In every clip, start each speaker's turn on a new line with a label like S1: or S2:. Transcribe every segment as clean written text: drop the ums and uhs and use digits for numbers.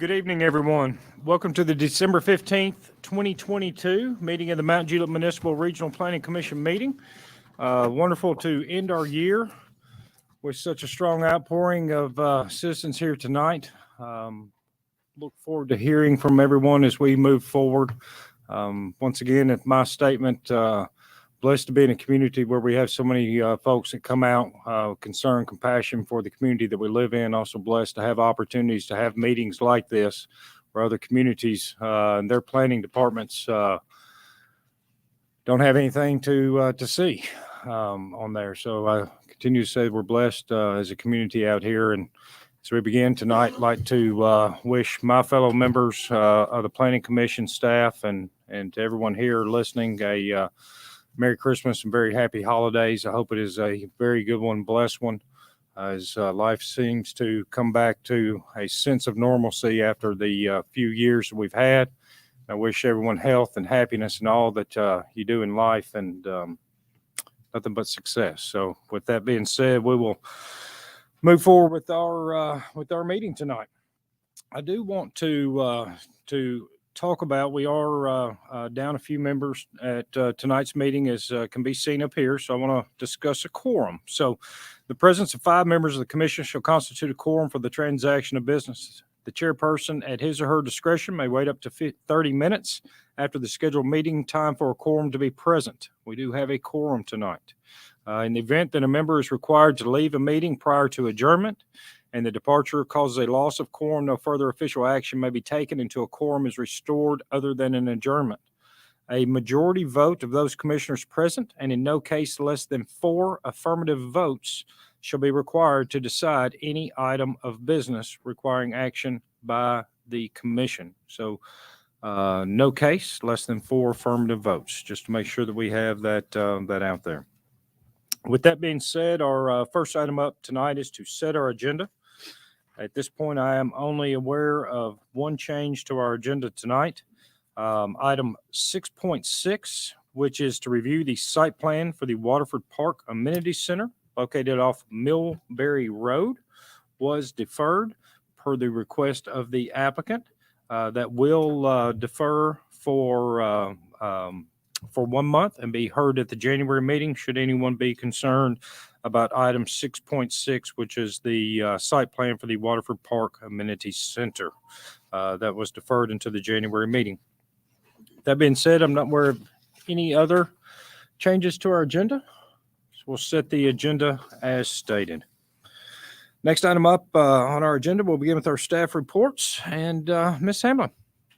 S1: Good evening, everyone. Welcome to the December 15th, 2022 meeting of the Mount Juliet Municipal Regional Planning Commission meeting. Wonderful to end our year with such a strong outpouring of citizens here tonight. Look forward to hearing from everyone as we move forward. Once again, at my statement, blessed to be in a community where we have so many folks that come out, concern, compassion for the community that we live in. Also blessed to have opportunities to have meetings like this where other communities and their planning departments don't have anything to see on there. So I continue to say we're blessed as a community out here. And as we begin tonight, I'd like to wish my fellow members of the Planning Commission staff and to everyone here listening a Merry Christmas and very happy holidays. I hope it is a very good one, blessed one, as life seems to come back to a sense of normalcy after the few years that we've had. I wish everyone health and happiness and all that you do in life, and nothing but success. So with that being said, we will move forward with our meeting tonight. I do want to talk about, we are down a few members at tonight's meeting, as can be seen up here. So I want to discuss a quorum. So the presence of 5 members of the commission shall constitute a quorum for the transaction of business. The chairperson, at his or her discretion, may wait up to 30 minutes after the scheduled meeting time for a quorum to be present. We do have a quorum tonight. In the event that a member is required to leave a meeting prior to adjournment, and the departure causes a loss of quorum, no further official action may be taken until a quorum is restored other than an adjournment. A majority vote of those commissioners present, and in no case less than 4 affirmative votes, shall be required to decide any item of business requiring action by the commission. So no case less than 4 affirmative votes, just to make sure that we have that out there. With that being said, our first item up tonight is to set our agenda. At this point, I am only aware of one change to our agenda tonight. Item 6.6, which is to review the site plan for the Waterford Park Amenity Center located off Millbury Road, was deferred per the request of the applicant. That will defer for 1 month and be heard at the January meeting, should anyone be concerned about item 6.6, which is the site plan for the Waterford Park Amenity Center. That was deferred into the January meeting. That being said, I'm not aware of any other changes to our agenda. So we'll set the agenda as stated. Next item up on our agenda, we'll begin with our staff reports. And Ms. Hamlin.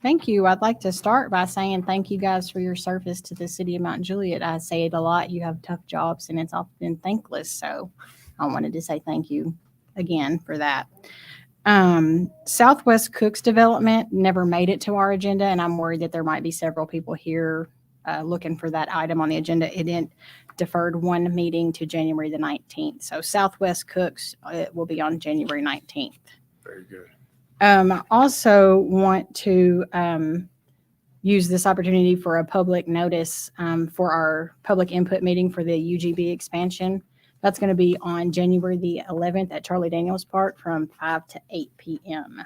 S2: Thank you. I'd like to start by saying thank you guys for your service to the city of Mount Juliet. I say it a lot. You have tough jobs and it's often thankless. So I wanted to say thank you again for that. Southwest Cooks Development never made it to our agenda, and I'm worried that there might be several people here looking for that item on the agenda. It deferred 1 meeting to January the 19th. So Southwest Cooks, it will be on January 19th.
S1: Very good.
S2: I also want to use this opportunity for a public notice for our public input meeting for the UGB expansion. That's going to be on January the 11th at Charlie Daniels Park from 5 to 8 p.m.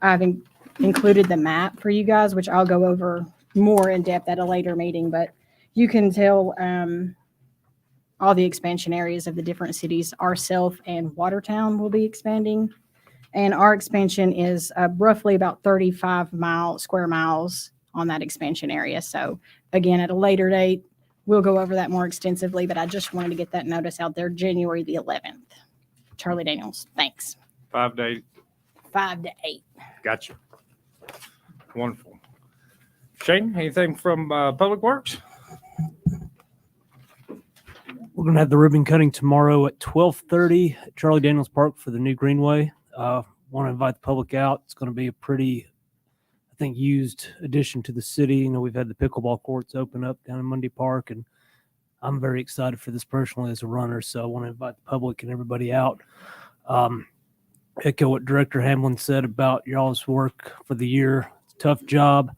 S2: I've included the map for you guys, which I'll go over more in depth at a later meeting, but you can tell all the expansion areas of the different cities. Ourself and Watertown will be expanding. And our expansion is roughly about 35 square miles on that expansion area. So again, at a later date, we'll go over that more extensively, but I just wanted to get that notice out there, January the 11th. Charlie Daniels, thanks.
S1: 5 to 8.
S2: 5 to 8.
S1: Gotcha. Wonderful. Shane, anything from Public Works?
S3: We're going to have the ribbon cutting tomorrow at 12:30 at Charlie Daniels Park for the new Greenway. Want to invite the public out. It's going to be a pretty, I think, used addition to the city. You know, we've had the pickleball courts open up down in Mundy Park, and I'm very excited for this personally as a runner. So I want to invite the public and everybody out. Echo what Director Hamlin said about y'all's work for the year. It's a tough job,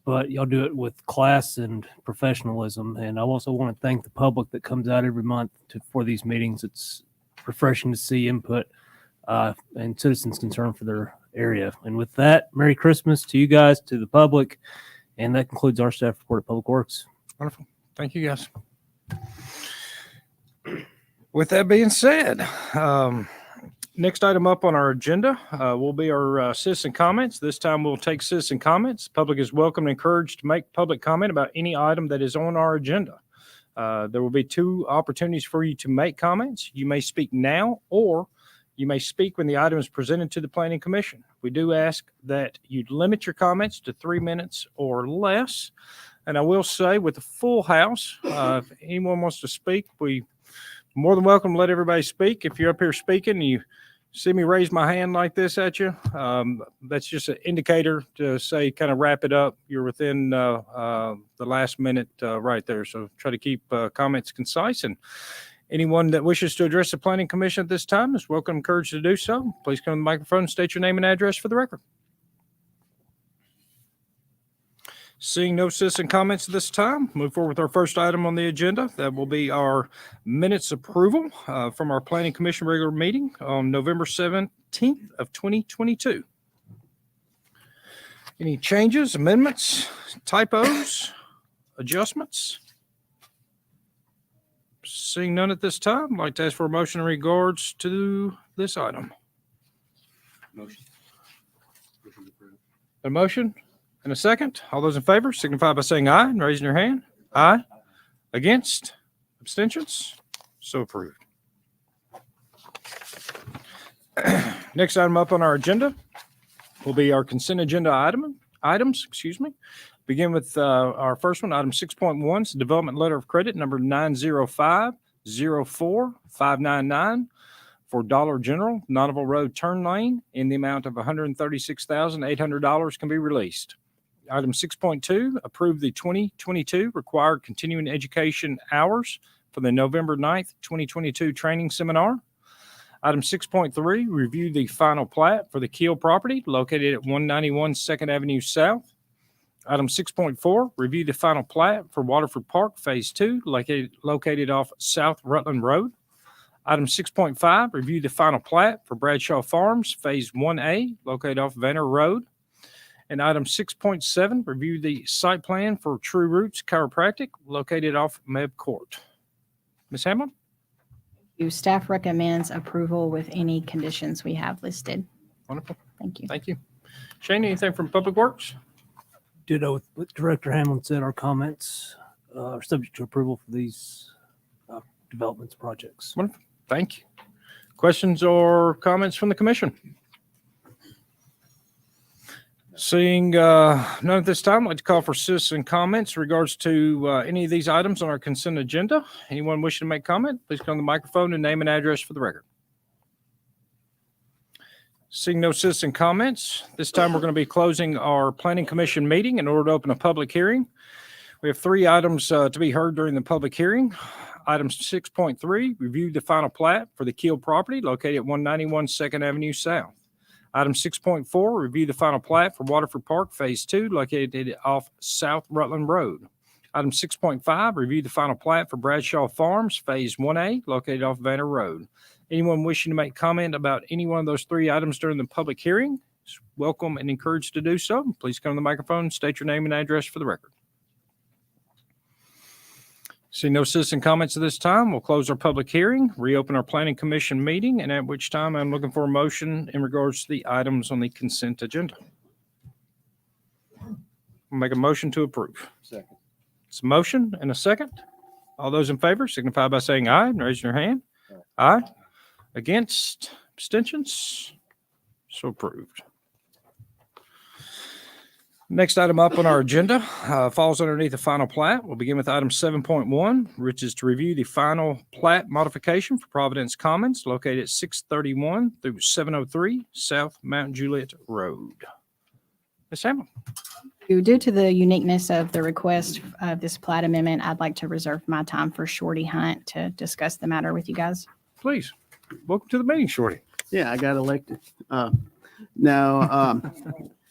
S3: but y'all do it with class and professionalism. And I also want to thank the public that comes out every month for these meetings. It's refreshing to see input and citizens concerned for their area. And with that, Merry Christmas to you guys, to the public, and that concludes our staff report of Public Works.
S1: Wonderful. Thank you, guys. With that being said, next item up on our agenda will be our citizen comments. This time we'll take citizen comments. Public is welcome and encouraged to make public comment about any item that is on our agenda. There will be 2 opportunities for you to make comments. You may speak now, or you may speak when the item is presented to the Planning Commission. We do ask that you limit your comments to 3 minutes or less. And I will say, with the full house, if anyone wants to speak, we more than welcome to let everybody speak. If you're up here speaking and you see me raise my hand like this at you, that's just an indicator to say, kind of wrap it up. You're within the last minute right there. So try to keep comments concise. And anyone that wishes to address the Planning Commission at this time is welcome, encouraged to do so. Please come to the microphone and state your name and address for the record. Seeing no citizen comments at this time, move forward with our first item on the agenda. That will be our minutes approval from our Planning Commission regular meeting on November 17th of 2022. Any changes, amendments, typos, adjustments? Seeing none at this time, I'd like to ask for a motion in regards to this item.
S4: Motion.
S1: A motion? And a second. All those in favor signify by saying aye and raising your hand. Aye. Against? Abstentions? So approved. Next item up on our agenda will be our consent agenda items. Begin with our first one, item 6.1, is the development letter of credit number 905-04-599 for Dollar General, Nottaville Road Turn Lane, in the amount of $136,800 can be released. Item 6.2, approve the 2022 required continuing education hours for the November 9th, 2022 training seminar. Item 6.3, review the final plat for the Keel property located at 191 2nd Avenue South. Item 6.4, review the final plat for Waterford Park Phase 2 located off South Rutland Road. Item 6.5, review the final plat for Bradshaw Farms Phase 1A located off Vanner Road. And item 6.7, review the site plan for True Roots Chiropractic located off Meb Court. Ms. Hamlin?
S2: Staff recommends approval with any conditions we have listed.
S1: Wonderful.
S2: Thank you.
S1: Thank you. Shane, anything from Public Works?
S3: Ditto with what Director Hamlin said. Our comments are subject to approval for these developments projects.
S1: Wonderful. Thank you. Questions or comments from the commission? Seeing none at this time, I'd like to call for citizen comments in regards to any of these items on our consent agenda. Anyone wishing to make comment, please come to the microphone and name and address for the record. Seeing no citizen comments, this time we're going to be closing our Planning Commission meeting in order to open a public hearing. We have 3 items to be heard during the public hearing. Item 6.3, review the final plat for the Keel property located at 191 2nd Avenue South. Item 6.4, review the final plat for Waterford Park Phase 2 located off South Rutland Road. Item 6.5, review the final plat for Bradshaw Farms Phase 1A located off Vanner Road. Anyone wishing to make comment about any one of those 3 items during the public hearing is welcome and encouraged to do so. Please come to the microphone, state your name and address for the record. See no citizen comments at this time. We'll close our public hearing, reopen our Planning Commission meeting, and at which time I'm looking for a motion in regards to the items on the consent agenda. I'll make a motion to approve.
S4: Second.
S1: It's a motion and a second. All those in favor signify by saying aye and raising your hand. Aye. Against? Abstentions? So approved. Next item up on our agenda falls underneath the final plat. We'll begin with item 7.1, which is to review the final plat modification for Providence Commons located at 631 through 703 South Mount Juliet Road. Ms. Hamlin.
S2: Due to the uniqueness of the request of this plat amendment, I'd like to reserve my time for Shorty Hunt to discuss the matter with you guys.
S1: Please. Welcome to the meeting, Shorty.
S4: Yeah, I got elected.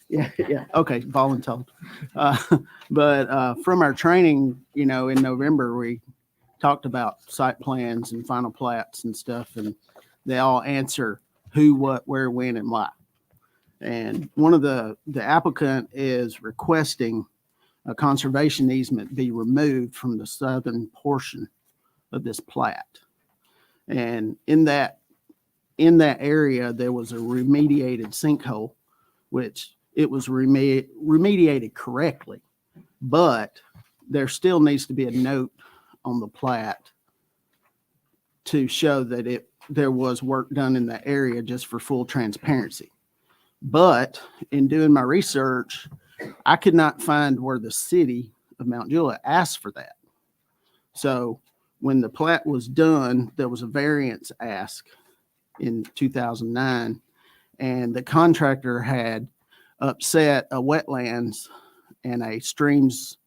S4: Yeah. Okay, voluntold. But from our training, in November, we talked about site plans and final plats and stuff, and they all answer who, what, where, when, and why. And one of the applicant is requesting a conservation easement be removed from the southern portion of this plat. And in that area, there was a remediated sinkhole, which it was remediated correctly, but there still needs to be a note on the plat to show that there was work done in the area, just for full transparency. But in doing my research, I could not find where the city of Mount Juliet asked for that. So when the plat was done, there was a variance ask in 2009, and the contractor had upset a wetlands and a streams,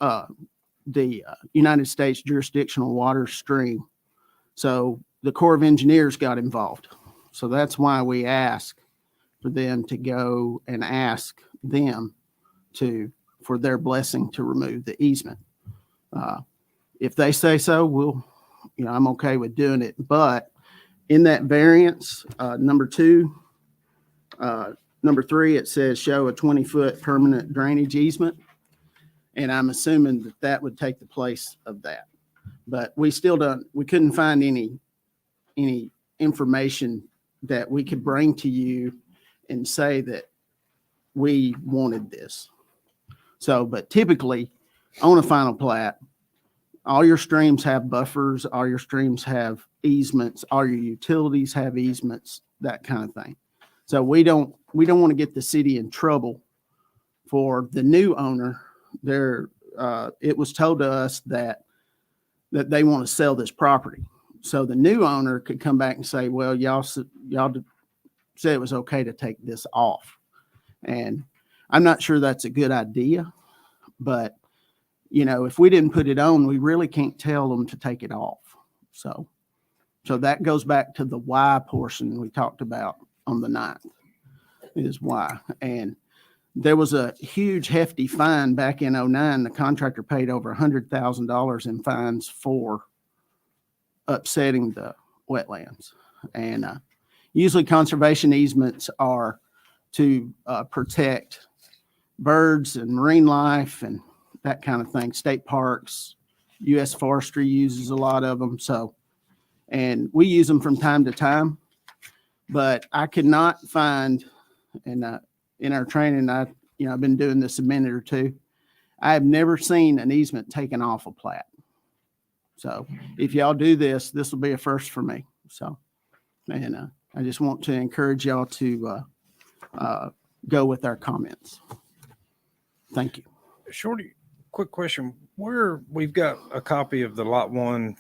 S4: the United States jurisdictional water stream. So the Corps of Engineers got involved. So that's why we asked for them to go and ask them for their blessing to remove the easement. If they say so, I'm okay with doing it. But in that variance, number 2, number 3, it says show a 20-foot permanent drainage easement. And I'm assuming that would take the place of that. But we couldn't find any information that we could bring to you and say that we wanted this. So, but typically on a final plat, all your streams have buffers, all your streams have easements, all your utilities have easements, that kind of thing. So we don't want to get the city in trouble. For the new owner, it was told to us that they want to sell this property. So the new owner could come back and say, well, y'all said it was okay to take this off. And I'm not sure that's a good idea, but if we didn't put it on, we really can't tell them to take it off. So that goes back to the why portion we talked about on the 9th, is why. And there was a huge hefty fine back in 2009. The contractor paid over $100,000 in fines for upsetting the wetlands. And usually conservation easements are to protect birds and marine life and that kind of thing. State parks, U.S. Forestry uses a lot of them. So, and we use them from time to time, but I could not find, and in our training, I've been doing this a minute or two, I have never seen an easement taken off a plat. So if y'all do this will be a first for me. So, and I just want to encourage y'all to go with our comments. Thank you.
S1: Shorty, quick question. Where we've got a copy of the Lot 1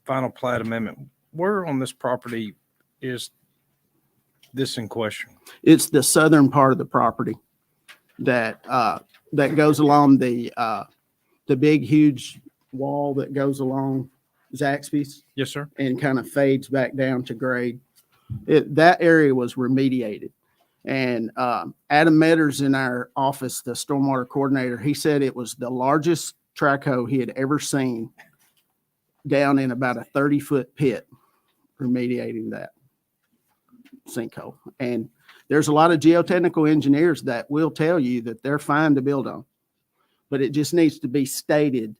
S1: final plat amendment, where on this property is this in question?
S4: It's the southern part of the property that goes along the big, huge wall that goes along Zaxby's.
S1: Yes, sir.
S4: And kind of fades back down to grade. That area was remediated. And Adam Metters in our office, the stormwater coordinator, he said it was the largest track hoe he had ever seen down in about a 30-foot pit, remediating that sinkhole. And there's a lot of geotechnical engineers that will tell you that they're fine to build on, but it just needs to be stated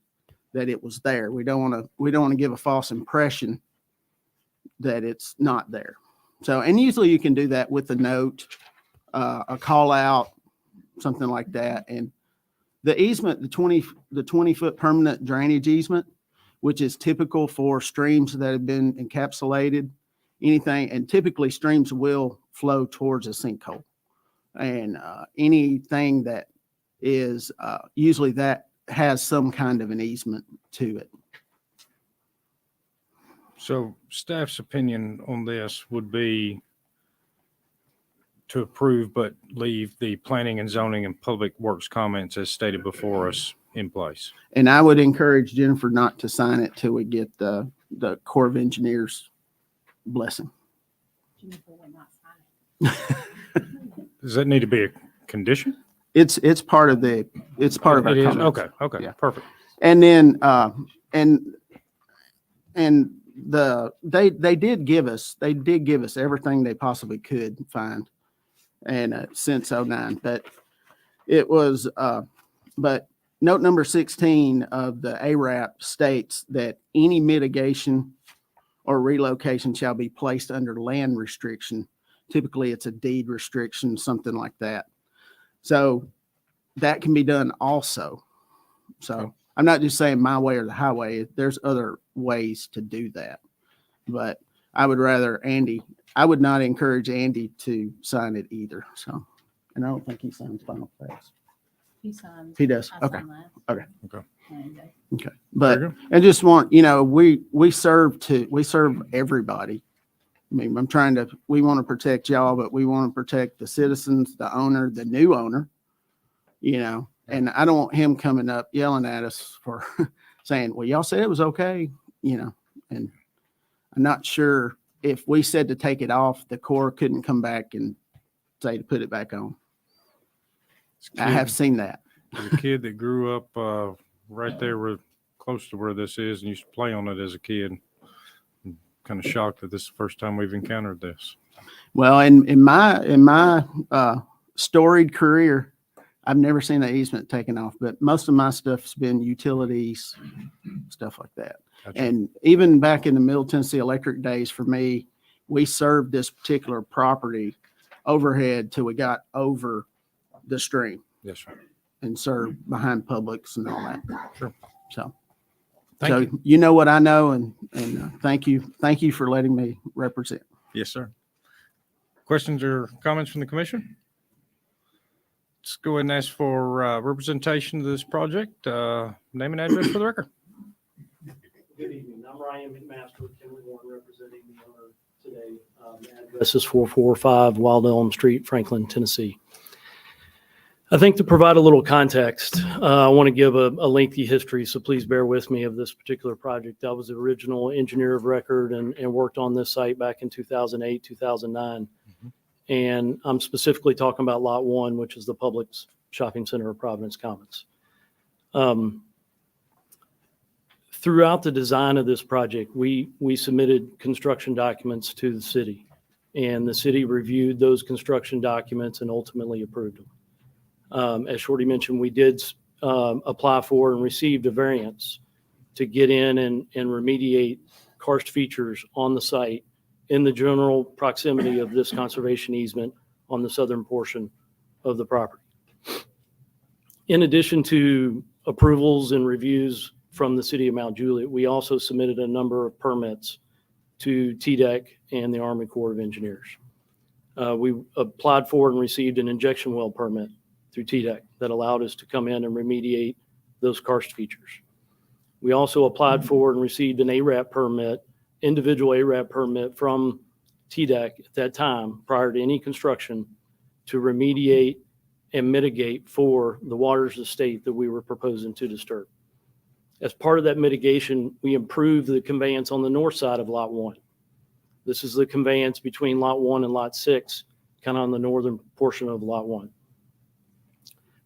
S4: that it was there. We don't want to give a false impression that it's not there. So, and usually you can do that with a note, a call out, something like that. And the easement, the 20-foot permanent drainage easement, which is typical for streams that have been encapsulated, anything, and typically streams will flow towards a sinkhole. And anything that is usually that has some kind of an easement to it.
S1: So staff's opinion on this would be to approve, but leave the planning and zoning and public works comments as stated before us in place.
S4: And I would encourage Jennifer not to sign it till we get the Corps of Engineers blessing.
S2: Jennifer would not sign it.
S1: Does that need to be a condition?
S4: It's part of our
S1: It is?
S4: comments.
S1: Okay,
S4: Yeah.
S1: perfect.
S4: And then and they did give us everything they possibly could find, and since '09, but it was but note number 16 of the ARAP states that any mitigation or relocation shall be placed under land restriction. Typically, it's a deed restriction, something like that. So that can be done also. So I'm not just saying my way or the highway. There's other ways to do that. But I would not encourage Andy to sign it either. So, and I don't think he signs final plats.
S2: He signs.
S4: He does.
S2: I
S4: Okay.
S2: sign that.
S4: Okay.
S1: Okay.
S4: Okay. But
S1: Very good.
S4: I just want, we serve everybody. I mean, we want to protect y'all, but we want to protect the citizens, the owner, the new owner, and I don't want him coming up yelling at us for saying, well, y'all said it was okay, and I'm not sure if we said to take it off, the Corps couldn't come back and say to put it back on. I have seen that.
S1: The kid that grew up right there close to where this is and used to play on it as a kid. I'm kind of shocked that this is the first time we've encountered this.
S4: Well, in my storied career, I've never seen an easement taken off, but most of my stuff's been utilities, stuff like that.
S1: Gotcha.
S4: And even back in the Middle Tennessee Electric days, for me, we served this particular property overhead till we got over the stream
S1: Yes, sir.
S4: and served behind Publix and all that.
S1: Sure.
S4: So,
S1: Thank you.
S4: you know what I know, and thank you for letting me represent.
S1: Yes, sir. Questions or comments from the commission? Let's go ahead and ask for representation of this project. Name and address for the record.
S3: Good evening. I'm Ryan McMaster with Kimberly Warren, representing the owner today. The address is 445 Wild Elm Street, Franklin, Tennessee. I think to provide a little context, I want to give a lengthy history, so please bear with me, of this particular project. I was the original engineer of record and worked on this site back in 2008, 2009. And I'm specifically talking about Lot 1, which is the Publix Shopping Center of Providence Commons. Throughout the design of this project, we submitted construction documents to the city, and the city reviewed those construction documents and ultimately approved them. As Shorty mentioned, we did apply for and received a variance to get in and remediate karst features on the site in the general proximity of this conservation easement on the southern portion of the property. In addition to approvals and reviews from the city of Mount Juliet, we also submitted a number of permits to TDEC and the Army Corps of Engineers. We applied for and received an injection well permit through TDEC that allowed us to come in and remediate those karst features. We also applied for and received an ARAP permit, individual ARAP permit from TDEC at that time, prior to any construction, to remediate and mitigate for the waters of the state that we were proposing to disturb. As part of that mitigation, we improved the conveyance on the north side of Lot 1. This is the conveyance between Lot 1 and Lot 6, kind of on the northern portion of Lot 1.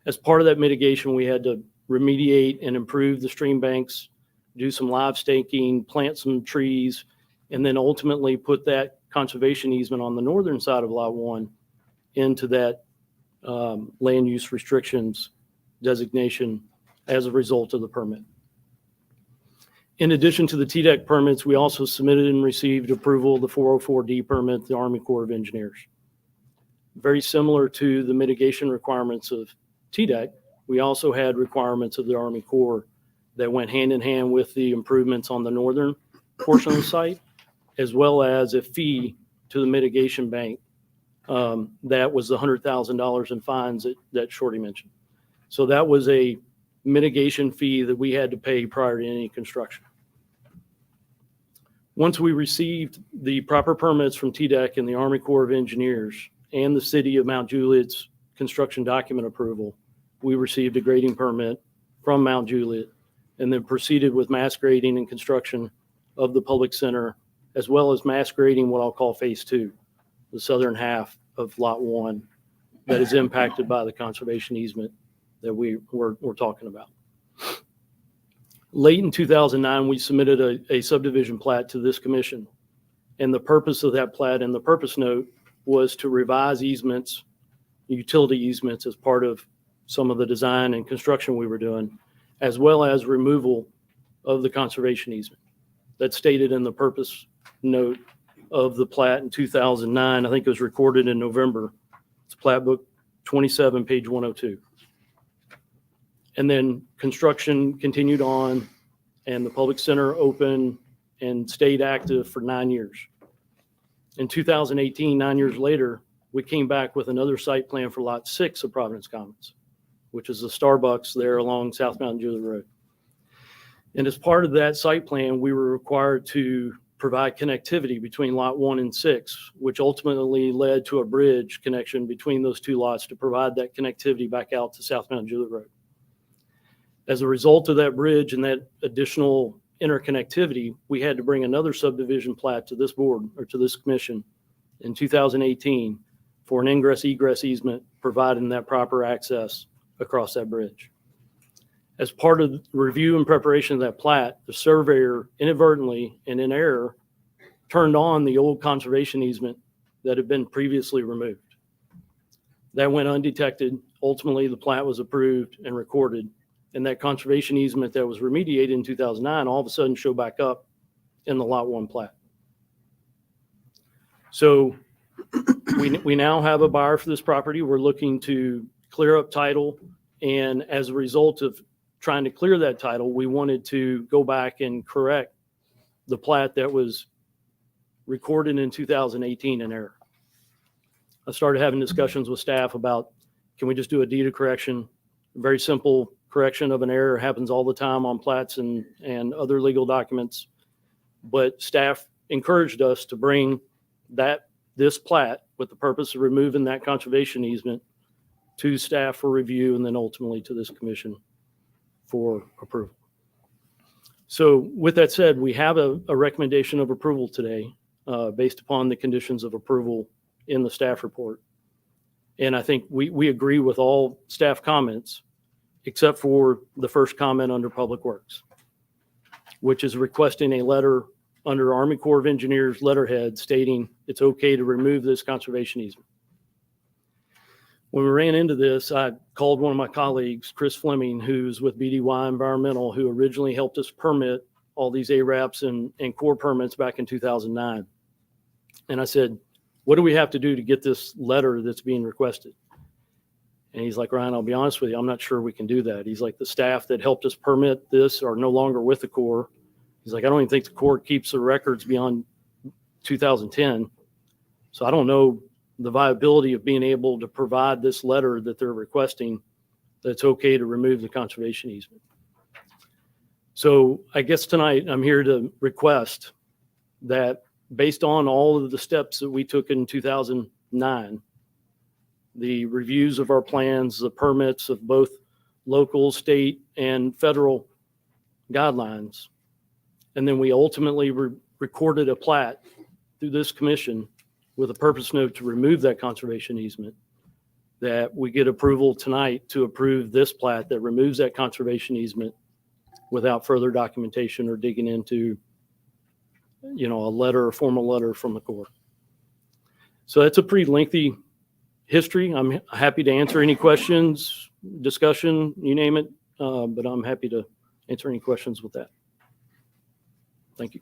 S3: As part of that mitigation, we had to remediate and improve the stream banks, do some live staking, plant some trees, and then ultimately put that conservation easement on the northern side of Lot 1 into that land use restrictions designation as a result of the permit. In addition to the TDEC permits, we also submitted and received approval of the 404D permit, the Army Corps of Engineers. Very similar to the mitigation requirements of TDEC, we also had requirements of the Army Corps that went hand in hand with the improvements on the northern portion of the site, as well as a fee to the mitigation bank. That was the $100,000 in fines that Shorty mentioned. So that was a mitigation fee that we had to pay prior to any construction. Once we received the proper permits from TDEC and the Army Corps of Engineers and the city of Mount Juliet's construction document approval, we received a grading permit from Mount Juliet and then proceeded with mass grading and construction of the public center, as well as mass grading what I'll call phase 2, the southern half of Lot 1 that is impacted by the conservation easement that we're talking about.
S5: Late in 2009, we submitted a subdivision plat to this commission. And the purpose of that plat and the purpose note was to revise easements, utility easements, as part of some of the design and construction we were doing, as well as removal of the conservation easement. That's stated in the purpose note of the plat in 2009. I think it was recorded in November. It's plat book 27, page 102. And then construction continued on, and the public center opened and stayed active for 9 years. In 2018, 9 years later, we came back with another site plan for lot 6 of Providence Commons, which is the Starbucks there along South Mountain Juliet Road. And as part of that site plan, we were required to provide connectivity between lot 1 and 6, which ultimately led to a bridge connection between those two lots to provide that connectivity back out to South Mountain Juliet Road. As a result of that bridge and that additional interconnectivity, we had to bring another subdivision plat to this board or to this commission in 2018 for an ingress egress easement providing that proper access across that bridge. As part of the review and preparation of that plat, the surveyor inadvertently and in error turned on the old conservation easement that had been previously removed. That went undetected. Ultimately, the plat was approved and recorded, and that conservation easement that was remediated in 2009 all of a sudden showed back up in the lot 1 plat. So we now have a buyer for this property. We're looking to clear up title, and as a result of trying to clear that title, we wanted to go back and correct the plat that was recorded in 2018 in error. I started having discussions with staff about, can we just do a deed of correction? Very simple correction of an error happens all the time on plats and other legal documents. But staff encouraged us to bring this plat with the purpose of removing that conservation easement to staff for review and then ultimately to this commission for approval. So with that said, we have a recommendation of approval today based upon the conditions of approval in the staff report. And I think we agree with all staff comments except for the first comment under Public Works, which is requesting a letter under Army Corps of Engineers letterhead stating it's okay to remove this conservation easement. When we ran into this, I called one of my colleagues, Chris Fleming, who's with BDY Environmental, who originally helped us permit all these ARAPs and Corps permits back in 2009. And I said, what do we have to do to get this letter that's being requested? And he's like, Ryan, I'll be honest with you, I'm not sure we can do that. He's like, the staff that helped us permit this are no longer with the Corps. He's like, I don't even think the Corps keeps the records beyond 2010. So I don't know the viability of being able to provide this letter that they're requesting that it's okay to remove the conservation easement. So I guess tonight I'm here to request that based on all of the steps that we took in 2009, the reviews of our plans, the permits of both local, state, and federal guidelines, and then we ultimately recorded a plat through this commission with a purpose note to remove that conservation easement, that we get approval tonight to approve this plat that removes that conservation easement without further documentation or digging into, a formal letter from the Corps. So that's a pretty lengthy history. I'm happy to answer any questions, discussion, you name it, but I'm happy to answer any questions with that. Thank you.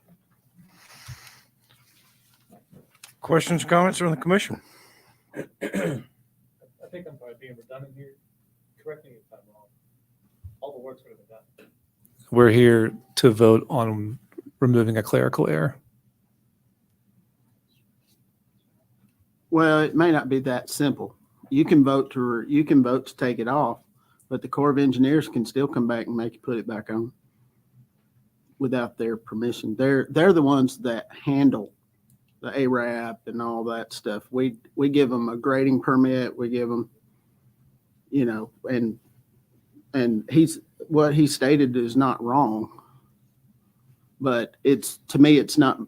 S1: Questions, comments from the commission?
S6: I think I'm probably being redundant here. Correct me if I'm wrong. All the work's would have been done.
S7: We're here to vote on removing a clerical error.
S4: Well, it may not be that simple. You can vote to take it off, but the Corps of Engineers can still come back and make you put it back on without their permission. They're the ones that handle the ARAP and all that stuff. We give them a grading permit. We give them, and what he stated is not wrong, but to me, it's not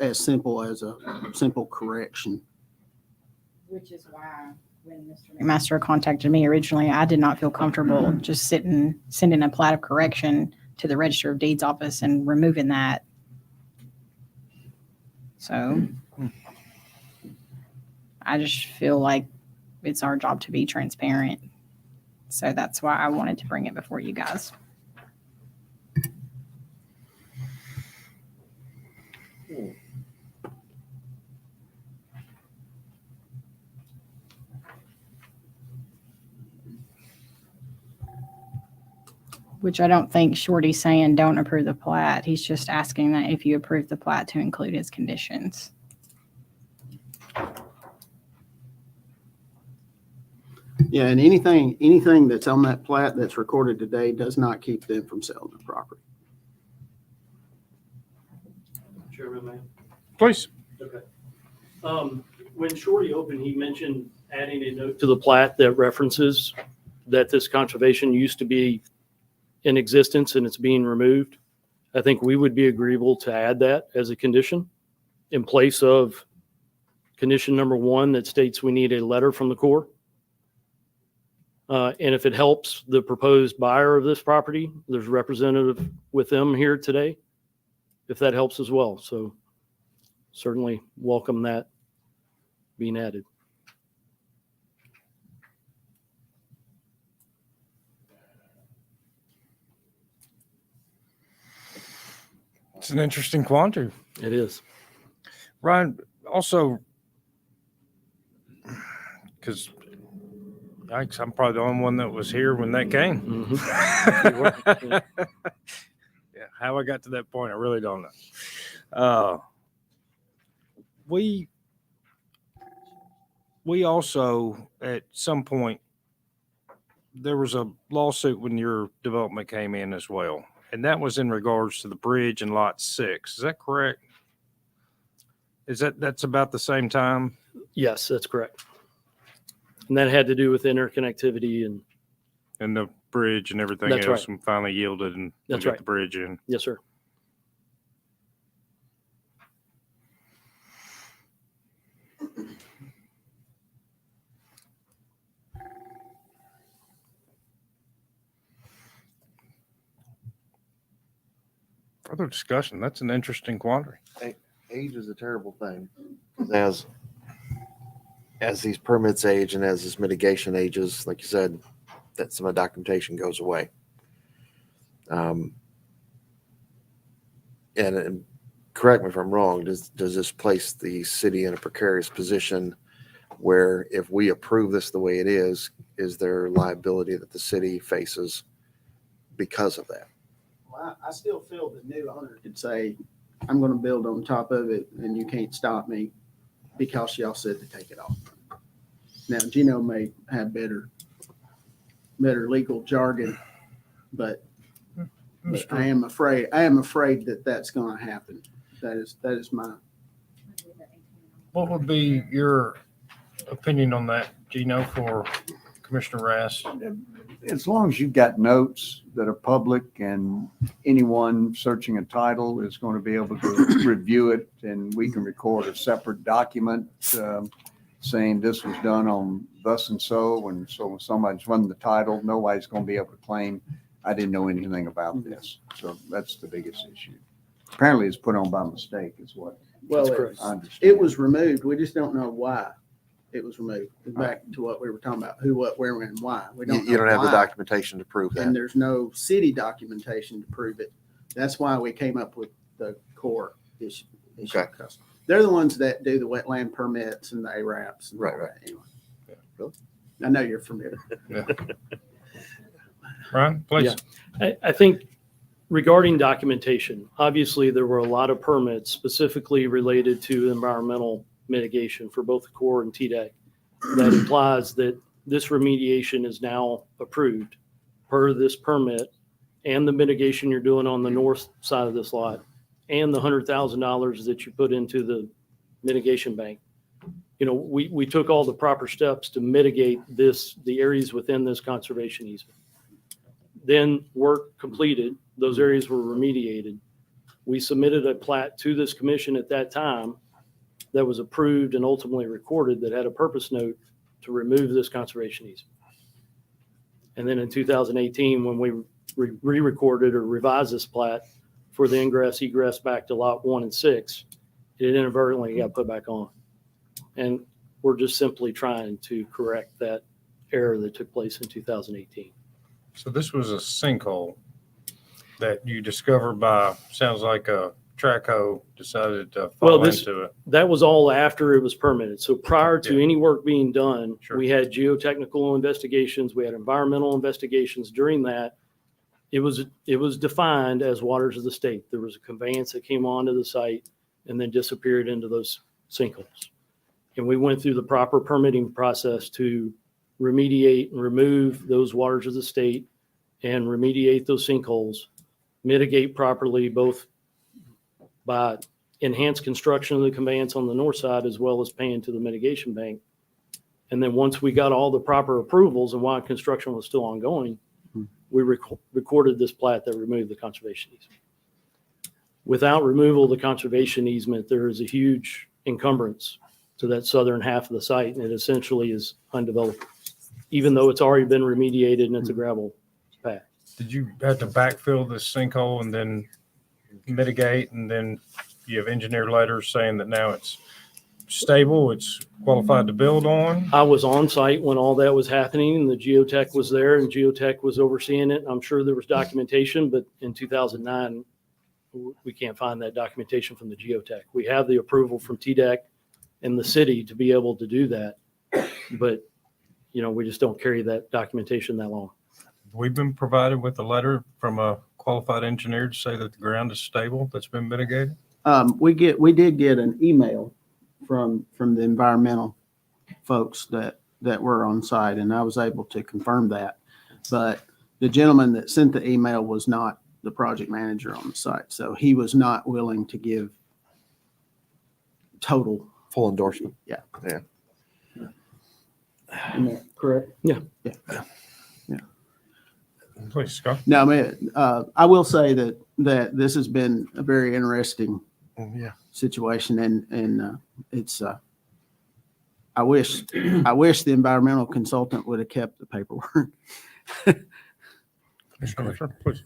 S4: as simple as a simple correction.
S2: Which is why when Mr. McMaster contacted me originally, I did not feel comfortable just sending a plat of correction to the Register of Deeds office and removing that. So I just feel like it's our job to be transparent. So that's why I wanted to bring it before you guys. Which I don't think Shorty's saying don't approve the plat. He's just asking that if you approve the plat to include his conditions.
S4: Yeah, and anything that's on that plat that's recorded today does not keep them from selling the property.
S5: Chairman, ma'am.
S1: Please.
S5: Okay. When Shorty opened, he mentioned adding a note to the plat that references that this conservation used to be in existence and it's being removed. I think we would be agreeable to add that as a condition in place of condition number 1 that states we need a letter from the Corps. And if it helps the proposed buyer of this property, there's a representative with them here today, if that helps as well. So certainly welcome that being added.
S1: It's an interesting quandary.
S5: It is.
S1: Ryan, also, because I'm probably the only one that was here when that came.
S5: Mhm.
S1: Yeah, how I got to that point, I really don't know. We also, at some point, there was a lawsuit when your development came in as well. And that was in regards to the bridge in lot 6. Is that correct? That's about the same time?
S5: Yes, that's correct. And that had to do with interconnectivity and
S1: And the bridge and everything
S5: That's
S1: else
S5: right.
S1: and finally yielded and we
S5: That's
S1: got
S5: right.
S1: the bridge in.
S5: yes, sir.
S1: Further discussion. That's an interesting quandary.
S8: Age is a terrible thing. 'Cause as these permits age and as this mitigation ages, like you said, that some of the documentation goes away. And correct me if I'm wrong, does this place the city in a precarious position where if we approve this the way it is there liability that the city faces because of that?
S4: Well, I still feel the new owner could say, I'm gonna build on top of it and you can't stop me because y'all said to take it off. Now, Gino may have better legal jargon, but I am afraid that that's gonna happen. That is my,
S1: What would be your opinion on that, Gino, for Commissioner Rass?
S9: As long as you've got notes that are public and anyone searching a title is going to be able to review it, and we can record a separate document saying this was done on thus and so when somebody's running the title, nobody's going to be able to claim, I didn't know anything about this. So that's the biggest issue. Apparently it's put on by mistake is what
S4: well,
S5: correct.
S9: I understand.
S4: it was removed. We just don't know why it was removed. Back to what we were talking about, who, what, where, and why. We don't
S8: You don't
S4: know
S8: have the
S4: why.
S8: documentation to prove
S4: And
S8: that.
S4: there's no city documentation to prove it. That's why we came up with the Corps issue.
S8: Okay.
S4: They're the ones that do the wetland permits and the ARAPs. And all
S8: Right, right.
S4: that anyway.
S1: Yeah.
S8: Really?
S4: I know you're familiar.
S1: Ryan, please.
S5: I think regarding documentation, obviously there were a lot of permits specifically related to environmental mitigation for both the Corps and TDEC. That implies that this remediation is now approved per this permit and the mitigation you're doing on the north side of this lot and the $100,000 that you put into the mitigation bank. You know, we took all the proper steps to mitigate the areas within this conservation easement. Then work completed, those areas were remediated. We submitted a plat to this commission at that time that was approved and ultimately recorded that had a purpose note to remove this conservation easement. And then in 2018, when we re-recorded or revised this plat for the ingress egress back to lot 1 and 6, it inadvertently got put back on. And we're just simply trying to correct that error that took place in 2018.
S1: So this was a sinkhole that you discovered by, sounds like a track hoe decided to
S5: Well,
S1: fall
S5: this-
S1: into it.
S5: That was all after it was permitted. So prior to
S1: Yeah.
S5: any work being done,
S1: Sure.
S5: we had geotechnical investigations, we had environmental investigations. During that, it was defined as waters of the state. There was a conveyance that came onto the site and then disappeared into those sinkholes. And we went through the proper permitting process to remediate and remove those waters of the state and remediate those sinkholes, mitigate properly, both by enhanced construction of the conveyance on the north side as well as paying to the mitigation bank. And then once we got all the proper approvals and while construction was still ongoing, we recorded this plat that removed the conservation easement. Without removal of the conservation easement, there is a huge encumbrance to that southern half of the site, and it essentially is undeveloped, even though it's already been remediated and it's a gravel path.
S1: Did you have to backfill this sinkhole and then mitigate, and then you have engineer letters saying that now it's stable, it's qualified to build on?
S5: I was on site when all that was happening, and the geotech was there, and geotech was overseeing it. I'm sure there was documentation, but in 2009, we can't find that documentation from the geotech. We have the approval from TDEC and the city to be able to do that, but we just don't carry that documentation that long.
S1: We've been provided with a letter from a qualified engineer to say that the ground is stable, that's been mitigated.
S4: We did get an email from the environmental folks that were on site, and I was able to confirm that. But the gentleman that sent the email was not the project manager on the site, so he was not willing to give total.
S8: Full endorsement.
S4: Yeah.
S8: Yeah.
S4: Isn't that correct?
S5: Yeah.
S4: Yeah.
S1: Please, Scott.
S4: No, I mean, I will say that this has been a very interesting
S8: Yeah.
S4: situation, and it's I wish the environmental consultant would have kept the paperwork.
S1: Please.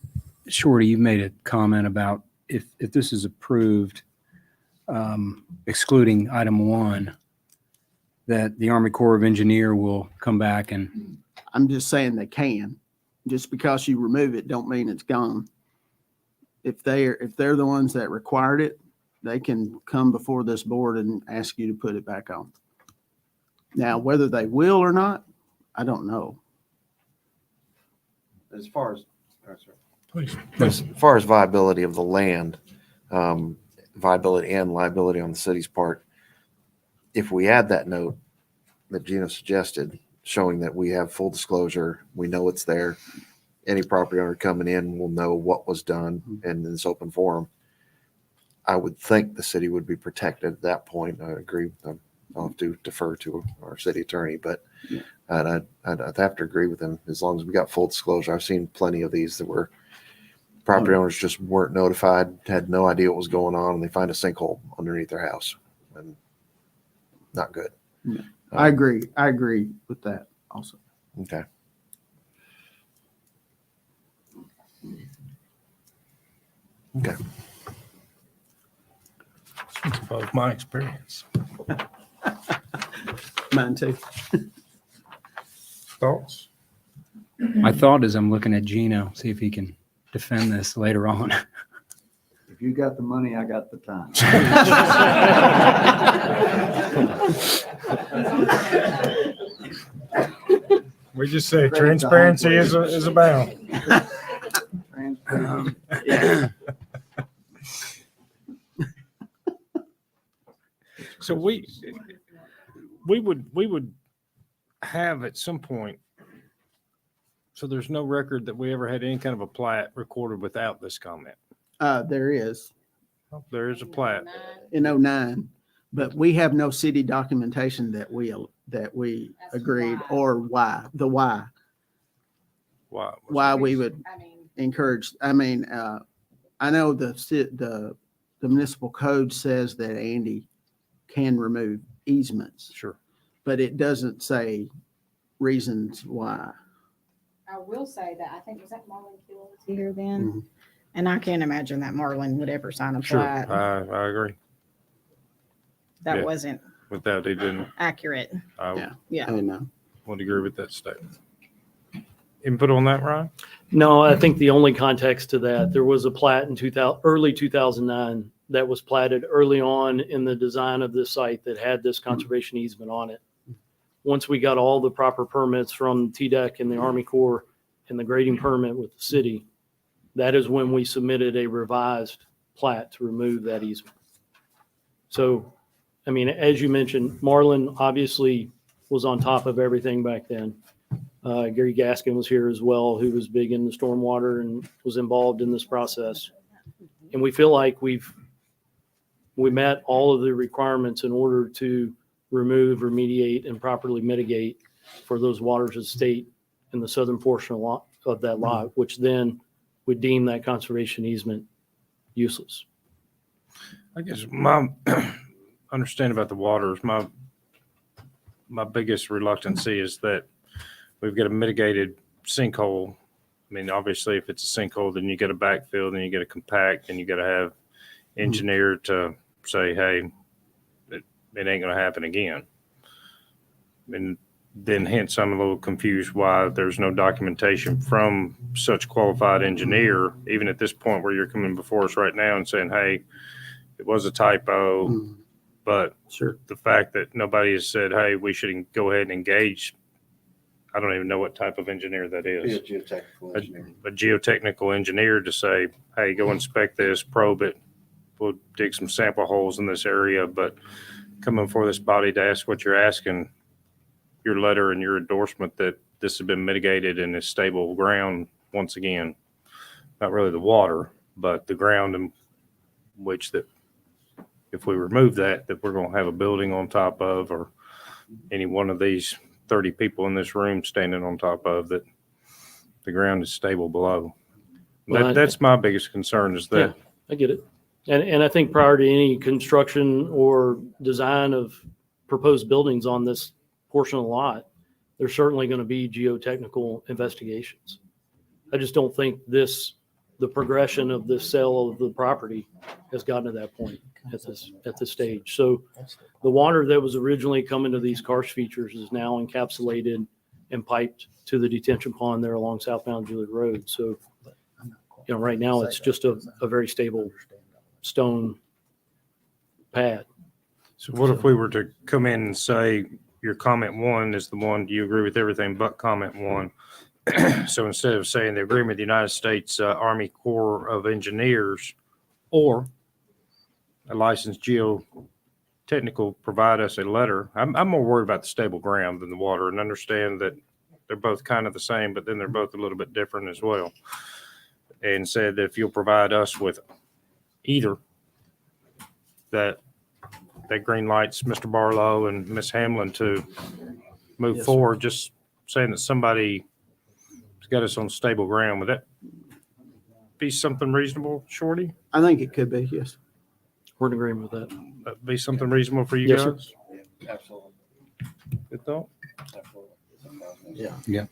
S10: Shorty, you made a comment about if this is approved, excluding item 1, that the Army Corps of Engineer will come back and,
S4: I'm just saying they can. Just because you remove it, don't mean it's gone. If they're the ones that required it, they can come before this board and ask you to put it back on. Now, whether they will or not, I don't know.
S9: As far as,
S1: Please.
S8: As far as viability of the land, viability and liability on the city's part, if we add that note that Gina suggested, showing that we have full disclosure, we know it's there, any property owner coming in will know what was done and in this open forum, I would think the city would be protected at that point. I agree with them. I'll have to defer to our city attorney, but I'd have to agree with him as long as we got full disclosure. I've seen plenty of these that were property owners just weren't notified, had no idea what was going on, and they find a sinkhole underneath their house, and not good.
S4: I agree with that also.
S8: Okay. Okay.
S1: It's above my experience.
S4: Mine too.
S1: Thoughts?
S10: my thought is I'm looking at Gino, see if he can defend this later on.
S9: if you got the money, I got the time.
S1: We just say transparency is abound. So we would have at some point, so there's no record that we ever had any kind of a plat recorded without this comment.
S4: There is
S1: There is a plat.
S4: in 09, but we have no city documentation that we agreed, or why
S1: Why?
S4: we would encourage. I mean, I know the municipal code says that Andy can remove easements,
S1: Sure.
S4: but it doesn't say reasons why.
S2: I will say that I think, was that Marlon Kill here then?
S4: Mhm.
S2: And I can't imagine that Marlon would ever sign a
S1: Sure,
S2: plat.
S1: I agree
S2: That
S1: yeah.
S2: wasn't
S1: with that. He didn't.
S2: accurate.
S1: I
S4: Yeah.
S2: Yeah.
S4: I know.
S1: would agree with that statement. Input on that, Ryan?
S5: No, I think the only context to that, there was a plat in early 2009 that was platted early on in the design of this site that had this conservation easement on it. Once we got all the proper permits from TDEC and the Army Corps and the grading permit with the city, that is when we submitted a revised plat to remove that easement. So, I mean, as you mentioned, Marlin obviously was on top of everything back then. Gary Gaskin was here as well, who was big in the stormwater and was involved in this process. And we feel like we met all of the requirements in order to remove, remediate, and properly mitigate for those waters of the state in the southern portion of that lot, which then would deem that conservation easement useless.
S1: I guess my understanding about the waters, my biggest reluctancy is that we've got a mitigated sinkhole. I mean, obviously, if it's a sinkhole, then you get a backfill, then you get a compact, and you got to have engineered to say, hey, it ain't going to happen again. And then hence I'm a little confused why there's no documentation from such qualified engineer, even at this point where you're coming before us right now and saying, hey, it was a typo, but
S4: Sure.
S1: the fact that nobody has said, hey, we should go ahead and engage, I don't even know what type of engineer that is.
S8: Geotechnical engineering.
S1: A geotechnical engineer to say, hey, go inspect this, probe it. We'll dig some sample holes in this area, but coming before this body to ask what you're asking, your letter and your endorsement that this has been mitigated and is stable ground, once again, not really the water, but the ground in which that if we remove that we're going to have a building on top of, or any one of these 30 people in this room standing on top of, that the ground is stable below.
S5: Well,
S1: That's my biggest concern is that.
S5: Yeah, I get it. And I think prior to any construction or design of proposed buildings on this portion of the lot, there's certainly going to be geotechnical investigations. I just don't think the progression of this sale of the property has gotten to that point at this stage. So the water that was originally coming to these karst features is now encapsulated and piped to the detention pond there along southbound Juliet Road. So, right now it's just a very stable stone pad.
S1: So what if we were to come in and say your comment one is the one, do you agree with everything but comment one? So instead of saying the agreement, the United States Army Corps of Engineers or a licensed geotechnical provide us a letter. I'm more worried about the stable ground than the water, and understand that they're both kind of the same, but then they're both a little bit different as well. And said that if you'll provide us with either that green lights Mr. Barlow and Miss Hamlin to move
S5: Yes, sir.
S1: forward, just saying that somebody has got us on stable ground. Would that be something reasonable, Shorty?
S4: I think it could be, yes.
S5: We're in agreement with that.
S1: That'd be something reasonable for you
S5: Yes, sir.
S1: guys?
S8: Absolutely.
S1: Good thought.
S4: Yeah.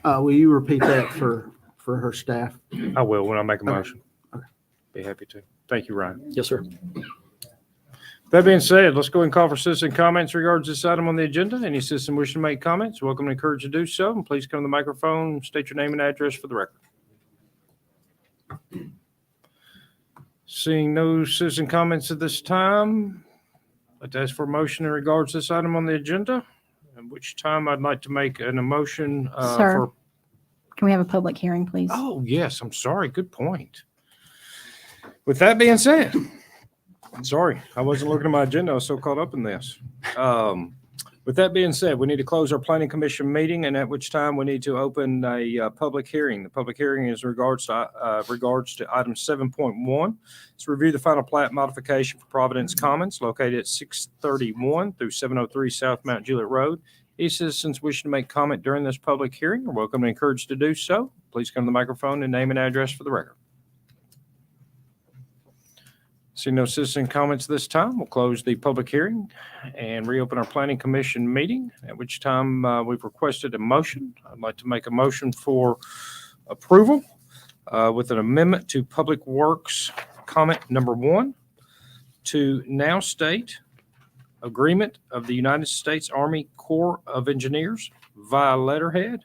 S4: Will you repeat that for her staff?
S1: I will when I make a
S4: Okay.
S1: motion. Be happy to. Thank you, Ryan.
S5: Yes, sir.
S1: That being said, let's go and call for citizen comments regards this item on the agenda. Any citizen wishing to make comments, welcome and encouraged to do so. And please come to the microphone, state your name and address for the record. Seeing no citizen comments at this time, I'd like to ask for a motion in regards to this item on the agenda, at which time I'd like to make an emotion
S2: Sir.
S1: for.
S2: Can we have a public hearing, please?
S1: Oh, yes, I'm sorry. Good point. With that being said, sorry, I wasn't looking at my agenda. I was so caught up in this. With that being said, we need to close our planning commission meeting, and at which time we need to open a public hearing. The public hearing is regards to item 7.1. It's review the final plat modification for Providence Commons located at 631 through 703 South Mount Juliet Road. Any citizens wishing to make comment during this public hearing are welcome and encouraged to do so. Please come to the microphone and name and address for the record. See no citizen comments this time. We'll close the public hearing and reopen our planning commission meeting, at which time we've requested a motion. I'd like to make a motion for approval with an amendment to Public Works comment number 1 to now state agreement of the United States Army Corps of Engineers via letterhead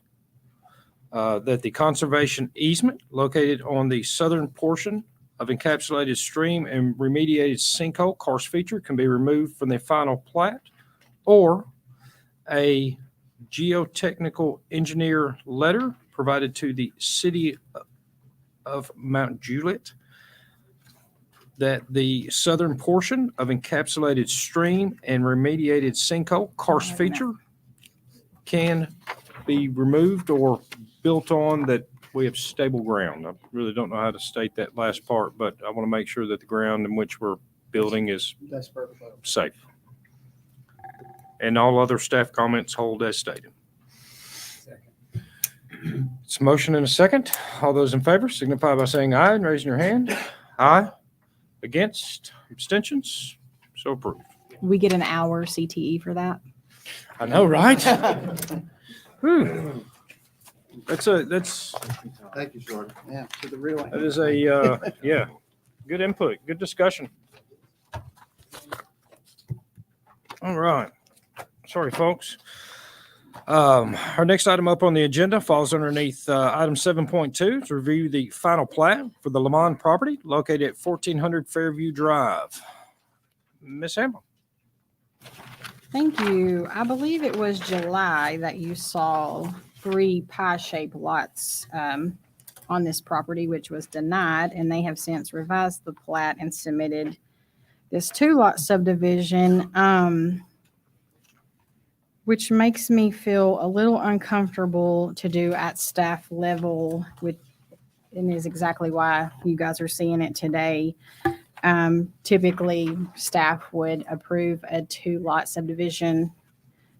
S1: that the conservation easement located on the southern portion of encapsulated stream and remediated sinkhole karst feature can be removed from the final plat, or a geotechnical engineer letter provided to the city of Mount Juliet that the southern portion of encapsulated stream and remediated sinkhole karst feature can be removed or built on, that we have stable ground. I really don't know how to state that last part, but I want to make sure that the ground in which we're building is safe. And all other staff comments hold as stated. It's a motion and a second. All those in favor signify by saying aye and raising your hand. Aye. Against? Abstentions? So approved.
S2: We get an hour CTE for that.
S1: I know, right? Whew. That's
S4: Thank you, Jordan. Yeah, to the real.
S1: that is a yeah, good input, good discussion. All right. Sorry, folks. Our next item up on the agenda falls underneath item 7.2 to review the final plat for the Lamont property located at 1400 Fairview Drive. Ms. Hamel.
S2: Thank you. I believe it was July that you saw 3 pie-shaped lots on this property, which was denied, and they have since revised the plat and submitted this 2-lot subdivision, which makes me feel a little uncomfortable to do at staff level, and is exactly why you guys are seeing it today. Typically, staff would approve a 2-lot subdivision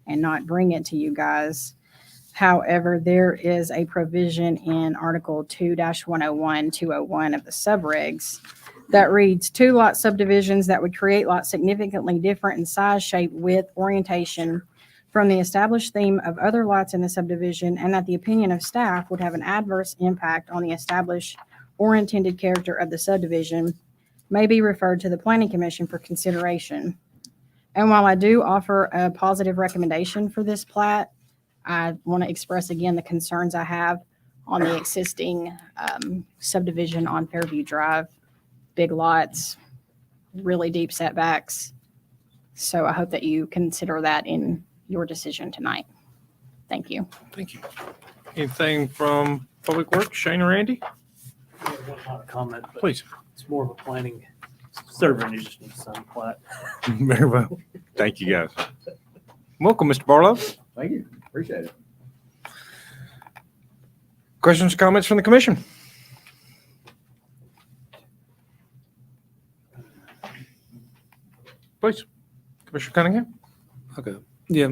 S2: and not bring it to you guys. However, there is a provision in Article 2-101-201 of the subregs that reads 2-lot subdivisions that would create lots significantly different in size, shape, width, orientation from the established theme of other lots in the subdivision, and that the opinion of staff would have an adverse impact on the established or intended character of the subdivision may be referred to the Planning Commission for consideration. And while I do offer a positive recommendation for this plat, I want to express again the concerns I have on the existing subdivision on Fairview Drive. Big lots, really deep setbacks. So I hope that you consider that in your decision tonight. Thank you.
S1: Thank you. Anything from Public Works, Shane or Randy?
S3: I have one more comment, but
S1: Please.
S3: it's more of a planning server and you just need to sign the plat.
S1: Very well. Thank you, guys. Welcome, Mr. Barlow.
S9: Thank you. Appreciate it.
S1: Questions or comments from the commission? Please. Commissioner Cunningham?
S7: Okay. Yeah.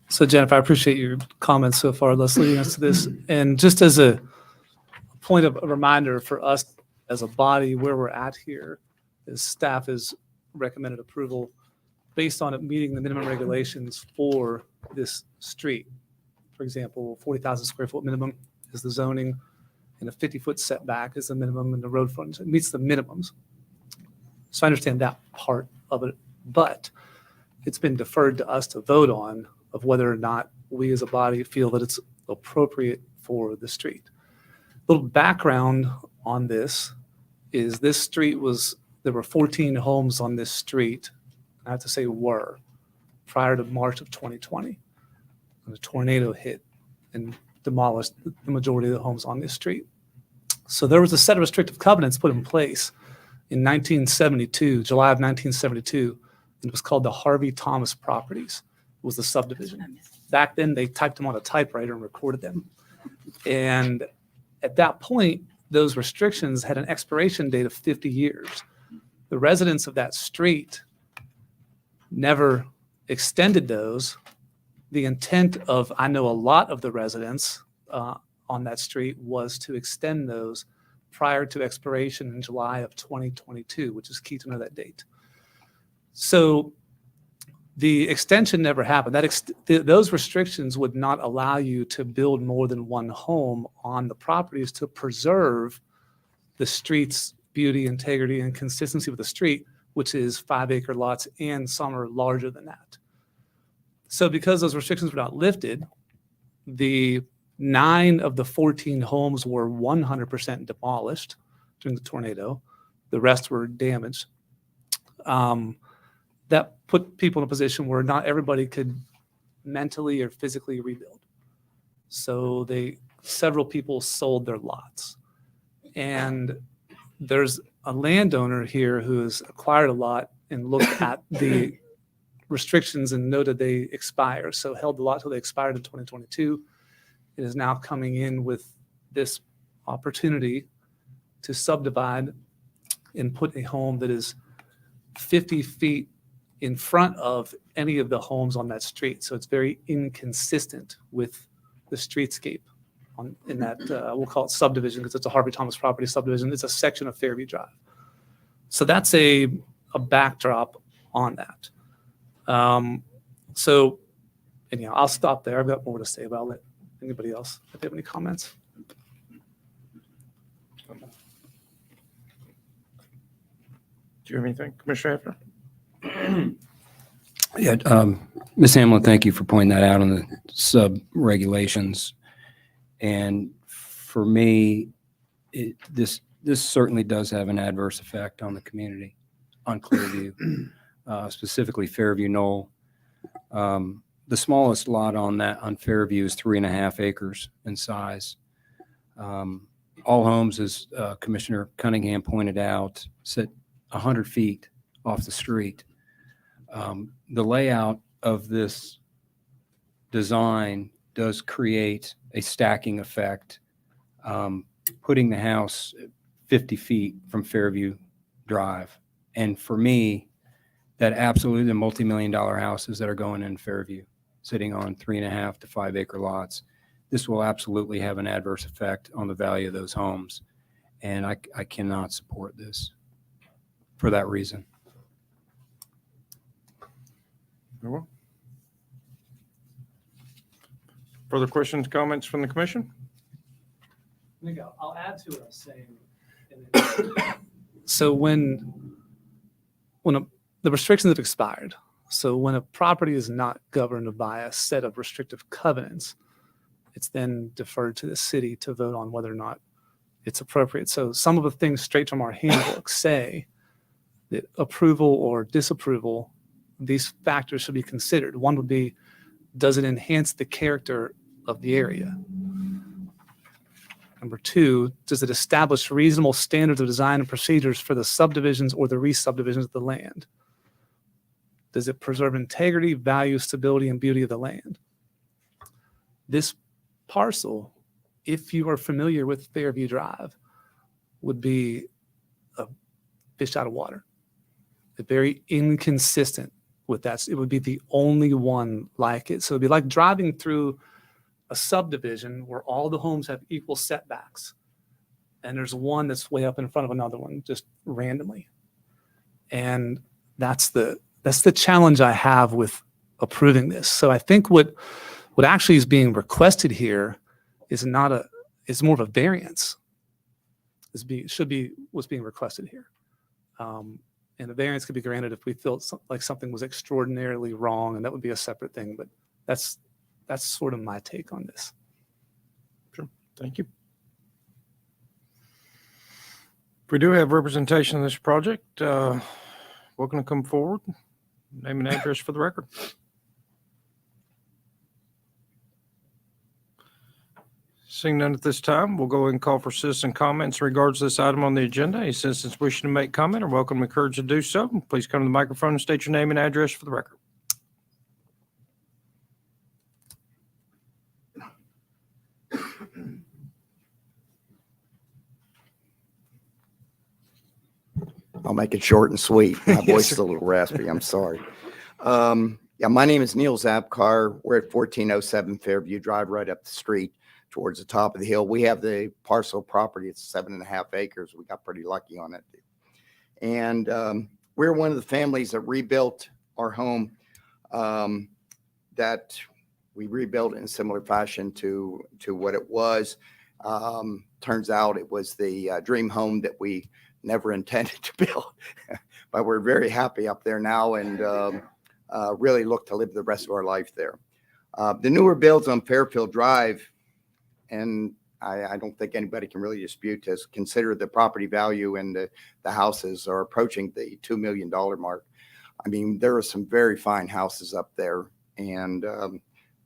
S7: So Jennifer, I appreciate your comments so far. Let's leading us to this. And just as a point of a reminder for us as a body, where we're at here is staff has recommended approval based on it meeting the minimum regulations for this street. For example, 40,000 square foot minimum is the zoning, and a 50-foot setback is the minimum in the road frontage. It meets the minimums. So I understand that part of it, but it's been deferred to us to vote on of whether or not we as a body feel that it's appropriate for the street. A little background on this is this street there were 14 homes on this street. I have to say were prior to March of 2020. When a tornado hit and demolished the majority of the homes on this street. So there was a set of restrictive covenants put in place in 1972, July of 1972. And it was called the Harvey Thomas Properties. It was the subdivision. Back then, they typed them on a typewriter and recorded them. And at that point, those restrictions had an expiration date of 50 years. The residents of that street never extended those. The intent of, I know a lot of the residents on that street was to extend those prior to expiration in July of 2022, which is key to know that date. So the extension never happened. Those restrictions would not allow you to build more than one home on the properties to preserve the street's beauty, integrity, and consistency with the street, which is 5-acre lots, and some are larger than that. So because those restrictions were not lifted, the 9 of the 14 homes were 100% demolished during the tornado. The rest were damaged. That put people in a position where not everybody could mentally or physically rebuild. So several people sold their lots. And there's a landowner here who has acquired a lot and looked at the restrictions and noted they expire. So held the lot till they expired in 2022. It is now coming in with this opportunity to subdivide and put a home that is 50 feet in front of any of the homes on that street. So it's very inconsistent with the streetscape in that, we'll call it subdivision because it's a Harvey Thomas property subdivision. It's a section of Fairview Drive. So that's a backdrop on that. So anyhow, I'll stop there. I've got more to say, but I'll let anybody else, if they have any comments.
S1: Do you have anything, Commissioner Hefner?
S10: Yeah, Ms. Hamlin, thank you for pointing that out on the sub-regulations. And for me, this certainly does have an adverse effect on the community, on Clearview, specifically Fairview Knoll. The smallest lot on Fairview is 3.5 acres in size. All homes, as Commissioner Cunningham pointed out, sit 100 feet off the street. The layout of this design does create a stacking effect, putting the house 50 feet from Fairview Drive. And for me, that absolutely the multi-million-dollar houses that are going in Fairview, sitting on 3.5 to 5 acre lots, this will absolutely have an adverse effect on the value of those homes. And I cannot support this for that reason.
S1: Very well. Further questions, comments from the commission?
S7: I'll add to what I was saying. So when the restrictions have expired, so when a property is not governed by a set of restrictive covenants, it's then deferred to the city to vote on whether or not it's appropriate. So some of the things straight from our handbook say that approval or disapproval, these factors should be considered. One would be, does it enhance the character of the area? Number 2, does it establish reasonable standards of design and procedures for the subdivisions or the re-subdivisions of the land? Does it preserve integrity, value, stability, and beauty of the land? This parcel, if you are familiar with Fairview Drive, would be a fish out of water. It's very inconsistent with that. It would be the only one like it. So it'd be like driving through a subdivision where all the homes have equal setbacks, and there's one that's way up in front of another one just randomly. And that's the challenge I have with approving this. So I think what actually is being requested here is is more of a variance. Should be what's being requested here. And a variance could be granted if we felt like something was extraordinarily wrong, and that would be a separate thing. But that's sort of my take on this.
S1: Sure. Thank you. We do have representation on this project. Welcome to come forward. Name and address for the record. Seeing none at this time, we'll go ahead and call for citizen comments in regards to this item on the agenda. Any citizens wishing to make comment are welcome and encouraged to do so. Please come to the microphone and state your name and address for the record.
S11: I'll make it short and sweet. My
S1: Yes,
S11: voice
S1: sir.
S11: is a little raspy. I'm sorry. Yeah, my name is Neil Zapkar. We're at 1407 Fairview Drive, right up the street. towards the top of the hill. We have the parcel property. It's 7.5 acres. We got pretty lucky on it. And we're one of the families that rebuilt our home, that we rebuilt in a similar fashion to what it was. Turns out it was the dream home that we never intended to build, but we're very happy up there now and really look to live the rest of our life there. The newer builds on Fairfield Drive, and I don't think anybody can really dispute this, consider the property value and the houses are approaching the $2 million mark. I mean, there are some very fine houses up there, and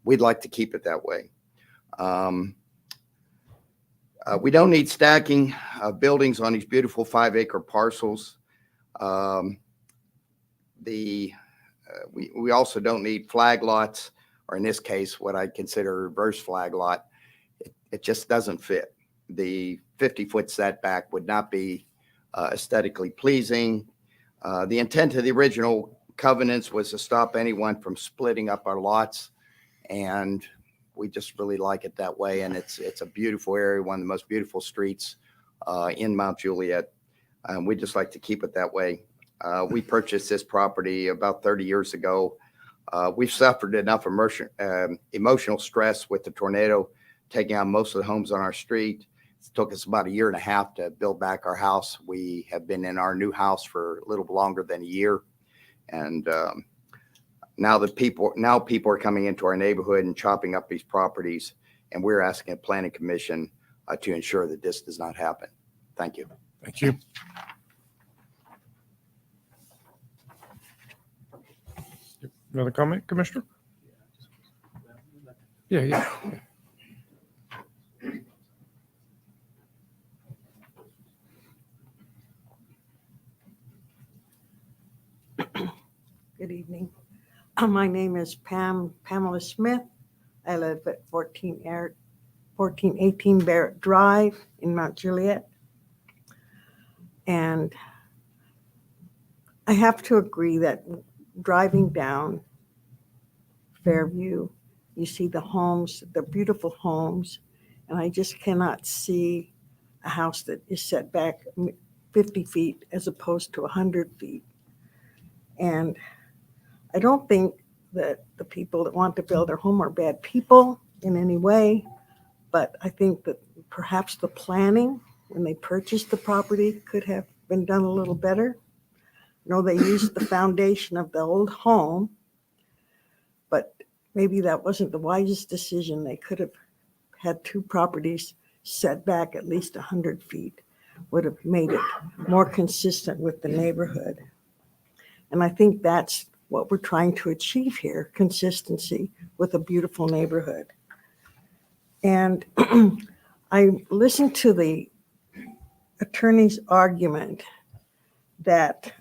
S11: we'd like to keep it that way. We don't need stacking buildings on these beautiful 5-acre parcels. We also don't need flag lots, or in this case, what I consider a reverse flag lot. It just doesn't fit. The 50-foot setback would not be aesthetically pleasing. The intent of the original covenants was to stop anyone from splitting up our lots, and we just really like it that way. And it's a beautiful area, one of the most beautiful streets in Mount Juliet. We just like to keep it that way. We purchased this property about 30 years ago. We've suffered enough emotional stress with the tornado taking out most of the homes on our street. It took us about 1.5 years to build back our house. We have been in our new house for a little longer than a year. And now people are coming into our neighborhood and chopping up these properties. And we're asking the Planning Commission to ensure that this does not happen. Thank you.
S1: Thank you. Another comment, Commissioner? Yeah.
S12: Good evening. My name is Pamela Smith. I live at 1418 Barrett Drive in Mount Juliet. And I have to agree that driving down Fairview, you see the homes, the beautiful homes, and I just cannot see a house that is set back 50 feet as opposed to 100 feet. And I don't think that the people that want to build their home are bad people in any way, but I think that perhaps the planning when they purchased the property could have been done a little better. No, they used the foundation of the old home, but maybe that wasn't the wisest decision. They could have had 2 properties set back at least 100 feet, would have made it more consistent with the neighborhood. And I think that's what we're trying to achieve here, consistency with a beautiful neighborhood. And I listened to the attorney's argument that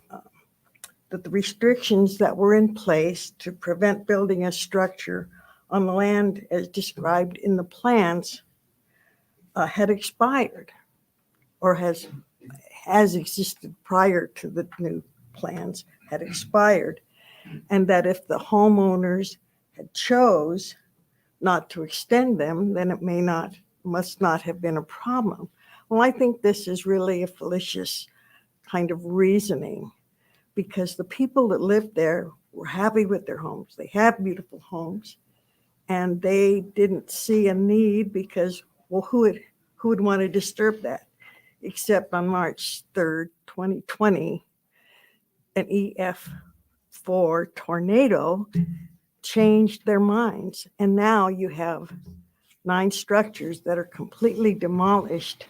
S12: the restrictions that were in place to prevent building a structure on the land as described in the plans had expired or has existed prior to the new plans had expired, and that if the homeowners had chose not to extend them, then it must not have been a problem. Well, I think this is really a fallacious kind of reasoning, because the people that lived there were happy with their homes. They have beautiful homes, and they didn't see a need because, well, who would want to disturb that? Except on March 3rd, 2020, an EF4 tornado changed their minds. And now you have 9 structures that are completely demolished,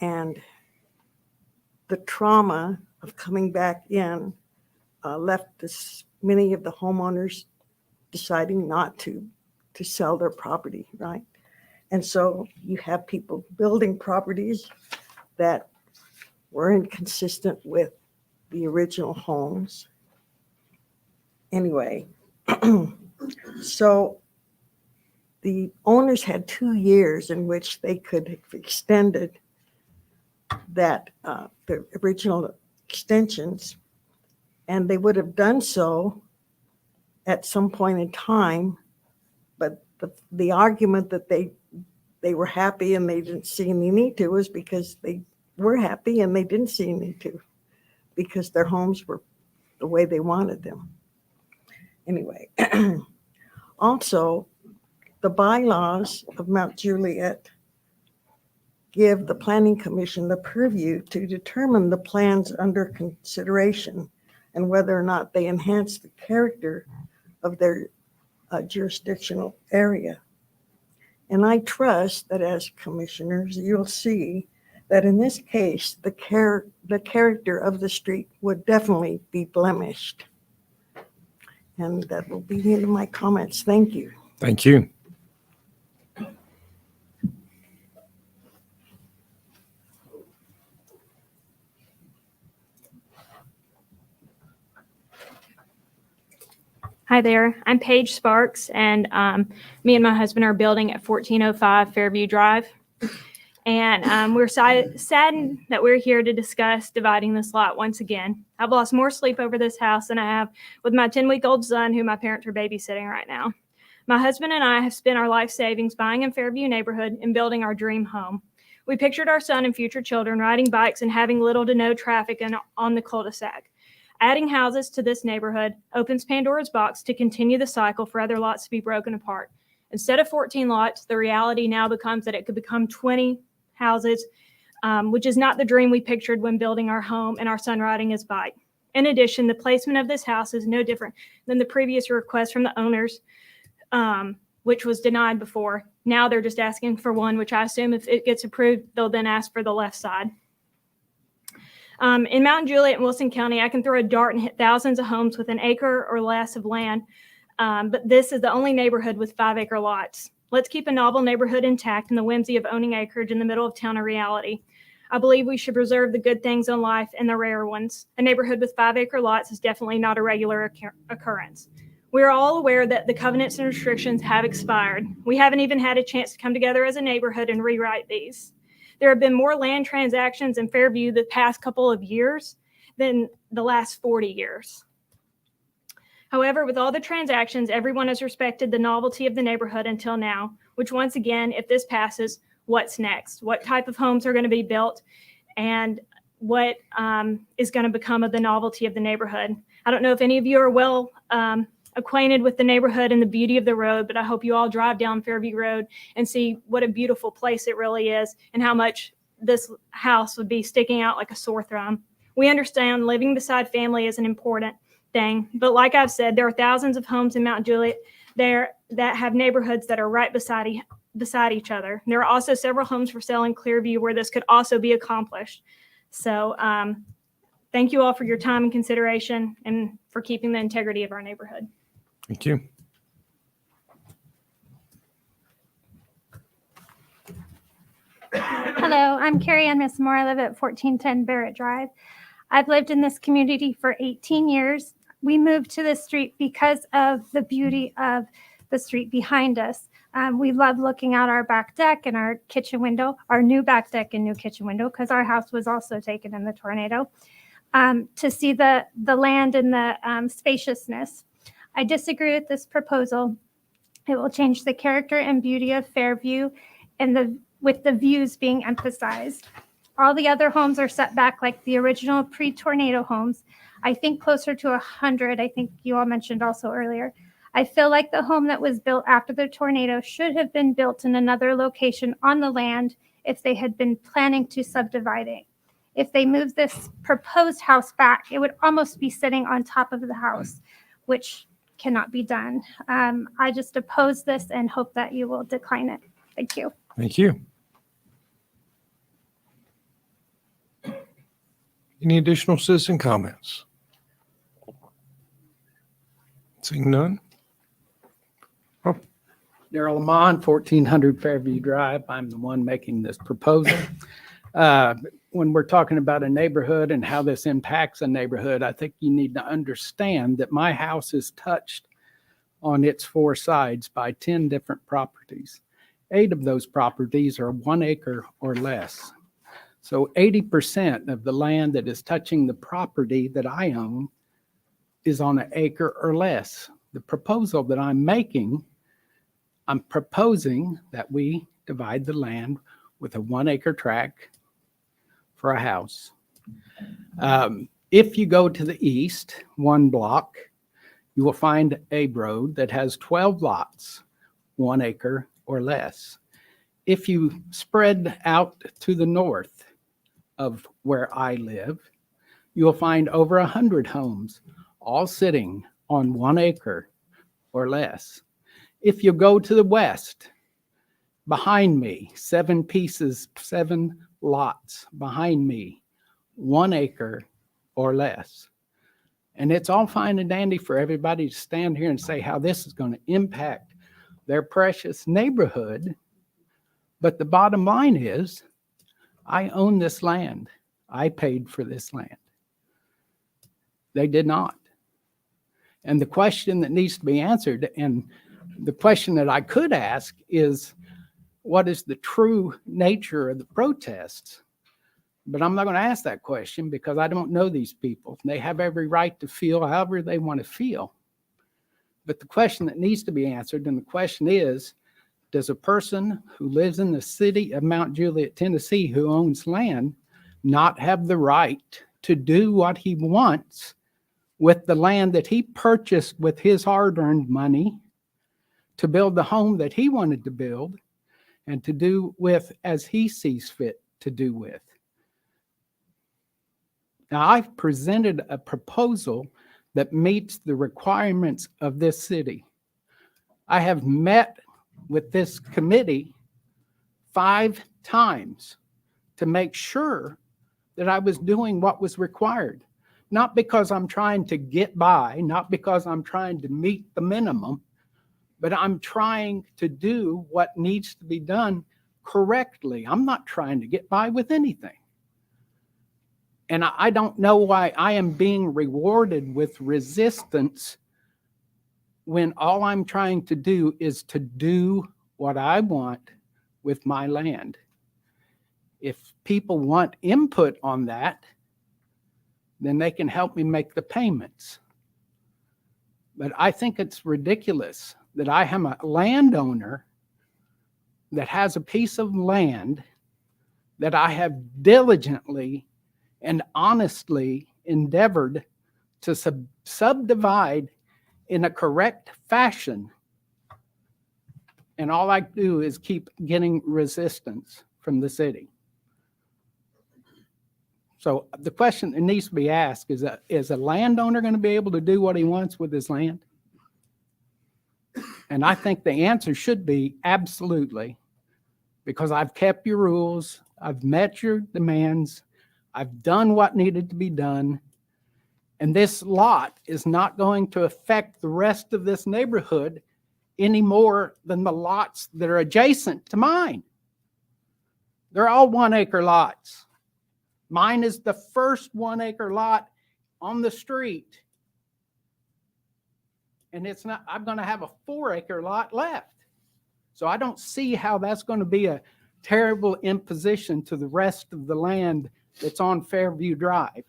S12: and the trauma of coming back in left many of the homeowners deciding not to sell their property, right? And so you have people building properties that were inconsistent with the original homes. Anyway, so the owners had 2 years in which they could have extended that the original extensions, and they would have done so at some point in time. But the argument that they they were happy and they didn't see any need to was because they were happy and they didn't see any need to because their homes were the way they wanted them. Anyway, also, the bylaws of Mount Juliet give the Planning Commission the purview to determine the plans under consideration and whether or not they enhance the character of their jurisdictional area. And I trust that as commissioners, you'll see that in this case, the character of the street would definitely be blemished. And that will be the end of my comments. Thank you.
S1: Thank you.
S13: Hi there, I'm Paige Sparks, and me and my husband are building at 1405 Fairview Drive. And we're saddened that we're here to discuss dividing this lot once again. I've lost more sleep over this house than I have with my 10-week-old son, who my parents are babysitting right now. My husband and I have spent our life savings buying in Fairview neighborhood and building our dream home. We pictured our son and future children riding bikes and having little to no traffic on the cul-de-sac. Adding houses to this neighborhood opens Pandora's box to continue the cycle for other lots to be broken apart. Instead of 14 lots, the reality now becomes that it could become 20 houses, which is not the dream we pictured when building our home and our son riding his bike. In addition, the placement of this house is no different than the previous request from the owners, which was denied before. Now they're just asking for one, which I assume if it gets approved, they'll then ask for the left side. In Mount Juliet and Wilson County, I can throw a dart and hit thousands of homes with an acre or less of land, but this is the only neighborhood with 5-acre lots. Let's keep a novel neighborhood intact and the whimsy of owning acreage in the middle of town a reality. I believe we should preserve the good things in life and the rare ones. A neighborhood with 5-acre lots is definitely not a regular occurrence. We are all aware that the covenants and restrictions have expired. We haven't even had a chance to come together as a neighborhood and rewrite these. There have been more land transactions in Fairview the past couple of years than the last 40 years. However, with all the transactions, everyone has respected the novelty of the neighborhood until now, which once again, if this passes, what's next? What type of homes are going to be built and what is going to become of the novelty of the neighborhood? I don't know if any of you are well acquainted with the neighborhood and the beauty of the road, but I hope you all drive down Fairview Road and see what a beautiful place it really is and how much this house would be sticking out like a sore thumb. We understand living beside family is an important thing, but like I've said, there are thousands of homes in Mount Juliet there that have neighborhoods that are right beside each other. There are also several homes for sale in Clearview where this could also be accomplished. So thank you all for your time and consideration and for keeping the integrity of our neighborhood.
S1: Thank you.
S14: Hello, I'm Carrie Ann Miss Moore. I live at 1410 Barrett Drive. I've lived in this community for 18 years. We moved to this street because of the beauty of the street behind us. We love looking out our back deck and our kitchen window, our new back deck and new kitchen window, because our house was also taken in the tornado, to see the land and the spaciousness. I disagree with this proposal. It will change the character and beauty of Fairview and with the views being emphasized. All the other homes are set back like the original pre-tornado homes. I think closer to 100, I think you all mentioned also earlier. I feel like the home that was built after the tornado should have been built in another location on the land if they had been planning to subdivide it. If they move this proposed house back, it would almost be sitting on top of the house, which cannot be done. I just oppose this and hope that you will decline it. Thank you.
S1: Thank you. Any additional citizen comments? Seeing none?
S15: Daryl Lamont, 1400 Fairview Drive. I'm the one making this proposal. When we're talking about a neighborhood and how this impacts a neighborhood, I think you need to understand that my house is touched on its 4 sides by 10 different properties. 8 of those properties are 1 acre or less. So 80% of the land that is touching the property that I own is on 1 acre or less. The proposal that I'm making, I'm proposing that we divide the land with a 1 acre tract for a house. If you go to the east, 1 block, you will find a road that has 12 lots, 1 acre or less. If you spread out to the north of where I live, you will find over 100 homes, all sitting on 1 acre or less. If you go to the west, behind me, 7 pieces, 7 lots behind me, 1 acre or less. And it's all fine and dandy for everybody to stand here and say how this is going to impact their precious neighborhood. But the bottom line is, I own this land. I paid for this land. They did not. And the question that needs to be answered, and the question that I could ask is, what is the true nature of the protests? But I'm not going to ask that question because I don't know these people. They have every right to feel however they want to feel. But the question that needs to be answered, and the question is, does a person who lives in the city of Mount Juliet, Tennessee, who owns land, not have the right to do what he wants with the land that he purchased with his hard-earned money to build the home that he wanted to build and to do with as he sees fit to do with? Now, I've presented a proposal that meets the requirements of this city. I have met with this committee 5 times to make sure that I was doing what was required. Not because I'm trying to get by, not because I'm trying to meet the minimum, but I'm trying to do what needs to be done correctly. I'm not trying to get by with anything. And I don't know why I am being rewarded with resistance when all I'm trying to do is to do what I want with my land. If people want input on that, then they can help me make the payments. But I think it's ridiculous that I am a landowner that has a piece of land that I have diligently and honestly endeavored to subdivide in a correct fashion. And all I do is keep getting resistance from the city. So the question that needs to be asked is a landowner going to be able to do what he wants with his land? And I think the answer should be absolutely, because I've kept your rules, I've met your demands, I've done what needed to be done, and this lot is not going to affect the rest of this neighborhood any more than the lots that are adjacent to mine. They're all 1 acre lots. Mine is the first 1 acre lot on the street. And it's not, I'm going to have a 4 acre lot left. So I don't see how that's going to be a terrible imposition to the rest of the land that's on Fairview Drive.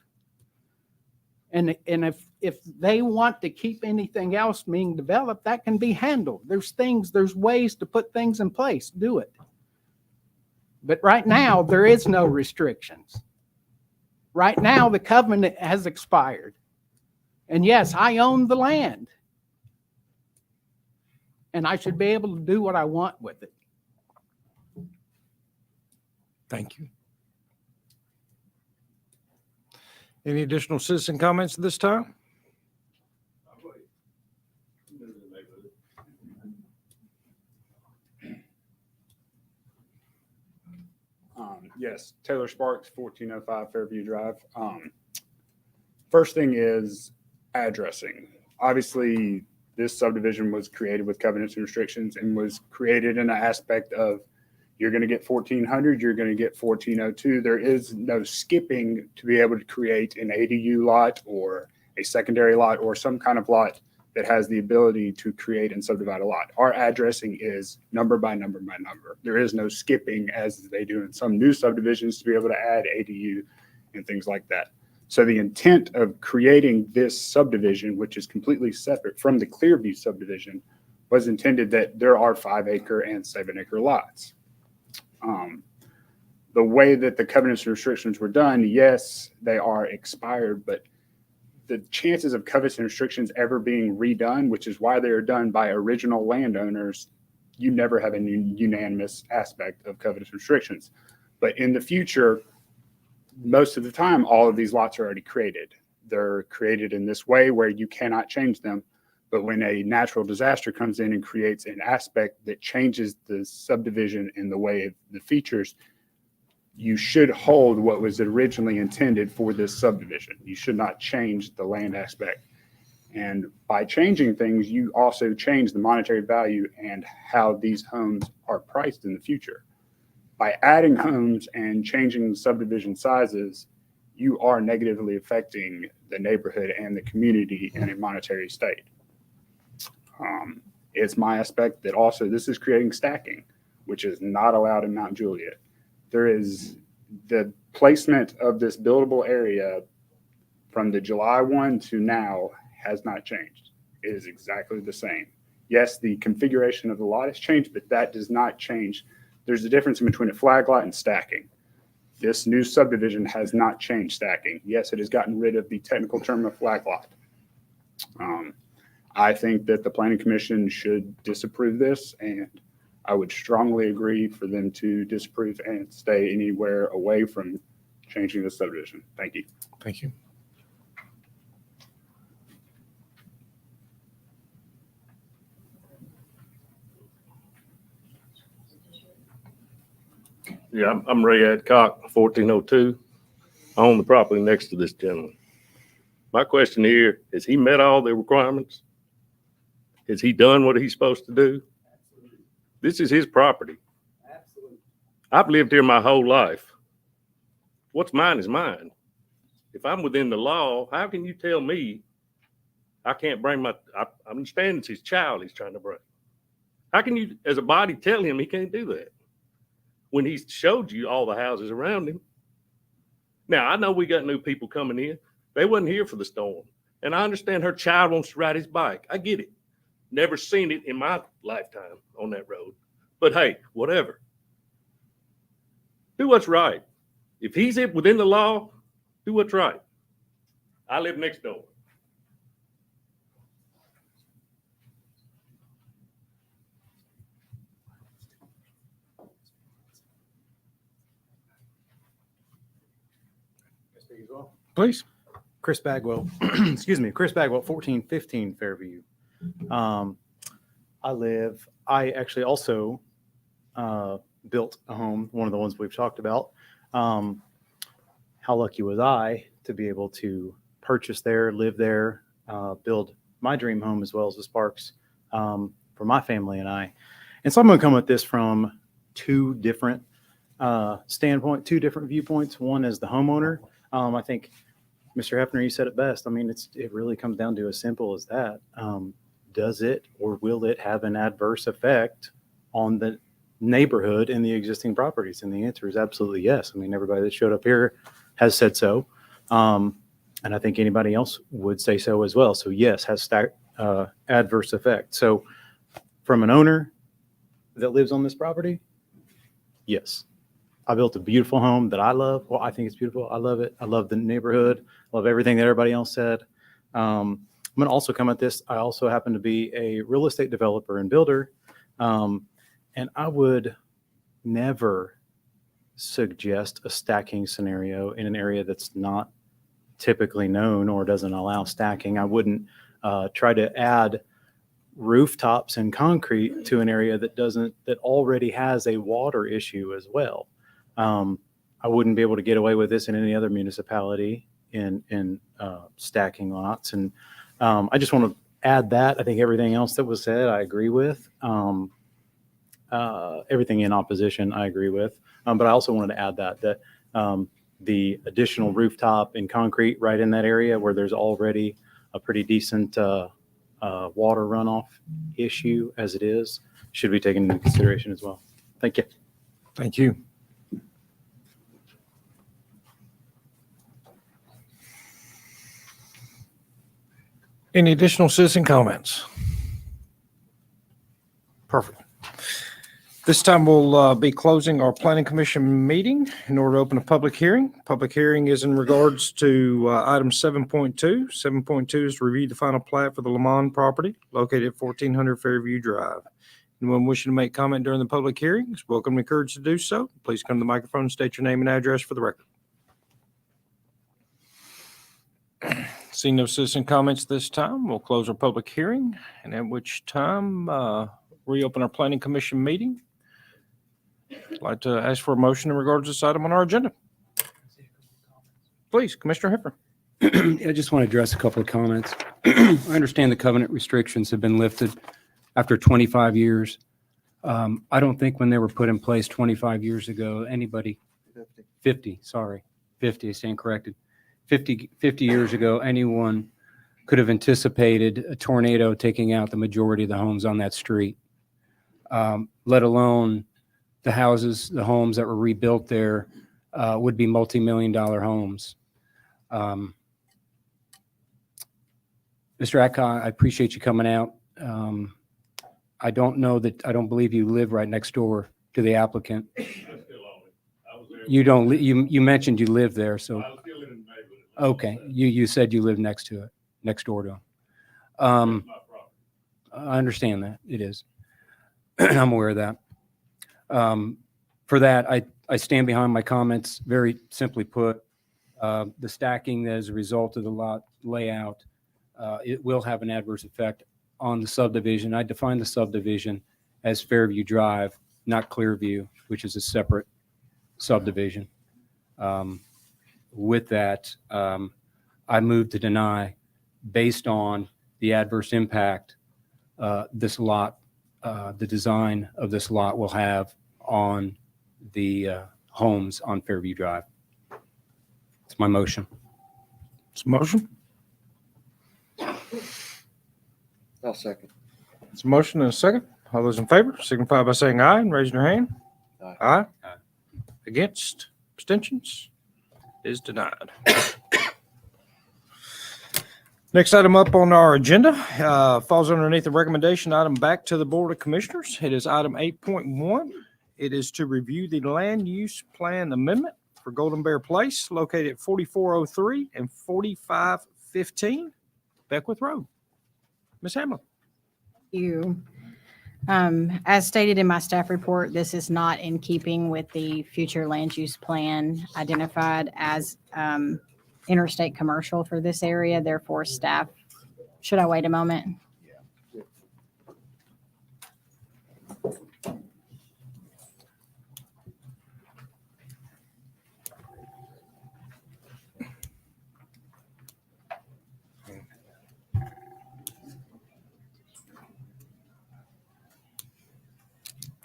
S15: And if they want to keep anything else being developed, that can be handled. There's ways to put things in place, do it. But right now, there is no restrictions. Right now, the covenant has expired. And yes, I own the land. And I should be able to do what I want with it.
S1: Thank you. Any additional citizen comments at this time?
S16: Yes, Taylor Sparks, 1405 Fairview Drive. First thing is addressing. Obviously, this subdivision was created with covenants and restrictions and was created in an aspect of you're going to get 1400, you're going to get 1402. There is no skipping to be able to create an ADU lot or a secondary lot or some kind of lot that has the ability to create and subdivide a lot. Our addressing is number by number by number. There is no skipping as they do in some new subdivisions to be able to add ADU and things like that. So the intent of creating this subdivision, which is completely separate from the Clearview subdivision, was intended that there are 5-acre and 7-acre lots. The way that the covenants and restrictions were done, yes, they are expired, but the chances of covenants and restrictions ever being redone, which is why they are done by original landowners, you never have a unanimous aspect of covenants and restrictions. But in the future, most of the time, all of these lots are already created. They're created in this way where you cannot change them. But when a natural disaster comes in and creates an aspect that changes the subdivision in the way of the features, you should hold what was originally intended for this subdivision. You should not change the land aspect. And by changing things, you also change the monetary value and how these homes are priced in the future. By adding homes and changing subdivision sizes, you are negatively affecting the neighborhood and the community in a monetary state. It's my aspect that also this is creating stacking, which is not allowed in Mount Juliet. There is the placement of this buildable area from the July 1 to now has not changed. It is exactly the same. Yes, the configuration of the lot has changed, but that does not change. There's a difference between a flag lot and stacking. This new subdivision has not changed stacking. Yes, it has gotten rid of the technical term of flag lot. I think that the Planning Commission should disapprove this, and I would strongly agree for them to disapprove and stay anywhere away from changing the subdivision. Thank you.
S1: Thank you.
S17: Yeah, I'm Ray Adcock, 1402. I own the property next to this gentleman. My question here, has he met all the requirements? Has he done what he's supposed to do? This is his property. I've lived here my whole life. What's mine is mine. If I'm within the law, how can you tell me I can't bring I understand it's his child he's trying to bring. How can you, as a body, tell him he can't do that when he's showed you all the houses around him? Now, I know we got new people coming in. They wasn't here for the storm. And I understand her child wants to ride his bike. I get it. Never seen it in my lifetime on that road. But hey, whatever. Do what's right. If he's within the law, do what's right. I live next door.
S1: Please.
S18: Chris Bagwell, excuse me, Chris Bagwell, 1415 Fairview. I actually also built a home, one of the ones we've talked about. How lucky was I to be able to purchase there, live there, build my dream home as well as the Sparks for my family and I. And so I'm going to come at this from two different standpoints, two different viewpoints. One as the homeowner. I think Mr. Hefner, you said it best. I mean, it really comes down to as simple as that. Does it or will it have an adverse effect on the neighborhood and the existing properties? And the answer is absolutely yes. I mean, everybody that showed up here has said so. And I think anybody else would say so as well. So yes, has adverse effect. So from an owner that lives on this property, yes. I built a beautiful home that I love. Well, I think it's beautiful. I love it. I love the neighborhood. Love everything that everybody else said. I'm going to also come at this. I also happen to be a real estate developer and builder. And I would never suggest a stacking scenario in an area that's not typically known or doesn't allow stacking. I wouldn't try to add rooftops and concrete to an area that already has a water issue as well. I wouldn't be able to get away with this in any other municipality in stacking lots. And I just want to add that. I think everything else that was said, I agree with. Everything in opposition, I agree with. But I also wanted to add that the additional rooftop and concrete right in that area where there's already a pretty decent water runoff issue as it is should be taken into consideration as well. Thank you.
S1: Thank you. Any additional citizen comments? Perfect. This time we'll be closing our planning commission meeting in order to open a public hearing. Public hearing is in regards to item 7.2. 7.2 is to review the final plat for the Lamont property located at 1400 Fairview Drive. Anyone wishing to make comment during the public hearing is welcome and encouraged to do so. Please come to the microphone and state your name and address for the record. Seeing no citizen comments this time, we'll close our public hearing, and at which time reopen our planning commission meeting. I'd like to ask for a motion in regards to this item on our agenda. Please, Commissioner Hiffer.
S10: I just want to address a couple of comments. I understand the covenant restrictions have been lifted after 25 years. I don't think when they were put in place 25 years ago, 50, I stand corrected. 50 years ago, anyone could have anticipated a tornado taking out the majority of the homes on that street, let alone the homes that were rebuilt there would be multi-million-dollar homes. Mr. Atkott, I appreciate you coming out. I don't believe you live right next door to the applicant. You don't, you mentioned you live there, so. Okay, you said you live next door to him. I understand that, it is. I'm aware of that. For that, I stand behind my comments. Very simply put, the stacking as a result of the lot layout, it will have an adverse effect on the subdivision. I define the subdivision as Fairview Drive, not Clearview, which is a separate subdivision. With that, I move to deny based on the adverse impact this lot, the design of this lot will have on the homes on Fairview Drive. It's my motion.
S1: It's a motion.
S8: I'll second.
S1: It's a motion and a second. All those in favor signify by saying aye and raising your hand.
S8: Aye.
S1: Aye. Against? Abstentions? Is denied. Next item up on our agenda falls underneath the recommendation item back to the Board of Commissioners. It is item 8.1. It is to review the land use plan amendment for Golden Bear Place located at 4403 and 4515 Beckwith Road. Ms. Hamlin.
S2: You. As stated in my staff report, this is not in keeping with the future land use plan identified as interstate commercial for this area. Therefore, staff, should I wait a moment?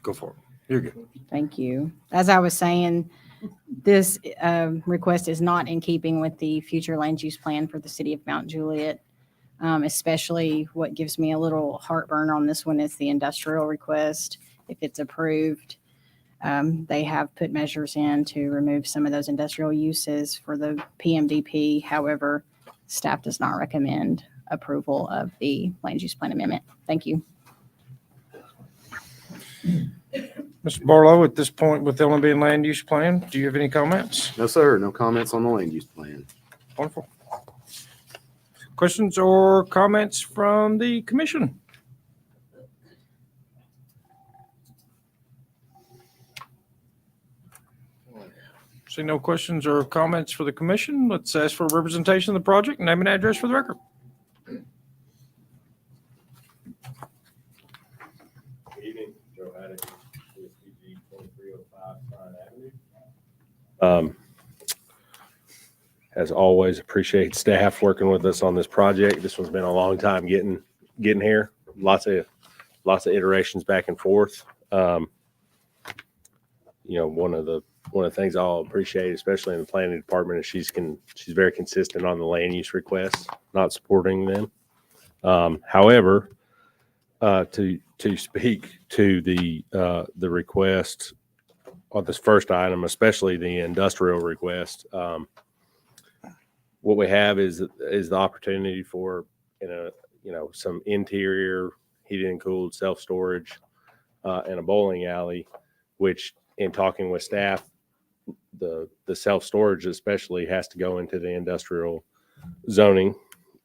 S1: Go for it. You're good.
S2: Thank you. As I was saying, this request is not in keeping with the future land use plan for the city of Mount Juliet. Especially what gives me a little heartburn on this one is the industrial request. If it's approved, they have put measures in to remove some of those industrial uses for the PMDP. However, staff does not recommend approval of the land use plan amendment. Thank you.
S1: Mr. Barlow, at this point with the only being land use plan, do you have any comments?
S19: No, sir. No comments on the land use plan.
S1: Wonderful. Questions or comments from the commission? See no questions or comments for the commission. Let's ask for representation of the project. Name and address for the record.
S20: Good evening, Joe Haddock, CSPG 2305 Pine Avenue. As always, appreciate staff working with us on this project. This one's been a long time getting here. Lots of iterations back and forth. One of the things I'll appreciate, especially in the planning department, is she's very consistent on the land use requests, not supporting them. However, to speak to the request on this first item, especially the industrial request, what we have is the opportunity for some interior heated and cooled self-storage and a bowling alley, which in talking with staff, the self-storage especially has to go into the industrial zoning,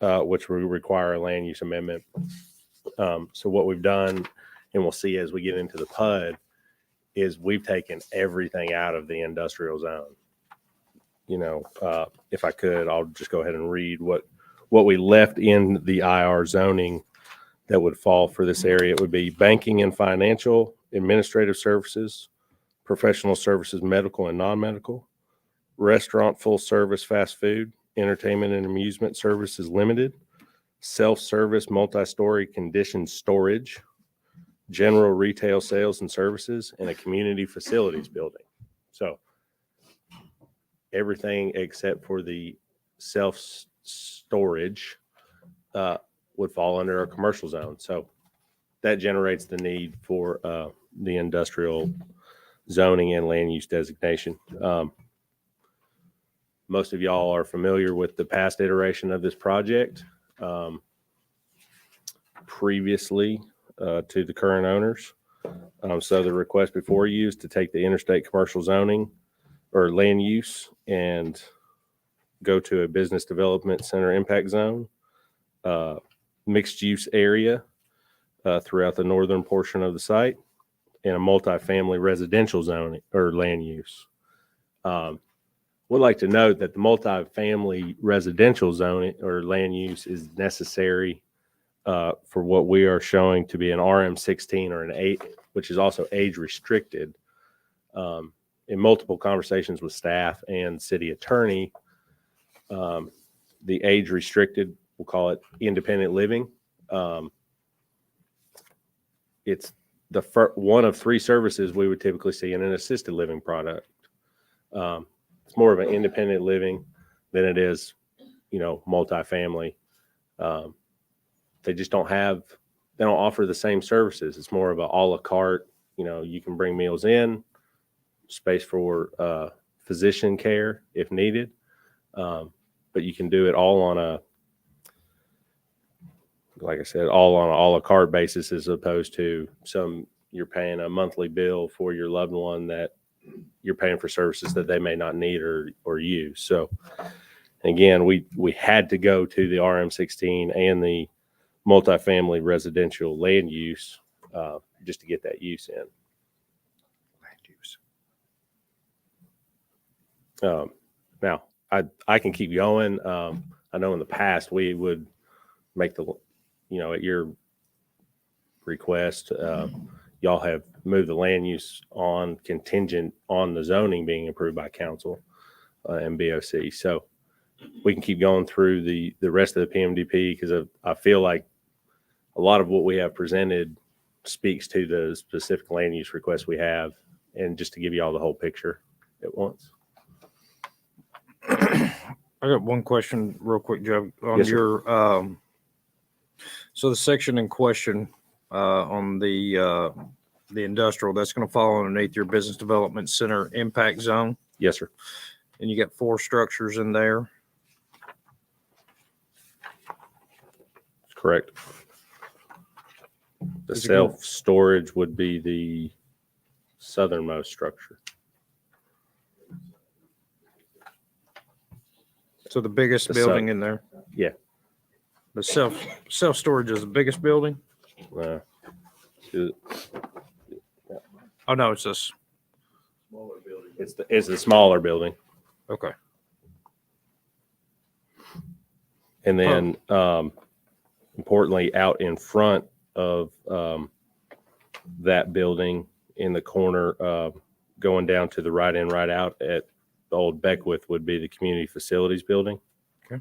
S20: which will require a land use amendment. So what we've done, and we'll see as we get into the PUD, is we've taken everything out of the industrial zone. If I could, I'll just go ahead and read what we left in the IR zoning that would fall for this area. It would be banking and financial, administrative services, professional services, medical and non-medical, restaurant, full service, fast food, entertainment and amusement services limited, self-service, multi-story conditioned storage, general retail sales and services, and a community facilities building. So everything except for the self-storage would fall under a commercial zone. So that generates the need for the industrial zoning and land use designation. Most of y'all are familiar with the past iteration of this project. Previously to the current owners. So the request before you is to take the interstate commercial zoning or land use and go to a business development center impact zone, mixed use area throughout the northern portion of the site, and a multifamily residential zone or land use. Would like to note that the multifamily residential zone or land use is necessary for what we are showing to be an RM16 or an 8, which is also age restricted. In multiple conversations with staff and city attorney, the age restricted, we'll call it independent living. It's the one of 3 services we would typically see in an assisted living product. It's more of an independent living than it is, multifamily. They just don't offer the same services. It's more of a la carte, you can bring meals in, space for physician care if needed. But you can do it all on like I said, all on a la carte basis, as opposed to you're paying a monthly bill for your loved one that you're paying for services that they may not need or use. So again, we had to go to the RM16 and the multifamily residential land use just to get that use in. Land use. Now, I can keep going. I know in the past we would make at your request, y'all have moved the land use on contingent on the zoning being approved by council and BOC. So we can keep going through the rest of the PMDP because I feel like a lot of what we have presented speaks to the specific land use requests we have, and just to give you all the whole picture at once.
S1: I got one question real quick, Joe, on
S20: Yes, sir.
S1: your, so the section in question on the industrial, that's going to fall underneath your business development center impact zone.
S20: Yes, sir.
S1: And you got 4 structures in there.
S20: That's correct. The self-storage would be the southernmost structure.
S1: So the biggest
S20: The
S1: building in there.
S20: Yeah.
S1: The self-storage is the biggest building? Oh, no, it's this.
S20: It's the smaller building.
S1: Okay.
S20: And then importantly, out in front of that building in the corner, going down to the right in, right out at the old Beckwith would be the community facilities building.
S1: Okay.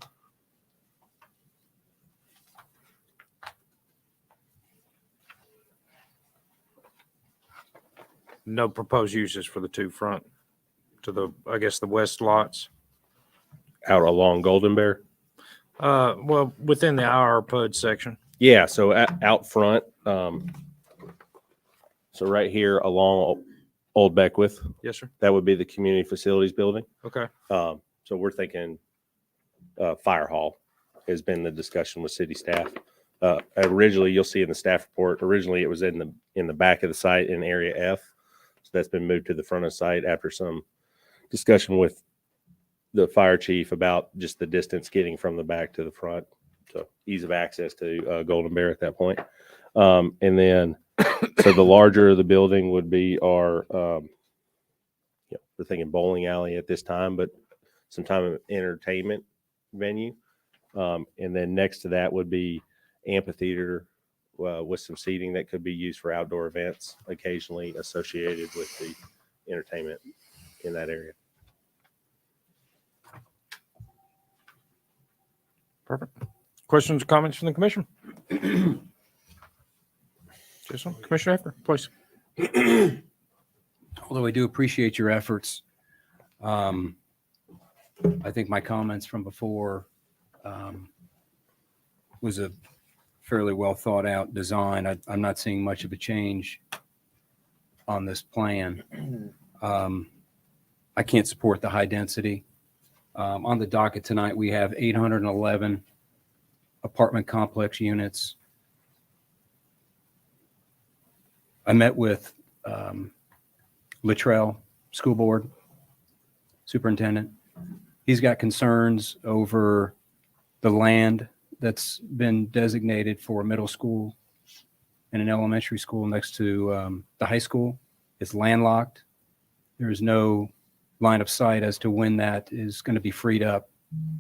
S1: No proposed uses for the 2 front to the, I guess, the west lots.
S20: Out along Golden Bear.
S1: Well, within the IR PUD section.
S20: Yeah. So out front. So right here along Old Beckwith.
S1: Yes, sir.
S20: That would be the community facilities building.
S1: Okay.
S20: So we're thinking fire hall has been the discussion with city staff. originally, you'll see in the staff report, originally it was in the back of the site in area F. So that's been moved to the front of the site after some discussion with the fire chief about just the distance getting from the back to the front. So ease of access to Golden Bear at that point. And then, so the larger the building would be our, we're thinking bowling alley at this time, but some time of entertainment venue. And then next to that would be amphitheater with some seating that could be used for outdoor events, occasionally associated with the entertainment in that area.
S1: Perfect. Questions or comments from the commission? Jason, Commissioner Hefner, please.
S10: Although I do appreciate your efforts, I think my comments from before was a fairly well thought out design. I'm not seeing much of a change on this plan. I can't support the high density. On the docket tonight, we have 811 apartment complex units. I met with Littrell School Board Superintendent. He's got concerns over the land that's been designated for a middle school and an elementary school next to the high school. It's landlocked. There is no line of sight as to when that is going to be freed up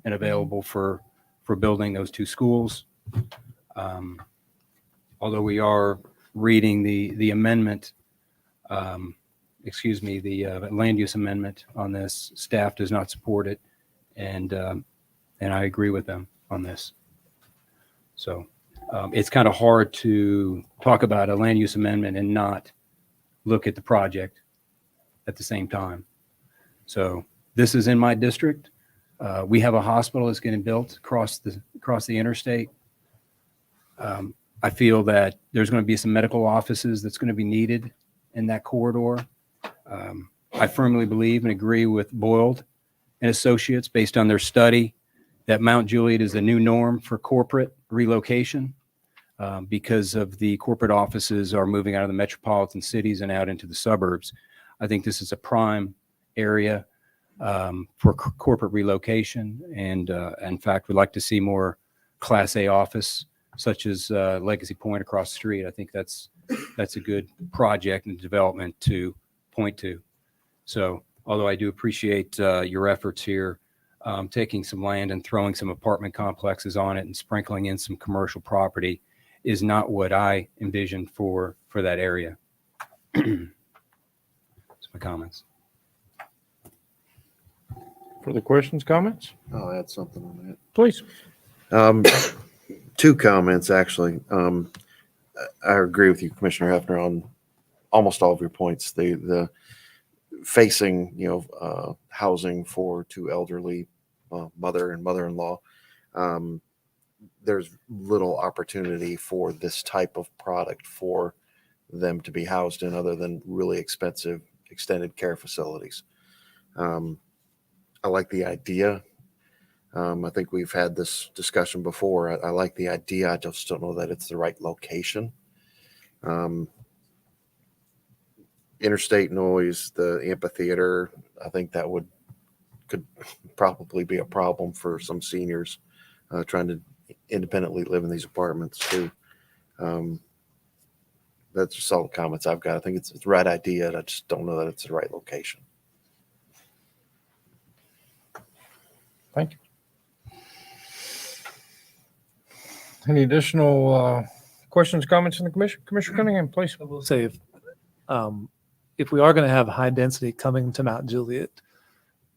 S10: and available for building those two schools. Although we are reading the amendment, the land use amendment on this, staff does not support it, and I agree with them on this. So it's kind of hard to talk about a land use amendment and not look at the project at the same time. So this is in my district. We have a hospital that's getting built across the interstate. I feel that there's going to be some medical offices that's going to be needed in that corridor. I firmly believe and agree with Boyled and Associates based on their study that Mount Juliet is the new norm for corporate relocation because of the corporate offices are moving out of the metropolitan cities and out into the suburbs. I think this is a prime area for corporate relocation. And in fact, we'd like to see more Class A office, such as Legacy Point across the street. I think that's a good project and development to point to. So although I do appreciate your efforts here, taking some land and throwing some apartment complexes on it and sprinkling in some commercial property is not what I envisioned for that area. That's my comments.
S1: Further questions, comments?
S8: I'll add something on that.
S1: Please.
S8: Two comments, actually. I agree with you, Commissioner Hefner, on almost all of your points. The facing, housing for two elderly, mother and mother-in-law. There's little opportunity for this type of product for them to be housed in other than really expensive extended care facilities. I like the idea. I think we've had this discussion before. I like the idea. I just don't know that it's the right location. Interstate noise, the amphitheater, I think that could probably be a problem for some seniors trying to independently live in these apartments too. That's just all the comments I've got. I think it's the right idea. And I just don't know that it's the right location.
S1: Thank you. Any additional questions, comments from the commission? Commissioner Cunningham, please.
S7: I will say if we are going to have high density coming to Mount Juliet,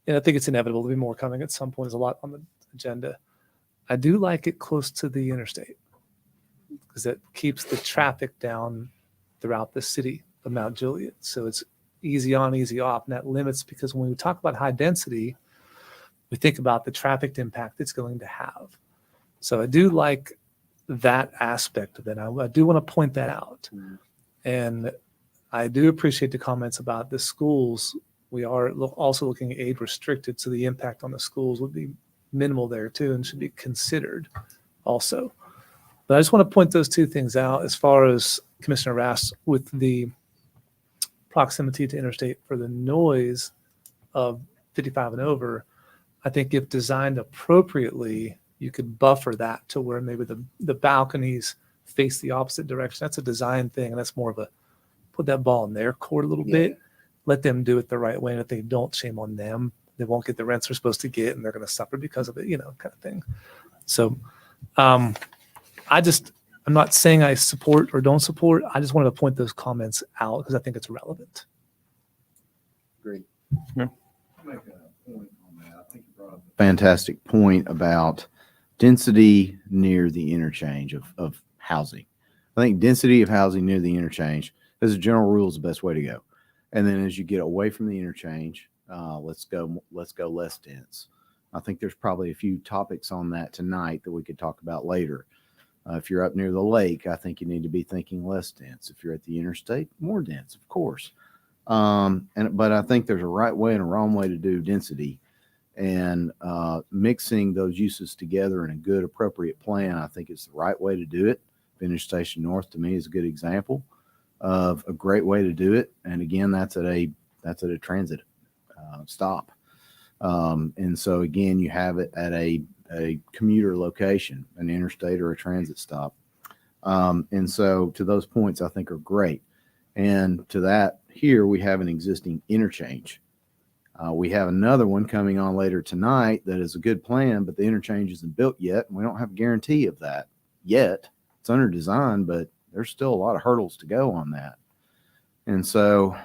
S7: and I think it's inevitable to be more coming at some point, there's a lot on the agenda. I do like it close to the interstate because it keeps the traffic down throughout the city of Mount Juliet. So it's easy on, easy off. And that limits, because when we talk about high density, we think about the traffic impact it's going to have. So I do like that aspect of it. I do want to point that out. And I do appreciate the comments about the schools. We are also looking at age restricted, so the impact on the schools would be minimal there too and should be considered also. But I just want to point those two things out as far as Commissioner Rass with the proximity to interstate for the noise of 55 and over. I think if designed appropriately, you could buffer that to where maybe the balconies face the opposite direction. That's a design thing, and that's more of a put that ball in their court a little bit. Let them do it the right way, and if they don't, shame on them. They won't get the rents they're supposed to get, and they're going to suffer because of it, kind of thing. So, I'm not saying I support or don't support. I just wanted to point those comments out because I think it's relevant.
S19: Great.
S1: Yeah.
S19: Fantastic point about density near the interchange of housing. I think density of housing near the interchange, as a general rule, is the best way to go. And then as you get away from the interchange, let's go less dense. I think there's probably a few topics on that tonight that we could talk about later. If you're up near the lake, I think you need to be thinking less dense. If you're at the interstate, more dense, of course. But I think there's a right way and a wrong way to do density, and mixing those uses together in a good, appropriate plan, I think is the right way to do it. Finish Station North to me is a good example of a great way to do it. And again, that's at a transit stop. And so again, you have it at a commuter location, an interstate or a transit stop. And so to those points, I think are great. And to that, here we have an existing interchange. We have another one coming on later tonight that is a good plan, but the interchange isn't built yet, and we don't have a guarantee of that yet. It's under design, but there's still a lot of hurdles to go on that. And so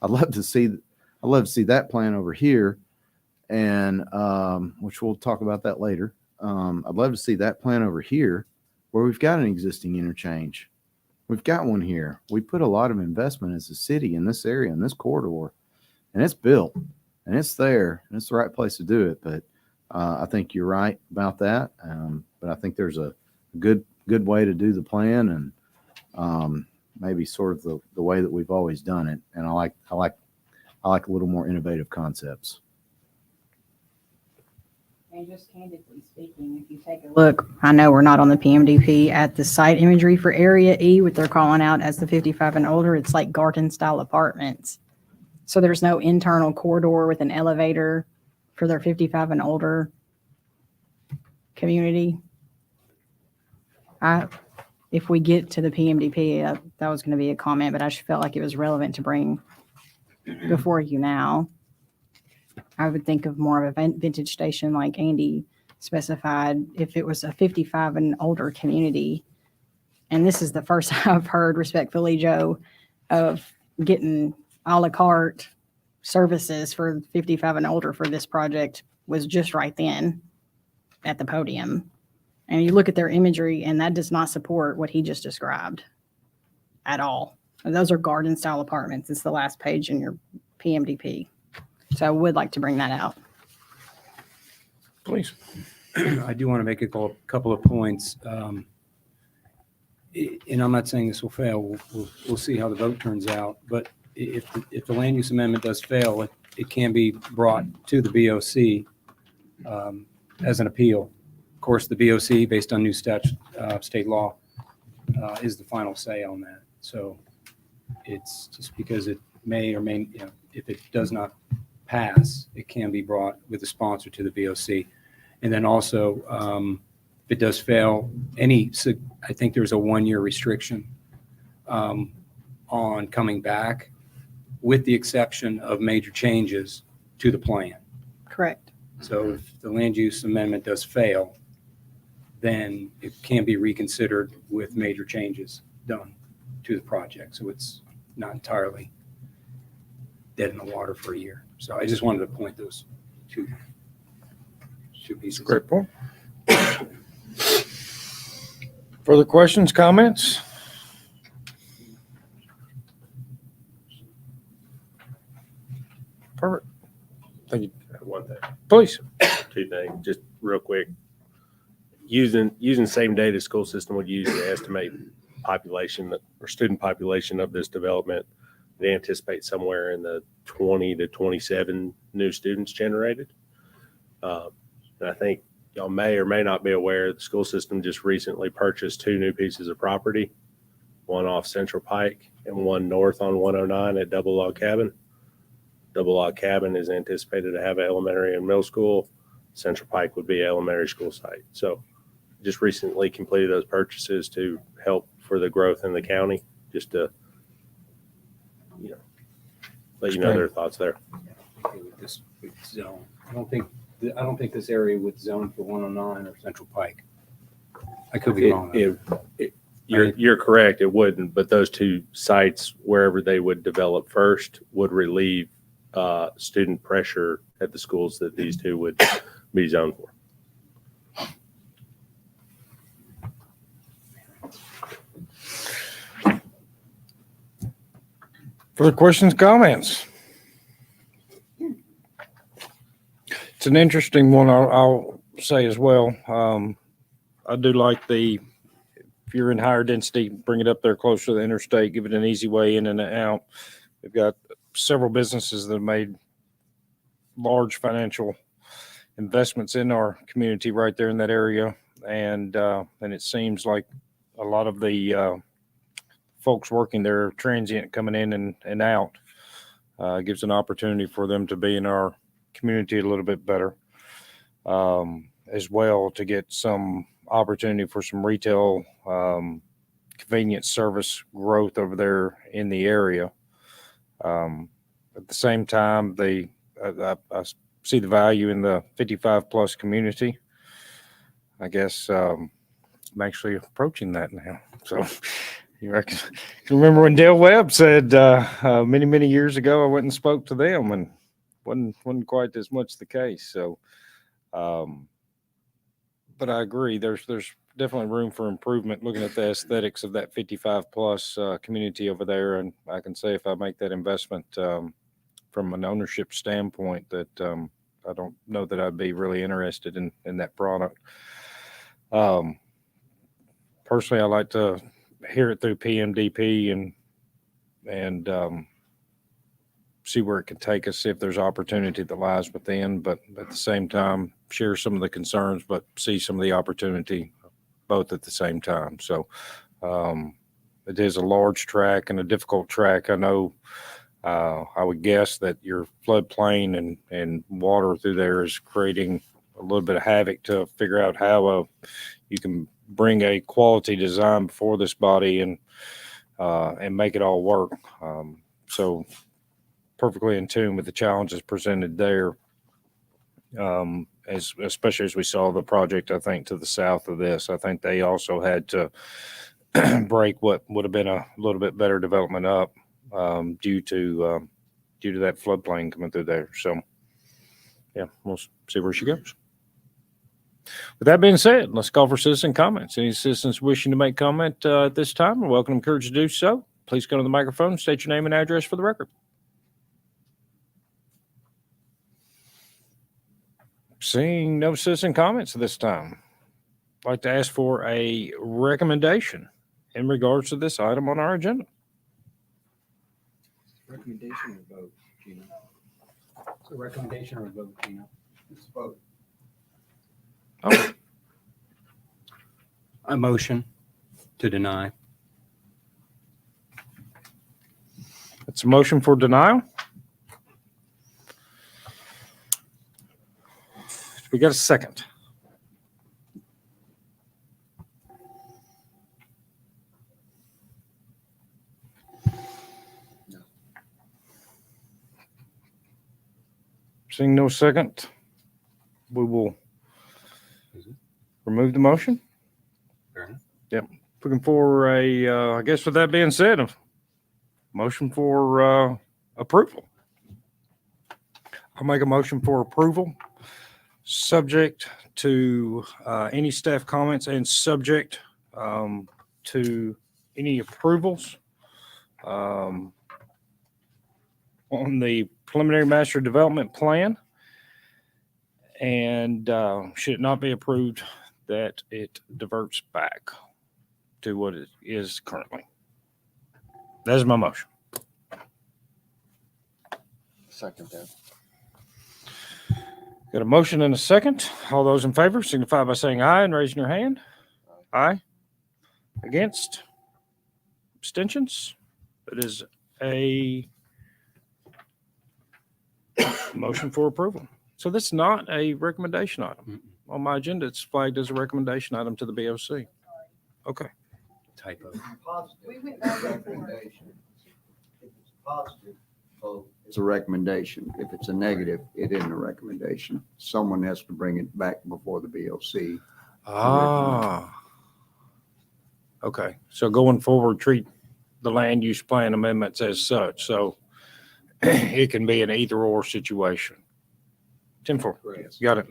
S19: I'd love to see that plan over here, and which we'll talk about that later. I'd love to see that plan over here where we've got an existing interchange. We've got one here. We put a lot of investment as a city in this area, in this corridor, and it's built and it's there and it's the right place to do it. But I think you're right about that. But I think there's a good way to do the plan, and maybe sort of the way that we've always done it. And I like a little more innovative concepts.
S2: And just candidly speaking, if you take a look, I know we're not on the PMDP, at the site imagery for Area E, what they're calling out as the 55 and older, it's like garden style apartments. So there's no internal corridor with an elevator for their 55 and older community. If we get to the PMDP, that was going to be a comment, but I just felt like it was relevant to bring before you now. I would think of more of a vintage station like Andy specified if it was a 55 and older community. And this is the first I've heard, respectfully, Joe, of getting a la carte services for 55 and older for this project was just right then at the podium. And you look at their imagery, and that does not support what he just described at all. And those are garden style apartments. It's the last page in your PMDP. So I would like to bring that out.
S1: Please.
S10: I do want to make a couple of points. And I'm not saying this will fail. We'll see how the vote turns out. But if the land use amendment does fail, it can be brought to the BOC as an appeal. Of course, the BOC, based on new state law, is the final say on that. So it's just because it may or may, if it does not pass, it can be brought with the sponsor to the BOC. And then also, if it does fail, I think there's a 1-year restriction on coming back, with the exception of major changes to the plan.
S2: Correct.
S10: So if the land use amendment does fail, then it can be reconsidered with major changes done to the project. So it's not entirely dead in the water for a year. So I just wanted to point those two pieces.
S1: Great point. Further questions, comments? Perfect. Thank you.
S20: One thing.
S1: Please.
S20: Two things, just real quick. Using same data school system would use to estimate population or student population of this development. They anticipate somewhere in the 20 to 27 new students generated. And I think y'all may or may not be aware, the school system just recently purchased 2 new pieces of property, one off Central Pike and one north on 109 at Double Log Cabin. Double Log Cabin is anticipated to have an elementary and middle school. Central Pike would be an elementary school site. So just recently completed those purchases to help for the growth in the county, just to, let you know their thoughts there.
S10: With this zone, I don't think this area would zone for 109 or Central Pike. I could be wrong.
S20: You're correct. It wouldn't, but those 2 sites, wherever they would develop first, would relieve student pressure at the schools that these 2 would be zoned for.
S1: Further questions, comments? It's an interesting one, I'll say as well. I do like if you're in higher density, bring it up there closer to the interstate, give it an easy way in and out. We've got several businesses that have made large financial investments in our community right there in that area. And it seems like a lot of the folks working there, transient coming in and out, gives an opportunity for them to be in our community a little bit better, as well, to get some opportunity for some retail convenience service growth over there in the area. At the same time, I see the value in the 55 plus community. I guess I'm actually approaching that now. So you reckon, remember when Dale Webb said many, many years ago, I went and spoke to them, and wasn't quite as much the case. So, but I agree. There's definitely room for improvement looking at the aesthetics of that 55 plus community over there. And I can say if I make that investment from an ownership standpoint, that I don't know that I'd be really interested in that product. Personally, I like to hear it through PMDP and see where it can take us, see if there's opportunity that lies within, but at the same time, share some of the concerns, but see some of the opportunity both at the same time. So it is a large track and a difficult track. I know I would guess that your floodplain and water through there is creating a little bit of havoc to figure out how you can bring a quality design before this body and make it all work. So perfectly in tune with the challenges presented there, especially as we saw the project, I think, to the south of this. I think they also had to break what would have been a little bit better development up due to that floodplain coming through there. So, yeah, we'll see where she goes. With that being said, let's call for citizen comments. Any citizens wishing to make comment at this time are welcome and encouraged to do so. Please come to the microphone, state your name and address for the record. Seeing no citizen comments at this time, I'd like to ask for a recommendation in regards to this item on our agenda.
S10: Recommendation or vote, Gina? It's a recommendation or a vote, Gina? It's a vote.
S1: Oh.
S10: A motion to deny.
S1: It's a motion for denial. We got a second. Seeing no second, we will remove the motion.
S10: Fair enough.
S1: Yep. Looking for I guess with that being said, a motion for approval. I'll make a motion for approval, subject to any staff comments and subject to any approvals on the preliminary master development plan. And should it not be approved, that it diverts back to what it is currently. That is my motion.
S8: Second that.
S1: Got a motion and a second. All those in favor signify by saying aye and raising your hand. Aye. Against? Abstentions? It is a motion for approval. So that's not a recommendation item. On my agenda, it's flagged as a recommendation item to the BOC. Okay.
S10: Typo.
S9: It's a recommendation. If it's a negative, it isn't a recommendation. Someone has to bring it back before the BOC.
S1: Ah. Okay. So going forward, treat the land use plan amendments as such. So it can be an either or situation. 10-4. Got it.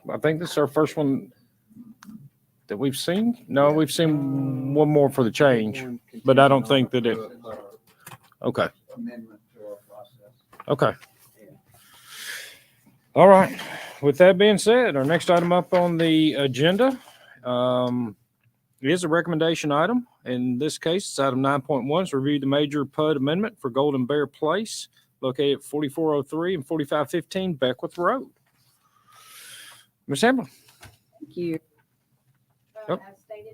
S1: I think this is our first one that we've seen. No, we've seen one more for the change, but I don't think that it. Okay. Okay. All right. With that being said, our next item up on the agenda is a recommendation item. In this case, it's item 9.1 is review the major PUD amendment for Golden Bear Place, located at 4403 and 4515 Beckwith Road. Ms. Hamlin.
S2: Thank you.
S1: Yep.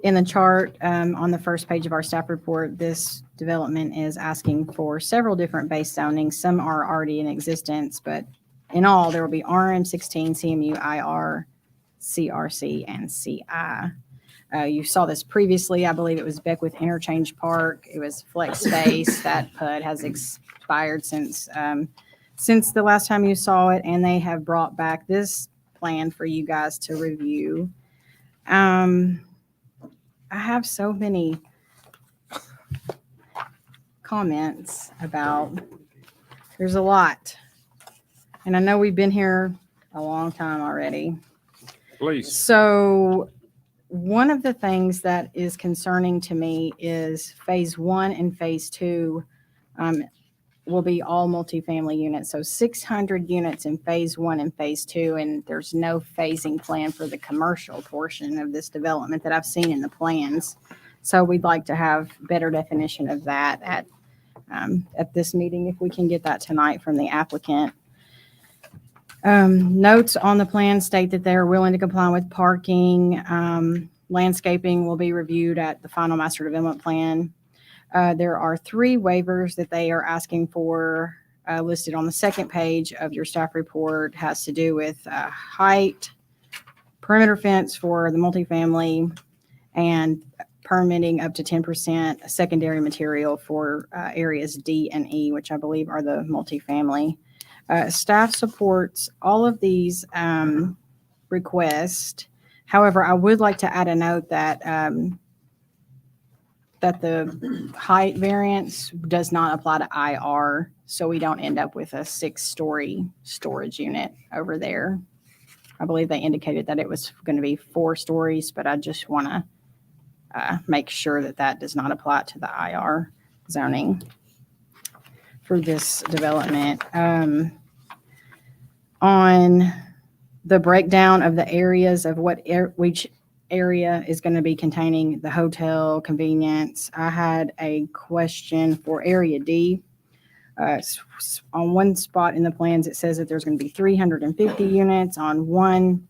S2: In the chart on the first page of our staff report, this development is asking for several different base zonings. Some are already in existence, but in all, there will be RM 16, CMU, IR, CRC, and CI. You saw this previously. I believe it was Beckwith Interchange Park. It was flex space. That PUD has expired since the last time you saw it, and they have brought back this plan for you guys to review. I have so many comments about, there's a lot. And I know we've been here a long time already.
S1: Please.
S2: So one of the things that is concerning to me is phase 1 and phase 2 will be all multifamily units. So 600 units in phase 1 and phase 2, and there's no phasing plan for the commercial portion of this development that I've seen in the plans. So we'd like to have better definition of that at this meeting, if we can get that tonight from the applicant. Notes on the plan state that they're willing to comply with parking. Landscaping will be reviewed at the final master development plan. There are 3 waivers that they are asking for, listed on the second page of your staff report. Has to do with height, perimeter fence for the multifamily, and permitting up to 10% secondary material for areas D and E, which I believe are the multifamily. Staff supports all of these requests. However, I would like to add a note that that the height variance does not apply to IR, so we don't end up with a 6-story storage unit over there. I believe they indicated that it was going to be 4 stories, but I just want to make sure that that does not apply to the IR zoning for this development. On the breakdown of the areas of which area is going to be containing the hotel convenience, I had a question for area D. On one spot in the plans, it says that there's going to be 350 units. In one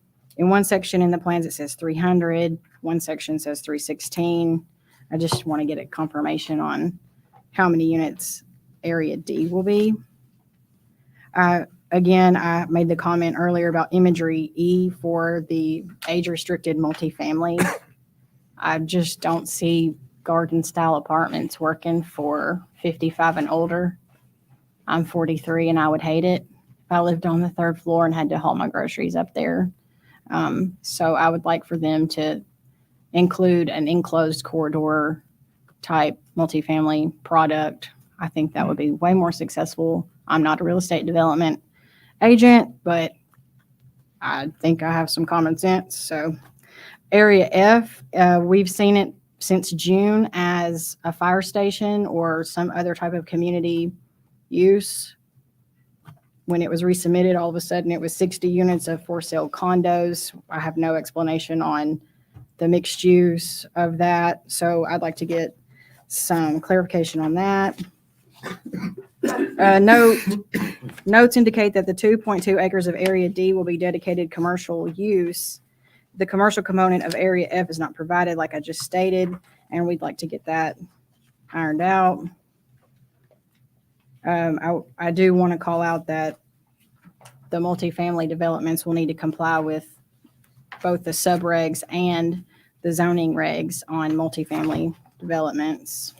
S2: section in the plans, it says 300. One section says 316. I just want to get a confirmation on how many units area D will be. Again, I made the comment earlier about imagery E for the age-restricted multifamily. I just don't see garden-style apartments working for 55 and older. I'm 43 and I would hate it if I lived on the 3rd floor and had to haul my groceries up there. So I would like for them to include an enclosed corridor type multifamily product. I think that would be way more successful. I'm not a real estate development agent, but I think I have some common sense. So area F, we've seen it since June as a fire station or some other type of community use. When it was resubmitted, all of a sudden it was 60 units of for sale condos. I have no explanation on the mixed use of that. So I'd like to get some clarification on that. Notes indicate that the 2.2 acres of Area D will be dedicated commercial use. The commercial component of Area F is not provided, like I just stated, and we'd like to get that ironed out. I do want to call out that the multifamily developments will need to comply with both the subregs and the zoning regs on multifamily developments.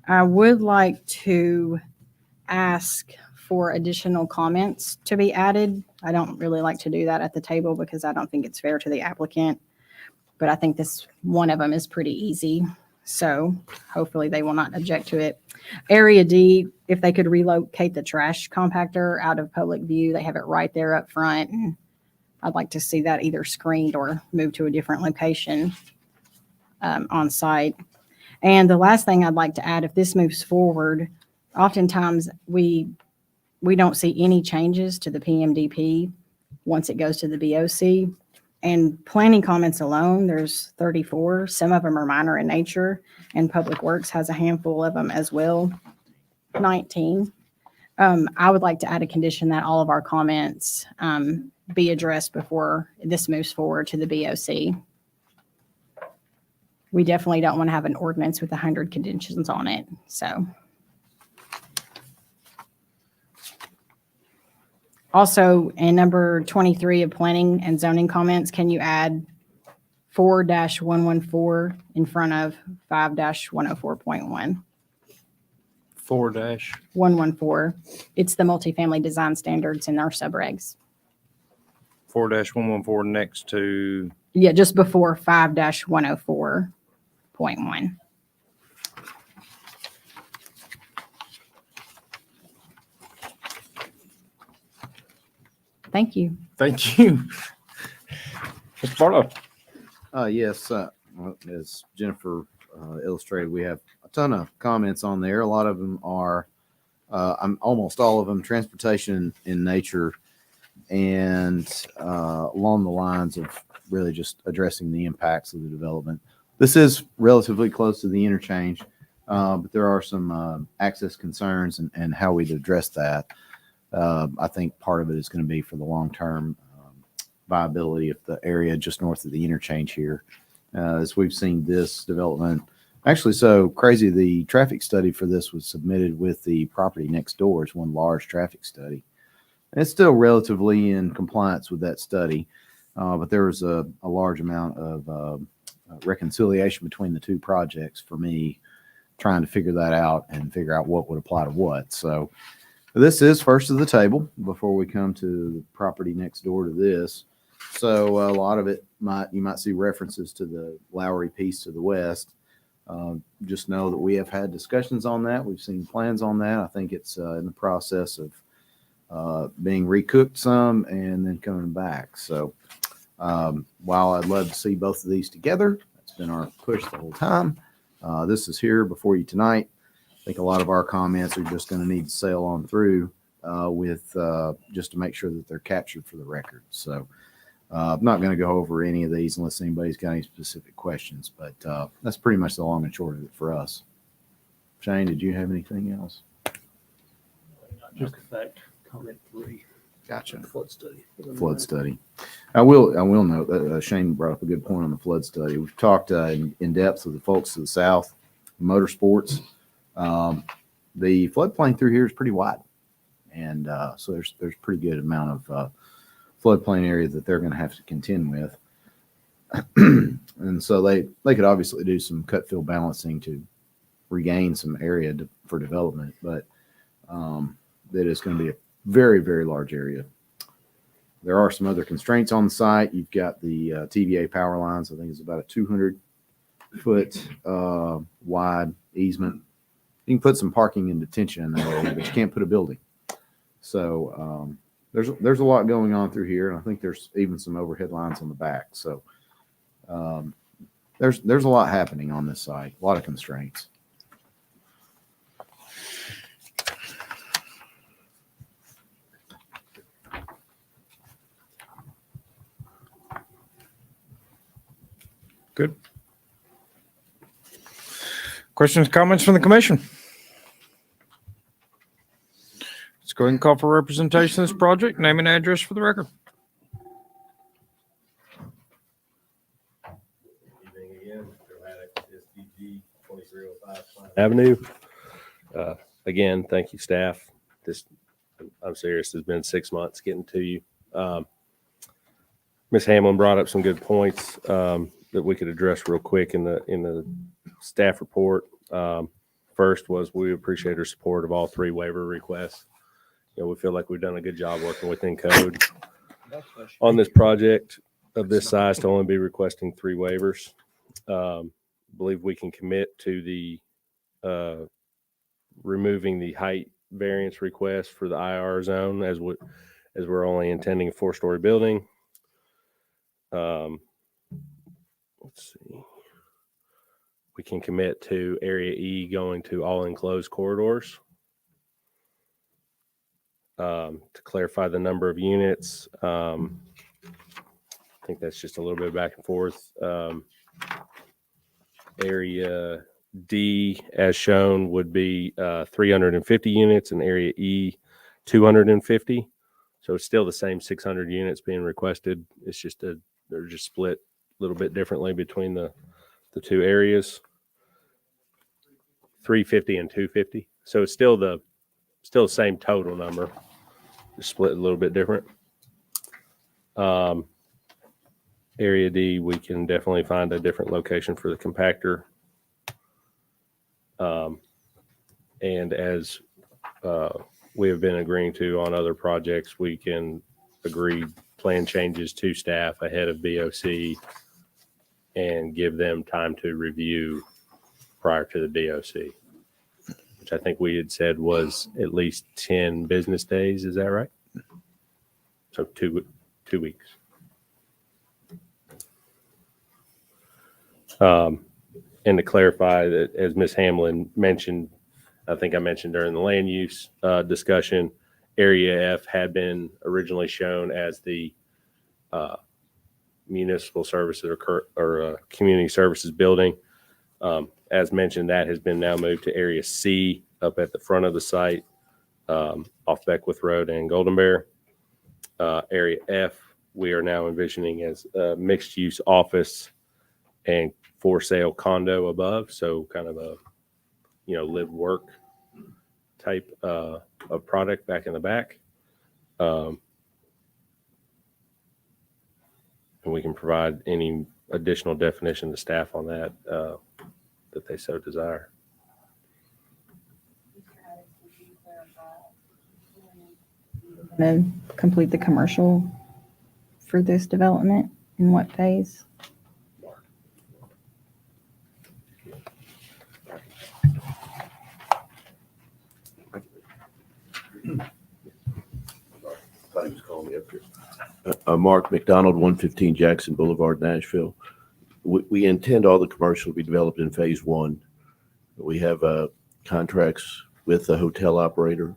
S2: I would like to ask for additional comments to be added. I don't really like to do that at the table because I don't think it's fair to the applicant, but I think this one of them is pretty easy. So hopefully they will not object to it. Area D, if they could relocate the trash compactor out of public view, they have it right there up front. And I'd like to see that either screened or moved to a different location on site. And the last thing I'd like to add, if this moves forward, oftentimes we don't see any changes to the PMDP once it goes to the BOC. And planning comments alone, there's 34. Some of them are minor in nature, and Public Works has a handful of them as well, 19. I would like to add a condition that all of our comments be addressed before this moves forward to the BOC. We definitely don't want to have an ordinance with 100 conditions on it, so. Also, in number 23 of planning and zoning comments, can you add 4-114 in front of 5-104.1? 114. It's the multifamily design standards in our subregs.
S1: 4-114 next to,
S2: Yeah, just before 5-104.1. Thank you.
S1: thank you. Mr. Barlow.
S19: Yes, well, as Jennifer illustrated, we have a ton of comments on there. A lot of them are, almost all of them, transportation in nature and along the lines of really just addressing the impacts of the development. This is relatively close to the interchange, but there are some access concerns and how we'd address that. I think part of it is going to be for the long-term viability of the area just north of the interchange here. As we've seen this development, actually so crazy, the traffic study for this was submitted with the property next door as one large traffic study. And it's still relatively in compliance with that study, but there was a large amount of reconciliation between the two projects for me trying to figure that out and figure out what would apply to what. So this is first of the table before we come to the property next door to this. So a lot of it you might see references to the Lowry piece to the west. Just know that we have had discussions on that. We've seen plans on that. I think it's in the process of being recooked some and then coming back. So while I'd love to see both of these together, that's been our push the whole time. This is here before you tonight. I think a lot of our comments are just going to need to sail on through with just to make sure that they're captured for the record. So I'm not going to go over any of these unless anybody's got any specific questions, but that's pretty much the long and short of it for us. Shane, did you have anything else?
S3: Just effect comment 3.
S19: Gotcha.
S3: Flood study.
S19: Flood study. I will note that Shane brought up a good point on the flood study. We've talked in depth with the folks to the south, motorsports. The floodplain through here is pretty wide, and so there's pretty good amount of floodplain area that they're going to have to contend with. And so they could obviously do some cut fill balancing to regain some area for development, but that is going to be a very, very large area. There are some other constraints on the site. You've got the TVA power lines. I think it's about a 200-foot wide easement. You can put some parking and detention in that area, but you can't put a building. So there's a lot going on through here, and I think there's even some overhead lines on the back. So there's a lot happening on this site, a lot of constraints.
S1: Good. Questions, comments from the commission? go ahead and call for representation of this project. Name and address for the record.
S20: Avenue. Again, thank you, staff. I'm serious. It's been 6 months getting to you. Ms. Hamlin brought up some good points that we could address real quick in the staff report. First was we appreciate her support of all 3 waiver requests. We feel like we've done a good job working within code on this project of this size to only be requesting 3 waivers. Believe we can commit to the removing the height variance request for the IR zone as we're only intending a 4-story building. Let's see. We can commit to area E going to all enclosed corridors. To clarify the number of units, I think that's just a little bit back and forth. Area D, as shown, would be 350 units, and area E, 250. So it's still the same 600 units being requested. It's just they're just split a little bit differently between the 2 areas. 350 and 250. So it's still the same total number, just split a little bit different. Area D, we can definitely find a different location for the compactor. And as we have been agreeing to on other projects, we can agree plan changes to staff ahead of BOC and give them time to review prior to the BOC, which I think we had said was at least 10 business days. Is that right? So 2 weeks. And to clarify that, as Ms. Hamlin mentioned, I think I mentioned during the land use discussion, Area F had been originally shown as the municipal services or community services building. As mentioned, that has been now moved to Area C up at the front of the site, off Beckwith Road and Golden Bear. Area F, we are now envisioning as a mixed-use office and for sale condo above, so kind of a live work type of product back in the back. And we can provide any additional definition to staff on that that they so desire.
S2: To complete the commercial for this development, in what phase?
S21: He was calling me up here. Mark McDonald, 115 Jackson Boulevard, Nashville. We intend all the commercial to be developed in phase 1. We have contracts with the hotel operator,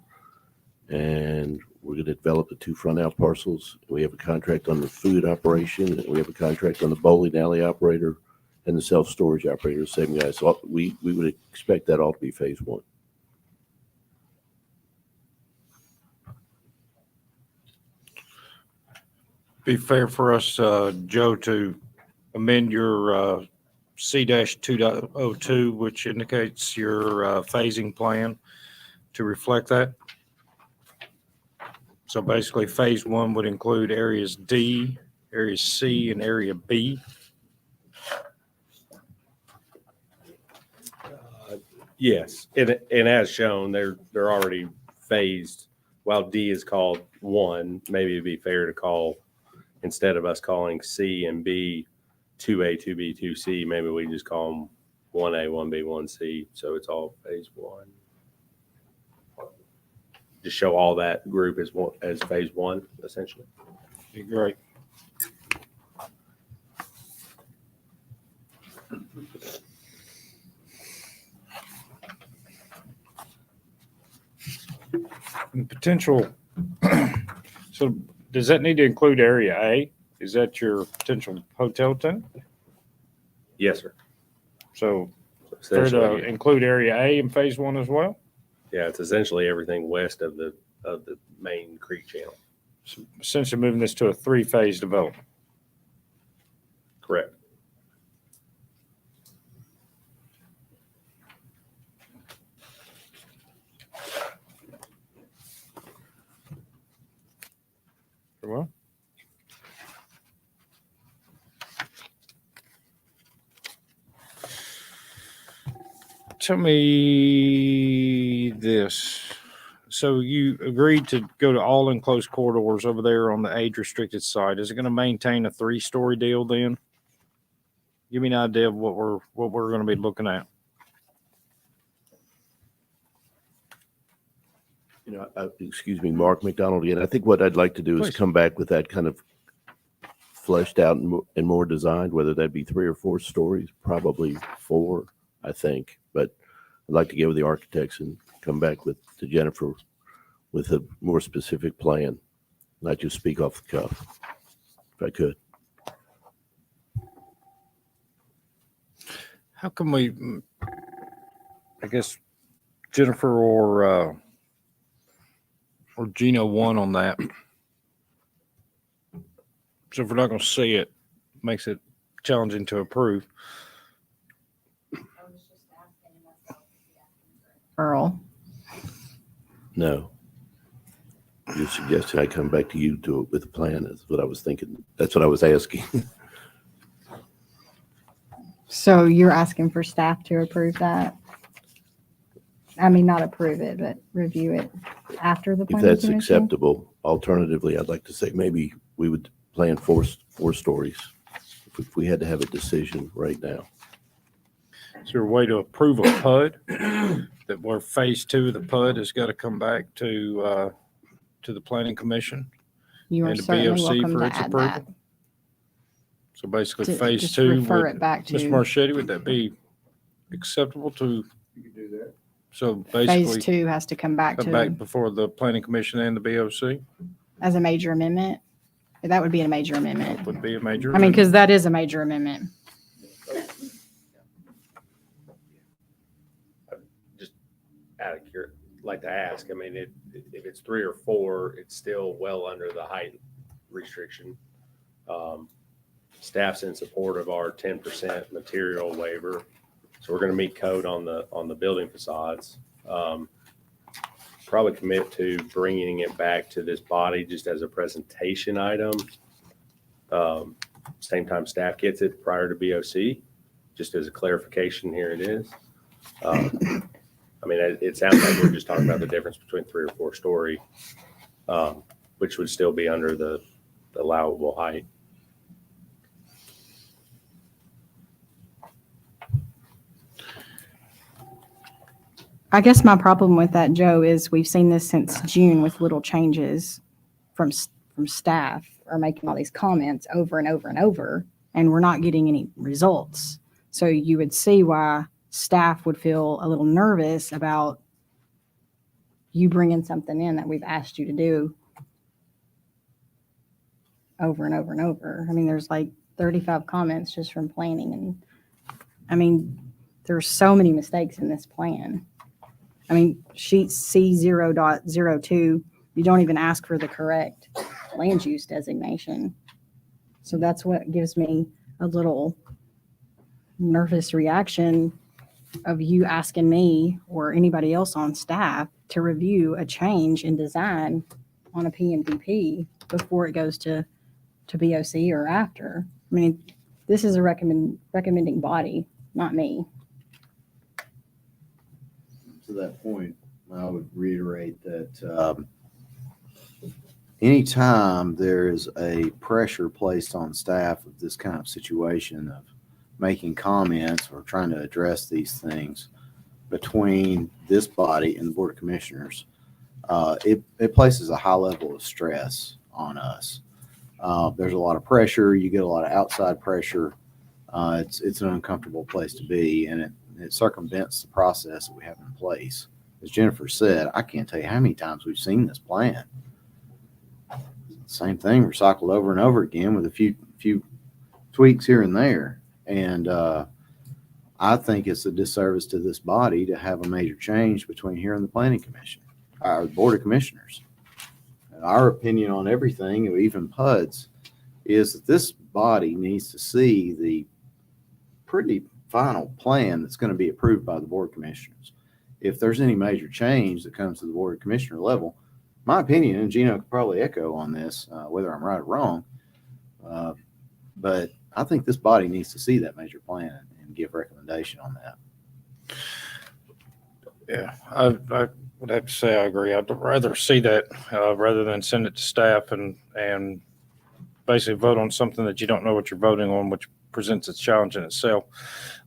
S21: and we're going to develop the 2 front out parcels. We have a contract on the food operation, and we have a contract on the bowling alley operator and the self-storage operator, the same guys. So we would expect that all to be phase 1.
S1: Be fair for us, Joe, to amend your C-2.02, which indicates your phasing plan to reflect that. So basically, phase 1 would include areas D, area C, and area B.
S20: Yes, and as shown, they're already phased. While D is called 1, maybe it'd be fair to call, instead of us calling C and B 2A, 2B, 2C, maybe we just call them 1A, 1B, 1C. So it's all phase 1. Just show all that group as phase 1, essentially.
S1: Be great. And potential. So does that need to include area A? Is that your potential hotel tenant?
S20: Yes, sir.
S1: So fair to
S20: Essentially,
S1: include area A in phase 1 as well?
S20: yeah, it's essentially everything west of the of the main creek channel.
S1: So essentially moving this to a three-phase development.
S20: Correct.
S1: Very well. Tell me this. So you agreed to go to all enclosed corridors over there on the age-restricted side. Is it going to maintain a three-story deal then? Give me an idea of what we're going to be looking at.
S21: Excuse me, Mark McDonald again. I think what I'd like to do
S1: Please.
S21: is come back with that kind of fleshed out and more designed, whether that be 3 or 4 stories, probably 4, I think. But I'd like to get with the architects and come back to Jennifer with a more specific plan, not just speak off the cuff, if I could.
S1: How can we, I guess, Jennifer or Gino won on that. So if we're not going to see it, makes it challenging to approve.
S2: Earl.
S21: No. You're suggesting I come back to you with a plan. That's what I was thinking. That's what I was asking.
S2: So you're asking for staff to approve that? I mean, not approve it, but review it after the
S21: If
S2: planning
S21: that's
S2: commission?
S21: acceptable. Alternatively, I'd like to say maybe we would plan 4 stories if we had to have a decision right now.
S1: Is there a way to approve a PUD that where phase 2 of the PUD has got to come back to the planning commission
S2: You are
S1: and the
S2: certainly
S1: BOC
S2: welcome
S1: for
S2: to
S1: its
S2: add
S1: approval?
S2: that.
S1: So basically,
S2: To
S1: phase
S2: just
S1: 2
S2: refer
S1: would,
S2: it back
S1: Ms.
S2: to-
S1: Marchetti, would that be acceptable to?
S9: You can do that.
S1: So
S2: Phase
S1: basically,
S2: 2 has to come back
S1: come back
S2: to
S1: before the planning commission and the BOC
S2: as a major amendment. That would be a major amendment.
S1: would be a major.
S2: I mean, because that is a major amendment.
S20: Just out of curiosity, like to ask, I mean, if it's 3 or 4, it's still well under the height restriction. Staff's in support of our 10% material waiver. So we're going to meet code on the building facades. Probably commit to bringing it back to this body just as a presentation item. Same time staff gets it prior to BOC, just as a clarification, here it is. I mean, it sounds like we're just talking about the difference between 3 or 4 story, which would still be under the allowable height.
S2: I guess my problem with that, Joe, is we've seen this since June with little changes from staff are making all these comments over and over and over, and we're not getting any results. So you would see why staff would feel a little nervous about you bringing something in that we've asked you to do over and over and over. I mean, there's like 35 comments just from planning, and I mean, there's so many mistakes in this plan. I mean, sheet C0.02, you don't even ask for the correct land use designation. So that's what gives me a little nervous reaction of you asking me or anybody else on staff to review a change in design on a PMDP before it goes to BOC or after. I mean, this is a recommending body, not me.
S19: To that point, I would reiterate that anytime there is a pressure placed on staff of this kind of situation of making comments or trying to address these things between this body and the Board of Commissioners, it places a high level of stress on us. There's a lot of pressure. You get a lot of outside pressure. It's an uncomfortable place to be, and it circumvents the process that we have in place. As Jennifer said, I can't tell you how many times we've seen this plan. Same thing recycled over and over again with a few tweaks here and there. And I think it's a disservice to this body to have a major change between here and the Planning Commission, or the Board of Commissioners. our opinion on everything, even PUDs, is that this body needs to see the pretty final plan that's going to be approved by the Board of Commissioners. If there's any major change that comes to the Board of Commissioner level, my opinion, and Gino could probably echo on this, whether I'm right or wrong, but I think this body needs to see that major plan and give recommendation on that.
S1: Yeah, I would have to say I agree. I'd rather see that rather than send it to staff and basically vote on something that you don't know what you're voting on, which presents a challenge in itself.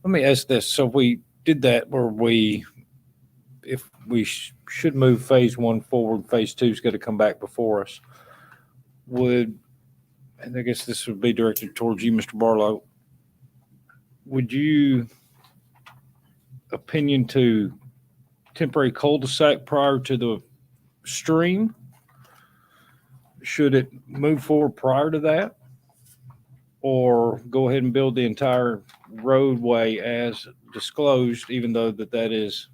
S1: Let me ask this. So we did that if we should move phase one forward, phase two's got to come back before us. And I guess this would be directed towards you, Mr. Barlow. Would you opinion to temporary cul-de-sac prior to the stream? Should it move forward prior to that? Or go ahead and build the entire roadway as disclosed, even though that is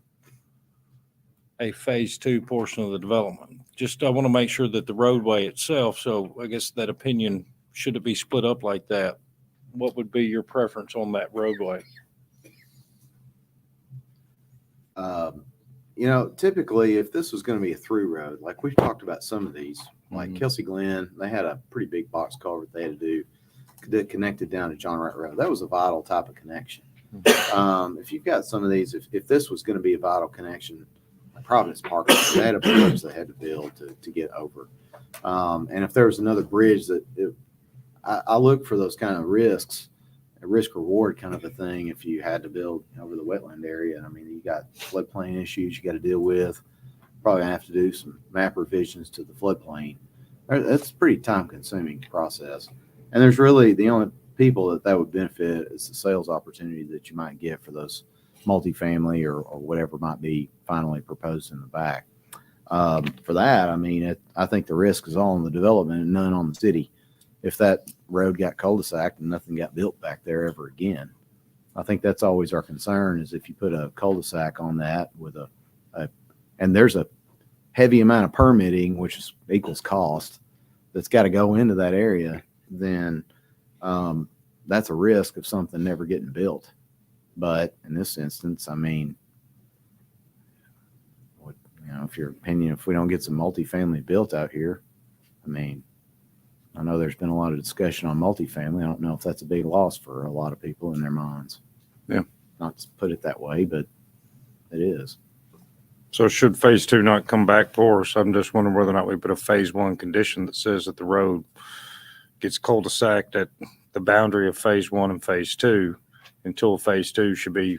S1: a phase two portion of the development? Just, I want to make sure that the roadway itself, so I guess that opinion, should it be split up like that? What would be your preference on that roadway?
S19: Typically, if this was going to be a through road, like we've talked about some of these, like Kelsey Glen, they had a pretty big box culvert they had to do that connected down to John Wright Road. That was a vital type of connection. If you've got some of these, if this was going to be a vital connection, Providence Park, they had a bridge they had to build to get over. And if there was another bridge I look for those kind of risks, a risk reward kind of a thing. If you had to build over the wetland area, I mean, you got floodplain issues you got to deal with. Probably have to do some map revisions to the floodplain. That's a pretty time consuming process. And there's really the only people that would benefit is the sales opportunity that you might get for those multifamily or whatever might be finally proposed in the back. For that, I mean, I think the risk is all on the development and none on the city. If that road got cul-de-sac and nothing got built back there ever again, I think that's always our concern, is if you put a cul-de-sac on that with and there's a heavy amount of permitting, which equals cost, that's got to go into that area, then that's a risk of something never getting built. But in this instance, I mean, if your opinion, if we don't get some multifamily built out here, I mean, I know there's been a lot of discussion on multifamily. I don't know if that's a big loss for a lot of people in their minds.
S1: Yeah.
S19: Not to put it that way, but it is.
S1: So should phase two not come back for us? I'm just wondering whether or not we put a phase one condition that says that the road gets cul-de-saced at the boundary of phase one and phase two until phase two should be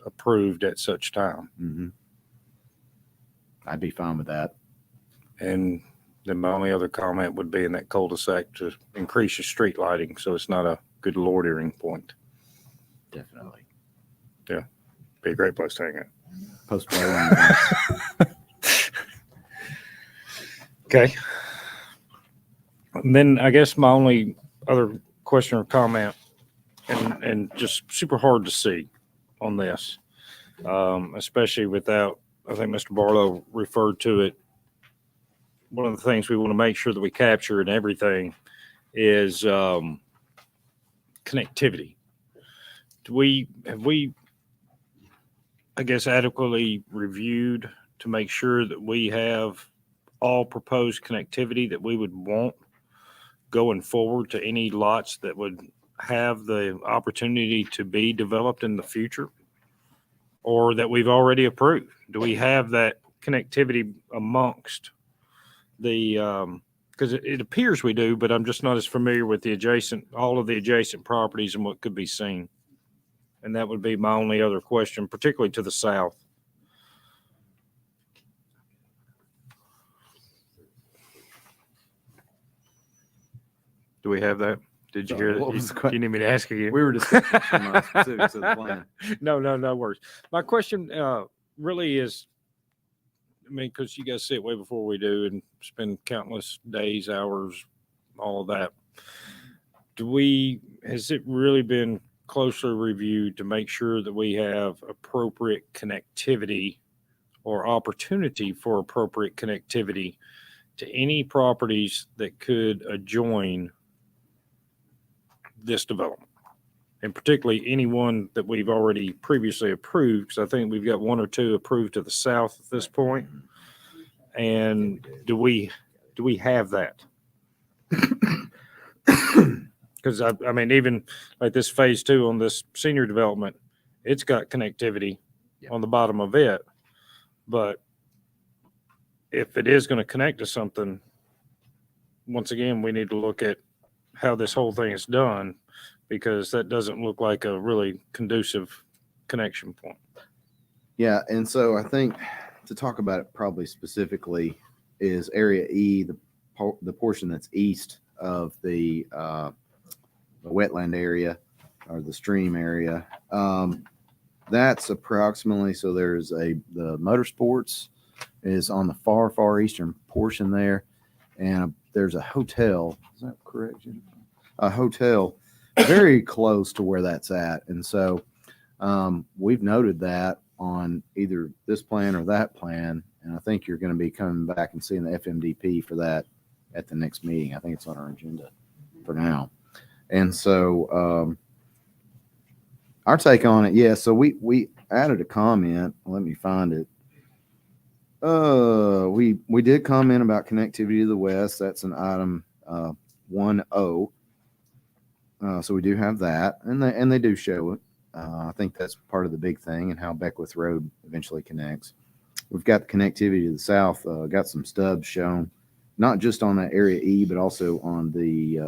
S1: approved at such time.
S19: Mm-hmm. I'd be fine with that.
S1: And then my only other comment would be in that cul-de-sac to increase your street lighting so it's not a good loitering point.
S19: Definitely.
S1: Yeah. Be a great place to hang out. Okay. And then I guess my only other question or comment, and just super hard to see on this, especially without, I think Mr. Barlow referred to it. One of the things we want to make sure that we capture in everything is connectivity. Have we, I guess, adequately reviewed to make sure that we have all proposed connectivity that we would want going forward to any lots that would have the opportunity to be developed in the future, or that we've already approved? Do we have that connectivity amongst the, because it appears we do, but I'm just not as familiar with all of the adjacent properties and what could be seen. And that would be my only other question, particularly to the south. Do we have that? Did you hear that? Do you need me to ask again?
S19: We were discussing some specifics of the plan.
S1: No worries. My question really is, I mean, because you guys see it way before we do and spend countless days, hours, all of that. Has it really been closely reviewed to make sure that we have appropriate connectivity or opportunity for appropriate connectivity to any properties that could adjoin this development. And particularly anyone that we've already previously approved, because I think we've got one or two approved to the south at this point. And do we have that? Because I mean, even like this phase 2 on this senior development, it's got connectivity on the bottom of it. But if it is going to connect to something, once again, we need to look at how this whole thing is done, because that doesn't look like a really conducive connection point.
S19: Yeah, and so I think to talk about it probably specifically is Area E, the portion that's east of the wetland area or the stream area. That's approximately, so there's the motorsports is on the far eastern portion there, and there's a hotel. Is that correct, Jennifer? A hotel very close to where that's at, and so we've noted that on either this plan or that plan, and I think you're going to be coming back and seeing the FMDP for that at the next meeting. I think it's on our agenda for now. And so our take on it, yeah, so we added a comment. Let me find it. We did comment about connectivity to the west. That's an item 1.0. So we do have that, and they do show it. I think that's part of the big thing and how Beckwith Road eventually connects. We've got the connectivity to the south, got some stubs shown, not just on that Area E, but also on the,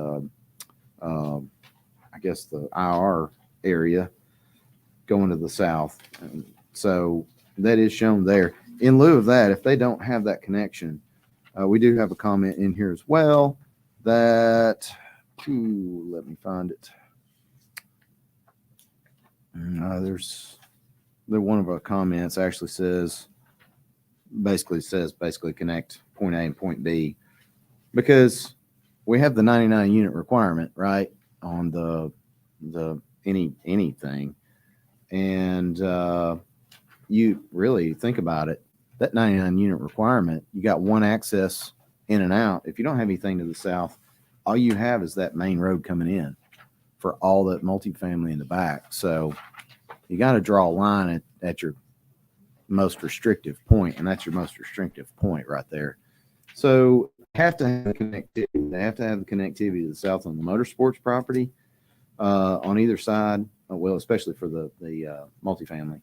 S19: I guess, the IR area going to the south. And so that is shown there. In lieu of that, if they don't have that connection, we do have a comment in here as well that, let me find it. There's one of our comments actually says basically connect point A and point B, because we have the 99 unit requirement, right, on the anything. And you really think about it, that 99 unit requirement, you got one access in and out. If you don't have anything to the south, all you have is that main road coming in for all that multifamily in the back. So you got to draw a line at your most restrictive point, and that's your most restrictive point right there. So have to have connectivity. They have to have the connectivity to the south on the motorsports property on either side. Well, especially for the multifamily.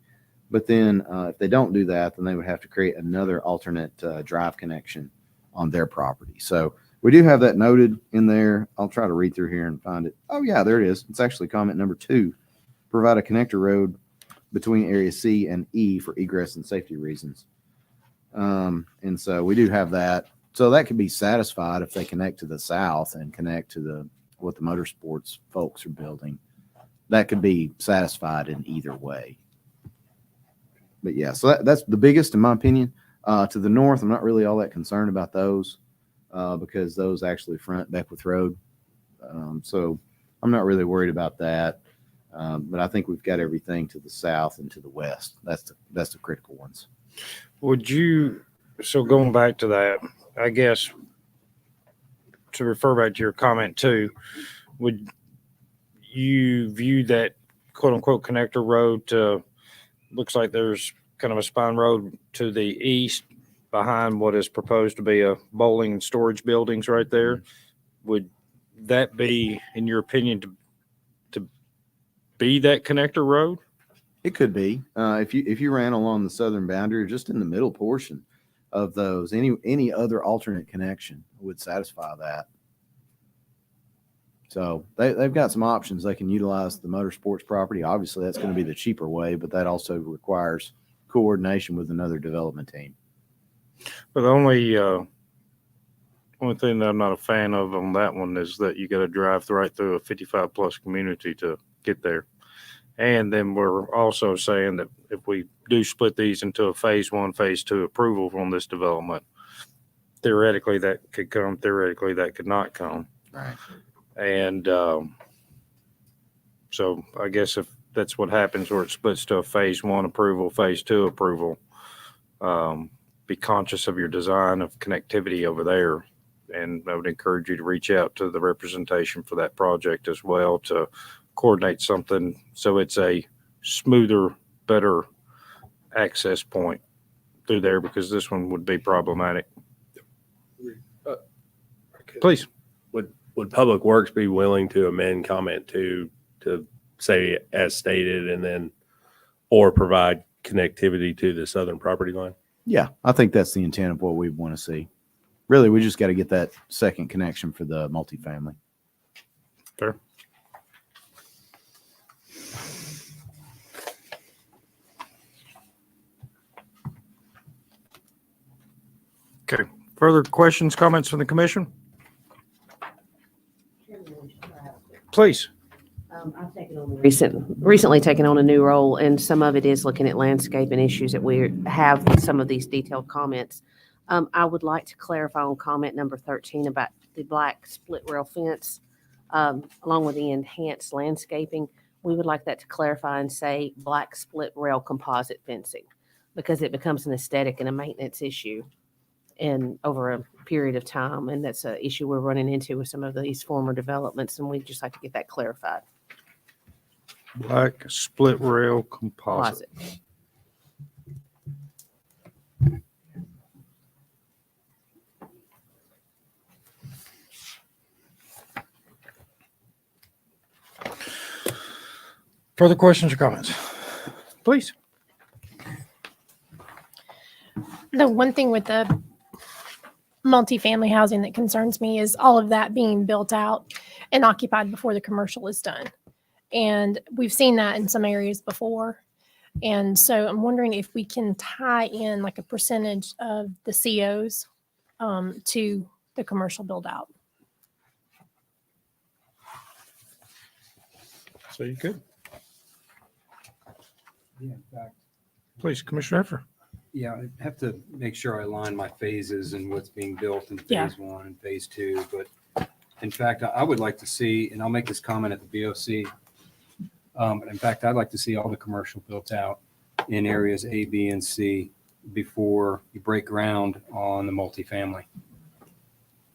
S19: But then if they don't do that, then they would have to create another alternate drive connection on their property. So we do have that noted in there. I'll try to read through here and find it. Oh yeah, there it is. It's actually comment number 2. Provide a connector road between area C and E for egress and safety reasons. And so we do have that. So that could be satisfied if they connect to the south and connect to what the motorsports folks are building. That could be satisfied in either way. But yeah, so that's the biggest in my opinion. To the north, I'm not really all that concerned about those because those actually front Beckwith Road. So I'm not really worried about that. But I think we've got everything to the south and to the west. That's the critical ones.
S1: So going back to that, I guess to refer back to your comment too, would you view that quote unquote connector road to, looks like there's kind of a spine road to the east behind what is proposed to be a bowling and storage buildings right there? Would that be, in your opinion, to be that connector road?
S19: It could be. If you ran along the southern boundary or just in the middle portion of those, any other alternate connection would satisfy that. So they've got some options. They can utilize the motorsports property. Obviously, that's going to be the cheaper way, but that also requires coordination with another development team.
S1: But the only thing that I'm not a fan of on that one is that you got to drive right through a 55 plus community to get there. And then we're also saying that if we do split these into a phase 1, phase 2 approval from this development, theoretically that could come, theoretically that could not come.
S19: Right.
S1: And so I guess if that's what happens where it splits to a phase 1 approval, phase 2 approval, be conscious of your design of connectivity over there. And I would encourage you to reach out to the representation for that project as well to coordinate something so it's a smoother, better access point through there, because this one would be problematic. Please.
S20: Would Public Works be willing to amend comment to say as stated and then, or provide connectivity to the southern property line?
S19: Yeah, I think that's the intent of what we want to see. Really, we just got to get that second connection for the multifamily.
S1: Fair. Okay. Further questions, comments from the commission? Please.
S6: I've taken on recently taken on a new role, and some of it is looking at landscape and issues that we have with some of these detailed comments. I would like to clarify on comment number 13 about the black split rail fence, along with the enhanced landscaping. We would like that to clarify and say black split rail composite fencing, because it becomes an aesthetic and a maintenance issue and over a period of time. And that's an issue we're running into with some of these former developments. And we'd just like to get that clarified.
S1: Black split rail composite. Further questions or comments? Please.
S22: The one thing with the multifamily housing that concerns me is all of that being built out and occupied before the commercial is done. And we've seen that in some areas before. And so I'm wondering if we can tie in like a percentage of the COs to the commercial build out.
S1: So you could.
S10: Yeah, in fact.
S1: Please, Commissioner Effer.
S10: Yeah, I have to make sure I align my phases and what's being built in
S22: Yeah.
S10: phase one and phase two. But in fact, I would like to see, and I'll make this comment at the BOC. But in fact, I'd like to see all the commercial built out in areas A, B, and C before you break ground on the multifamily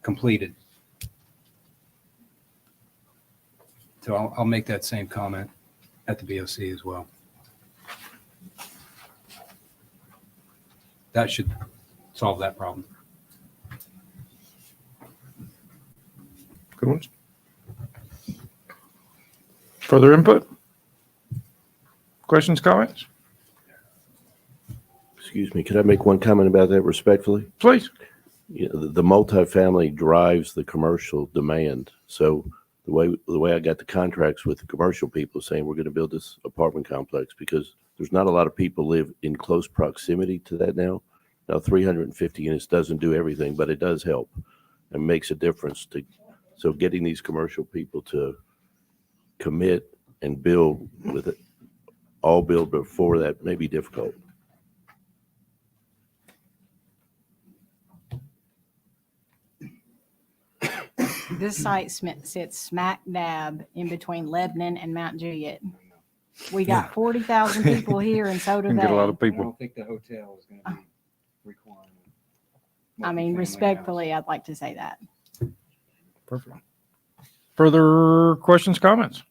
S10: completed. So I'll make that same comment at the BOC as well. That should solve that problem.
S1: Good ones. Further input? Questions, comments?
S21: Excuse me, could I make one comment about that respectfully?
S1: Please.
S21: You know, the multifamily drives the commercial demand. So the way I got the contracts with the commercial people saying we're going to build this apartment complex, because there's not a lot of people live in close proximity to that now. Now 350 units doesn't do everything, but it does help and makes a difference. So getting these commercial people to commit and build with it, all build before that may be difficult.
S2: This site sits smack dab in between Lebanon and Mount Juliet. We got 40,000 people here, and so do
S1: Can
S2: they.
S1: get a lot of
S10: I
S1: people.
S10: don't think the hotel is going to be requiring.
S2: I mean,
S10: multifamily
S2: respectfully, I'd like to say that.
S1: Perfect. Further questions, comments?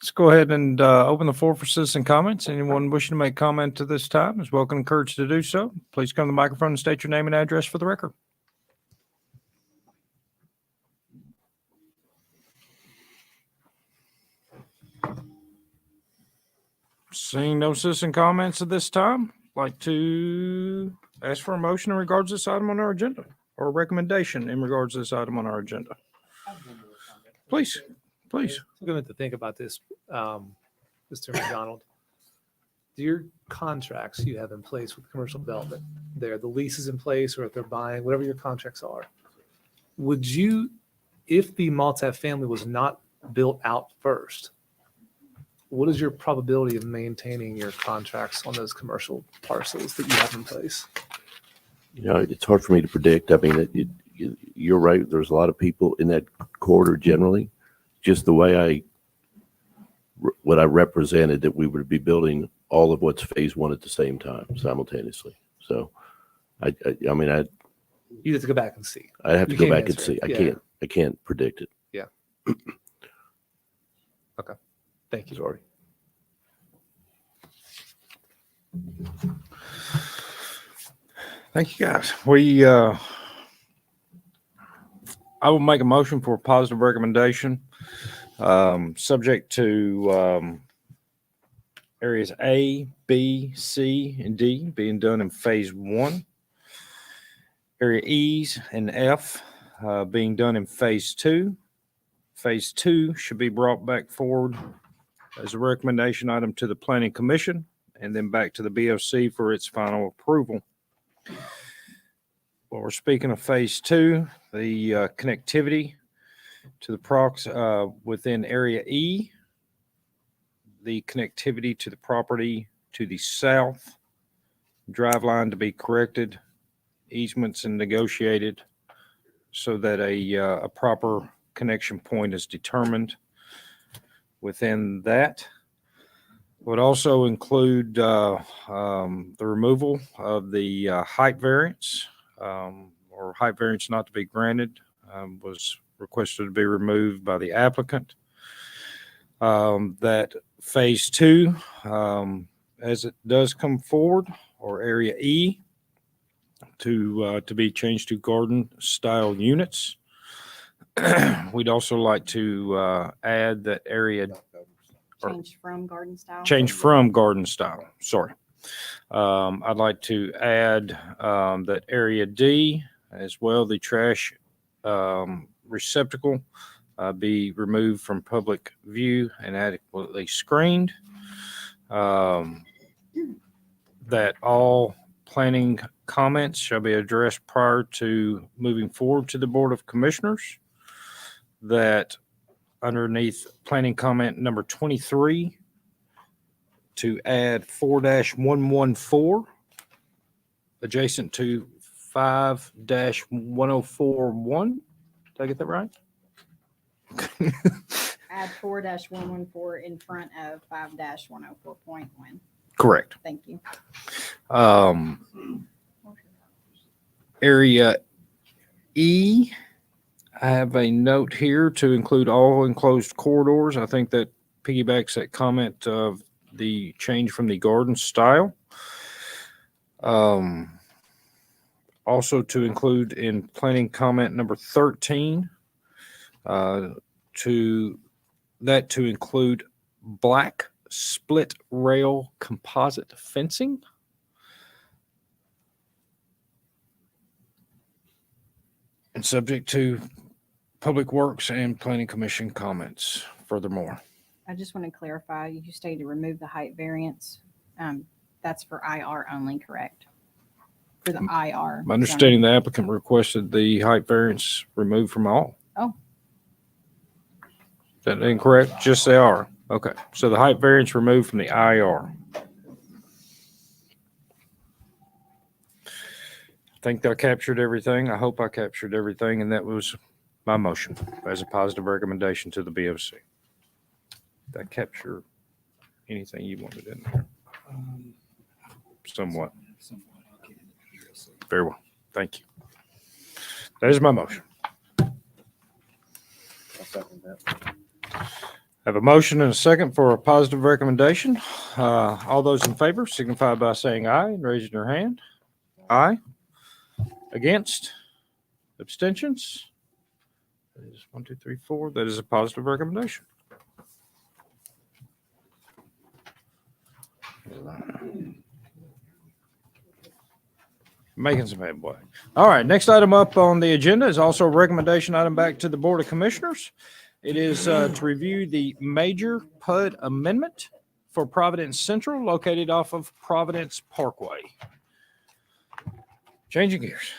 S1: Let's go ahead and open the floor for citizen comments. Anyone wishing to make comment to this time is welcome and encouraged to do so. Please come to the microphone and state your name and address for the record. Seeing no citizen comments at this time, I'd like to ask for a motion in regards to this item on our agenda, or a recommendation in regards to this item on our agenda. Please.
S7: I'm going to think about this, Mr. McDonald. Do your contracts you have in place with commercial development, the leases in place, or if they're buying, whatever your contracts are, would you, if the multifamily was not built out first, what is your probability of maintaining your contracts on those commercial parcels that you have in place?
S21: You know, it's hard for me to predict. I mean, you're right. There's a lot of people in that corridor generally. Just the way what I represented, that we would be building all of what's phase one at the same time, simultaneously. So I mean,
S7: You have to go back and see.
S21: I'd have to
S7: You
S21: go
S7: can't
S21: back and
S7: answer
S21: see.
S7: it. Yeah.
S21: I can't predict it.
S7: Yeah. Okay. Thank you.
S21: Sorry.
S1: Thank you, guys. I will make a motion for a positive recommendation, subject to areas A, B, C, and D being done in phase 1. Area E's and F being done in phase 2. Phase 2 should be brought back forward as a recommendation item to the Planning Commission and then back to the BOC for its final approval. Well, we're speaking of phase 2, the connectivity to the procs within area E, the connectivity to the property to the south, drive line to be corrected, easements and negotiated so that a proper connection point is determined within that. Would also include the removal of the height variance or height variance not to be granted was requested to be removed by the applicant. That phase 2, as it does come forward, or area E, to be changed to garden style units. We'd also like to add that area
S2: Change from garden style.
S1: change from garden style. Sorry. I'd like to add that area D as well, the trash receptacle be removed from public view and adequately screened. That all planning comments shall be addressed prior to moving forward to the Board of Commissioners. That underneath planning comment number 23, to add 4-114 adjacent to 5-1041. Did I get that right?
S2: Add 4-114 in front of 5-104.1.
S1: Correct.
S2: Thank you.
S1: Area E, I have a note here to include all enclosed corridors. I think that piggybacks that comment of the change from the garden style. Also to include in planning comment number 13, to include black split rail composite fencing. And subject to Public Works and Planning Commission comments. Furthermore,
S2: I just want to clarify, you stated remove the height variance. That's for IR only, correct? For the IR.
S1: my understanding, the applicant requested the height variance removed from all.
S2: Oh.
S1: Is that incorrect? Just they are. Okay. So the height variance removed from the IR. I think I captured everything. I hope I captured everything, and that was my motion as a positive recommendation to the BOC. Did I capture anything you wanted in there? Somewhat. Very well. Thank you. That is my motion. I have a motion and a second for a positive recommendation. All those in favor signify by saying aye and raising your hand. Aye. Against? Abstentions? That is 1, 2, 3, 4. That is a positive recommendation. Making some headway. All right, next item up on the agenda is also a recommendation item back to the Board of Commissioners. It is to review the major PUD amendment for Providence Central located off of Providence Parkway. Changing gears.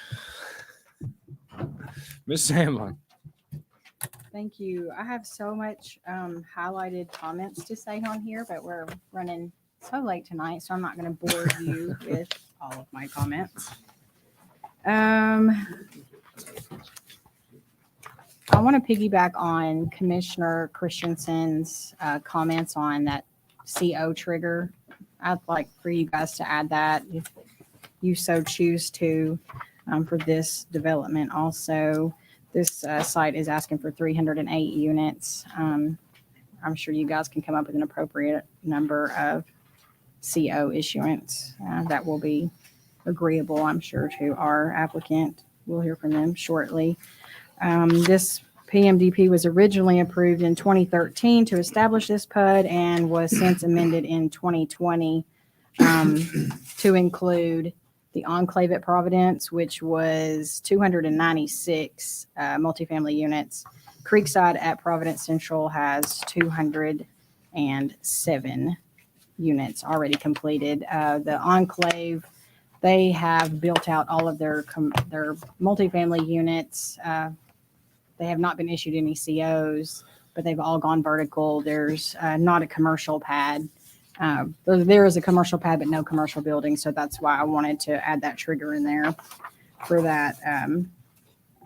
S1: Ms. Sandlin.
S2: Thank you. I have so much highlighted comments to say on here, but we're running so late tonight, so I'm not going to bore you with all of my comments. I want to piggyback on Commissioner Christensen's comments on that CO trigger. I'd like for you guys to add that. you so choose to for this development. Also, this site is asking for 308 units. I'm sure you guys can come up with an appropriate number of CO issuance that will be agreeable, I'm sure, to our applicant. We'll hear from them shortly. This PMDP was originally approved in 2013 to establish this PUD and was since amended in 2020 to include the enclave at Providence, which was 296 multifamily units. Creekside at Providence Central has 207 units already completed. The enclave, they have built out all of their multifamily units. They have not been issued any COs, but they've all gone vertical. There's not a commercial pad. There is a commercial pad, but no commercial building. So that's why I wanted to add that trigger in there for that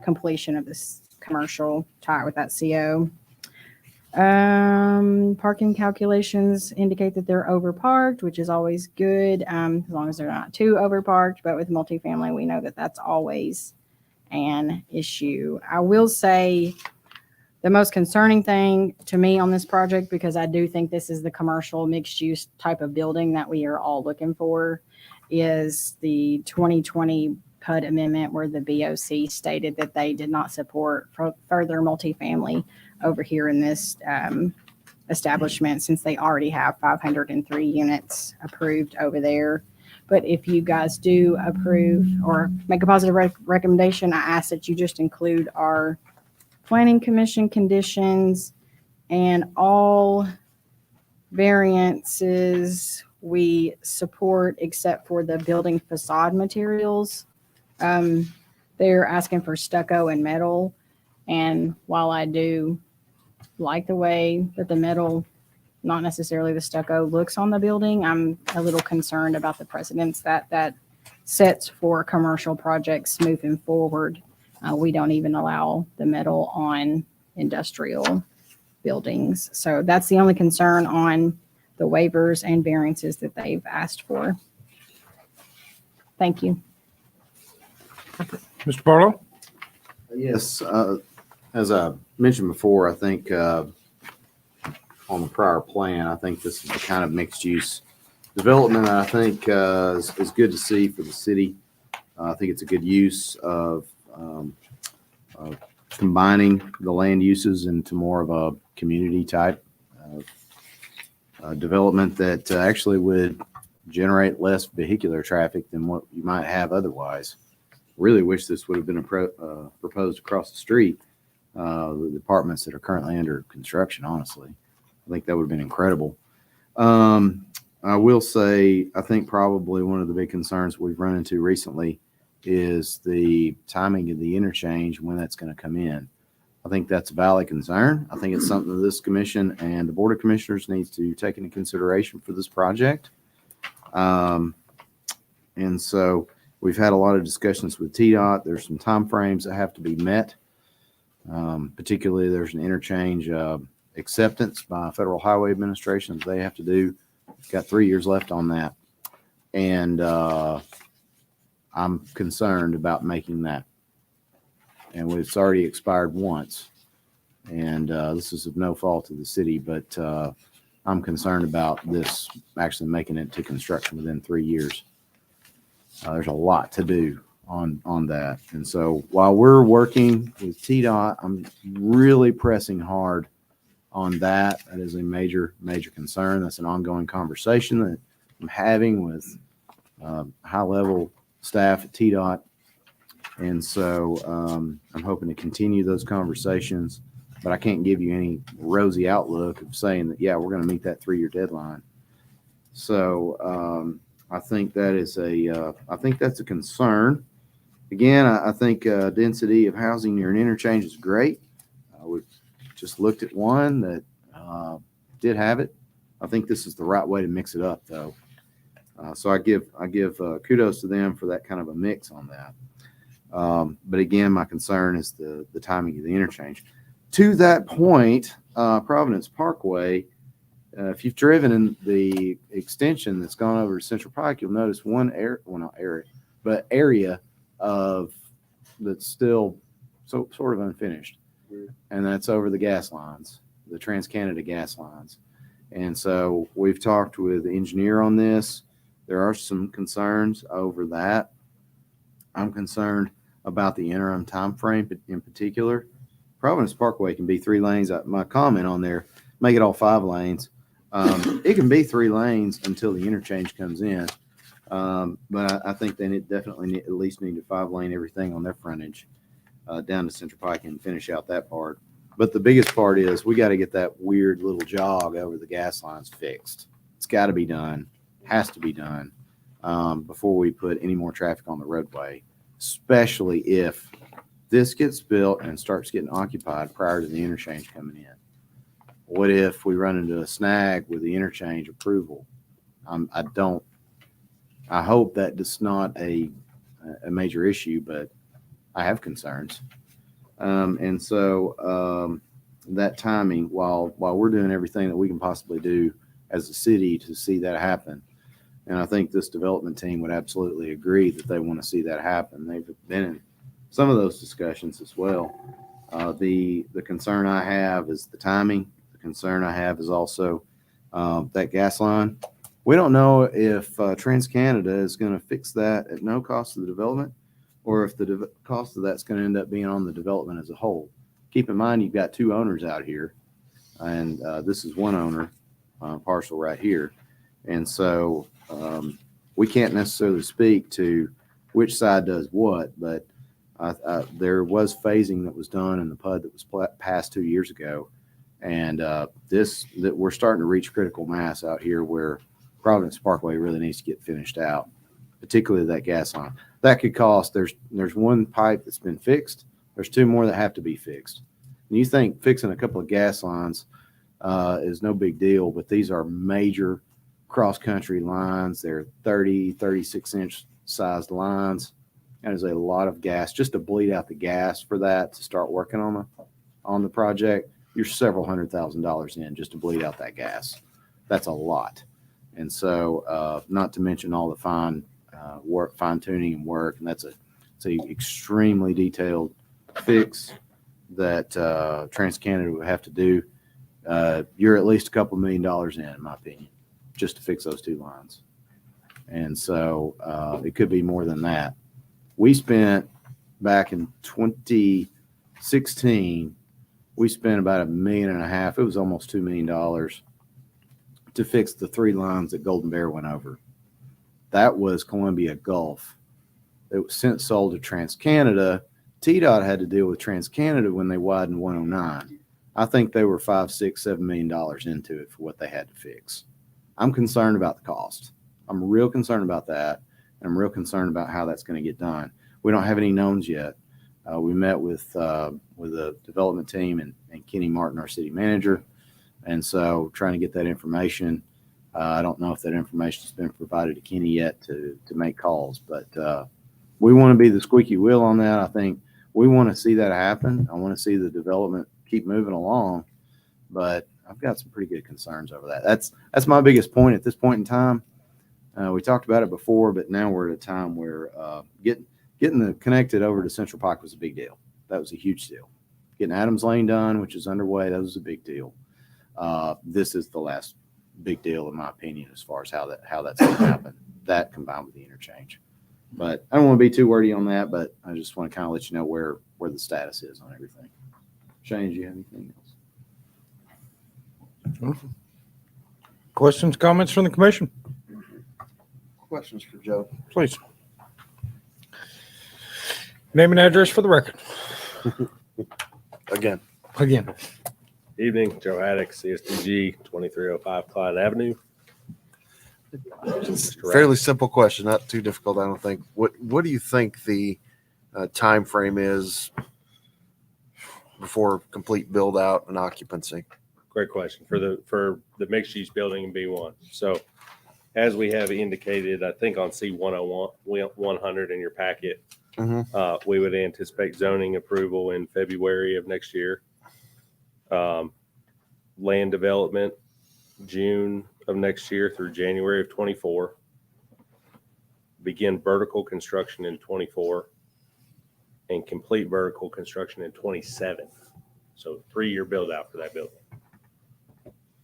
S2: completion of this commercial tie with that CO. Parking calculations indicate that they're overparked, which is always good, as long as they're not too overparked. But with multifamily, we know that that's always an issue. I will say the most concerning thing to me on this project, because I do think this is the commercial mixed use type of building that we are all looking for, is the 2020 PUD amendment where the BOC stated that they did not support further multifamily over here in this establishment, since they already have 503 units approved over there. But if you guys do approve or make a positive recommendation, I ask that you just include our Planning Commission conditions and all variances we support except for the building facade materials. They're asking for stucco and metal. And while I do like the way that the metal, not necessarily the stucco, looks on the building, I'm a little concerned about the precedents that sets for commercial projects moving forward. We don't even allow the metal on industrial buildings. So that's the only concern on the waivers and variances that they've asked for. Thank you.
S1: Mr. Barlow?
S19: Yes, as I mentioned before, I think on the prior plan, I think this is the kind of mixed use development that I think is good to see for the city. I think it's a good use of combining the land uses into more of a community type development that actually would generate less vehicular traffic than what you might have otherwise. Really wish this would have been proposed across the street, the apartments that are currently under construction, honestly. I think that would have been incredible. I will say, I think probably one of the big concerns we've run into recently is the timing of the interchange, when that's going to come in. I think that's a valid concern. I think it's something that this commission and the Board of Commissioners needs to take into consideration for this project. And so we've had a lot of discussions with TDOT. There's some timeframes that have to be met. Particularly, there's an interchange acceptance by Federal Highway Administration that they have to do. Got 3 years left on that. And I'm concerned about making that. And it's already expired once. And this is of no fault of the city, but I'm concerned about this actually making it to construction within 3 years. There's a lot to do on that. And so while we're working with TDOT, I'm really pressing hard on that. That is a major, major concern. That's an ongoing conversation that I'm having with high-level staff at TDOT. And so I'm hoping to continue those conversations, but I can't give you any rosy outlook of saying that, yeah, we're going to meet that 3-year deadline. So I think that is I think that's a concern. Again, I think density of housing near an interchange is great. We've just looked at one that did have it. I think this is the right way to mix it up, though. So I give kudos to them for that kind of a mix on that. But again, my concern is the timing of the interchange. To that point, Providence Parkway, if you've driven in the extension that's gone over to Central Pike, you'll notice one but area of that's still sort of unfinished. And that's over the gas lines, the Trans-Canada gas lines. And so we've talked with the engineer on this. There are some concerns over that. I'm concerned about the interim time frame in particular. Providence Parkway can be 3 lanes. My comment on there, make it all 5 lanes. It can be 3 lanes until the interchange comes in. But I think they definitely at least need to 5-lane everything on their frontage down to Central Pike and finish out that part. But the biggest part is we got to get that weird little jog over the gas lines fixed. It's got to be done, has to be done before we put any more traffic on the roadway, especially if this gets built and starts getting occupied prior to the interchange coming in. What if we run into a snag with the interchange approval? I hope that is not a major issue, but I have concerns. And so that timing, while we're doing everything that we can possibly do as a city to see that happen, and I think this development team would absolutely agree that they want to see that happen. They've been in some of those discussions as well. The concern I have is the timing. The concern I have is also that gas line. We don't know if Trans-Canada is going to fix that at no cost to the development, or if the cost of that's going to end up being on the development as a whole. Keep in mind, you've got 2 owners out here, and this is one owner parcel right here. And so we can't necessarily speak to which side does what, but there was phasing that was done in the PUD that was passed 2 years ago. And that we're starting to reach critical mass out here where Providence Parkway really needs to get finished out, particularly that gas line. That could cost, there's 1 pipe that's been fixed. There's 2 more that have to be fixed. And you think fixing a couple of gas lines is no big deal, but these are major cross-country lines. They're 30, 36-inch sized lines. That is a lot of gas. Just to bleed out the gas for that to start working on the project, you're several $100,000 in just to bleed out that gas. That's a lot. And so not to mention all the fine tuning and work, and it's a extremely detailed fix that Trans-Canada would have to do. You're at least a couple $1 million in my opinion, just to fix those 2 lines. And so it could be more than that. We spent back in 2016, we spent about $1.5 million. It was almost $2 million to fix the 3 lines that Golden Bear went over. That was Columbia Gulf. It was since sold to Trans-Canada. TDOT had to deal with Trans-Canada when they widened 109. I think they were $5, $6, $7 million into it for what they had to fix. I'm concerned about the cost. I'm real concerned about that. And I'm real concerned about how that's going to get done. We don't have any knowns yet. We met with the development team and Kenny Martin, our city manager. And so trying to get that information. I don't know if that information has been provided to Kenny yet to make calls, but we want to be the squeaky wheel on that. I think we want to see that happen. I want to see the development keep moving along, but I've got some pretty good concerns over that. That's my biggest point at this point in time. We talked about it before, but now we're at a time where getting the connected over to Central Pike was a big deal. That was a huge deal. Getting Adams Lane done, which is underway, that was a big deal. This is the last big deal, in my opinion, as far as how that's going to happen. That combined with the interchange. But I don't want to be too wordy on that, but I just want to kind of let you know where the status is on everything. Shane, do you have anything else?
S1: Questions, comments from the commission?
S8: Questions for Joe?
S1: Please. Name and address for the record.
S8: Again.
S20: Evening, Joe Haddock, CSDG, 2305 Clyde Avenue.
S8: Fairly simple question, not too difficult, I don't think. What do you think the time frame is before complete build out and occupancy?
S20: Great question for the mixed use building in B1. So as we have indicated, I think on C101, 100 in your packet, we would anticipate zoning approval in February of next year. Land development, June of next year through January of 24. begin vertical construction in 24 and complete vertical construction in 27. So 3-year build out for that building.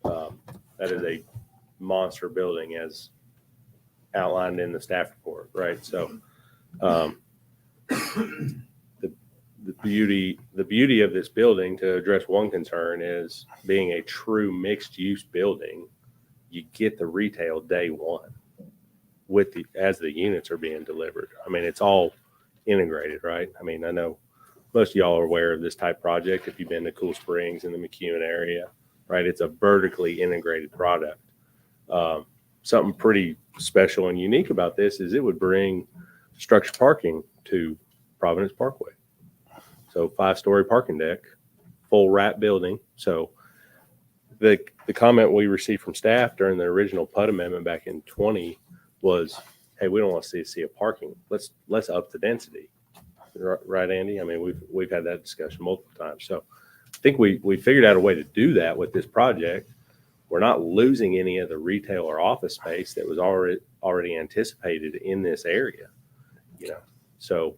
S20: That is a monster building as outlined in the staff report, right? So the beauty of this building, to address one concern, is being a true mixed use building. You get the retail day one as the units are being delivered. I mean, it's all integrated, right? I mean, I know most of y'all are aware of this type project if you've been to Cool Springs in the McEwen area, right? It's a vertically integrated product. Something pretty special and unique about this is it would bring structured parking to Providence Parkway. So 5-story parking deck, full wrap building. So the comment we received from staff during the original PUD amendment back in 20 was, hey, we don't want to see a parking. Let's up the density. Right, Andy? I mean, we've had that discussion multiple times. So I think we figured out a way to do that with this project. We're not losing any of the retail or office space that was already anticipated in this area, So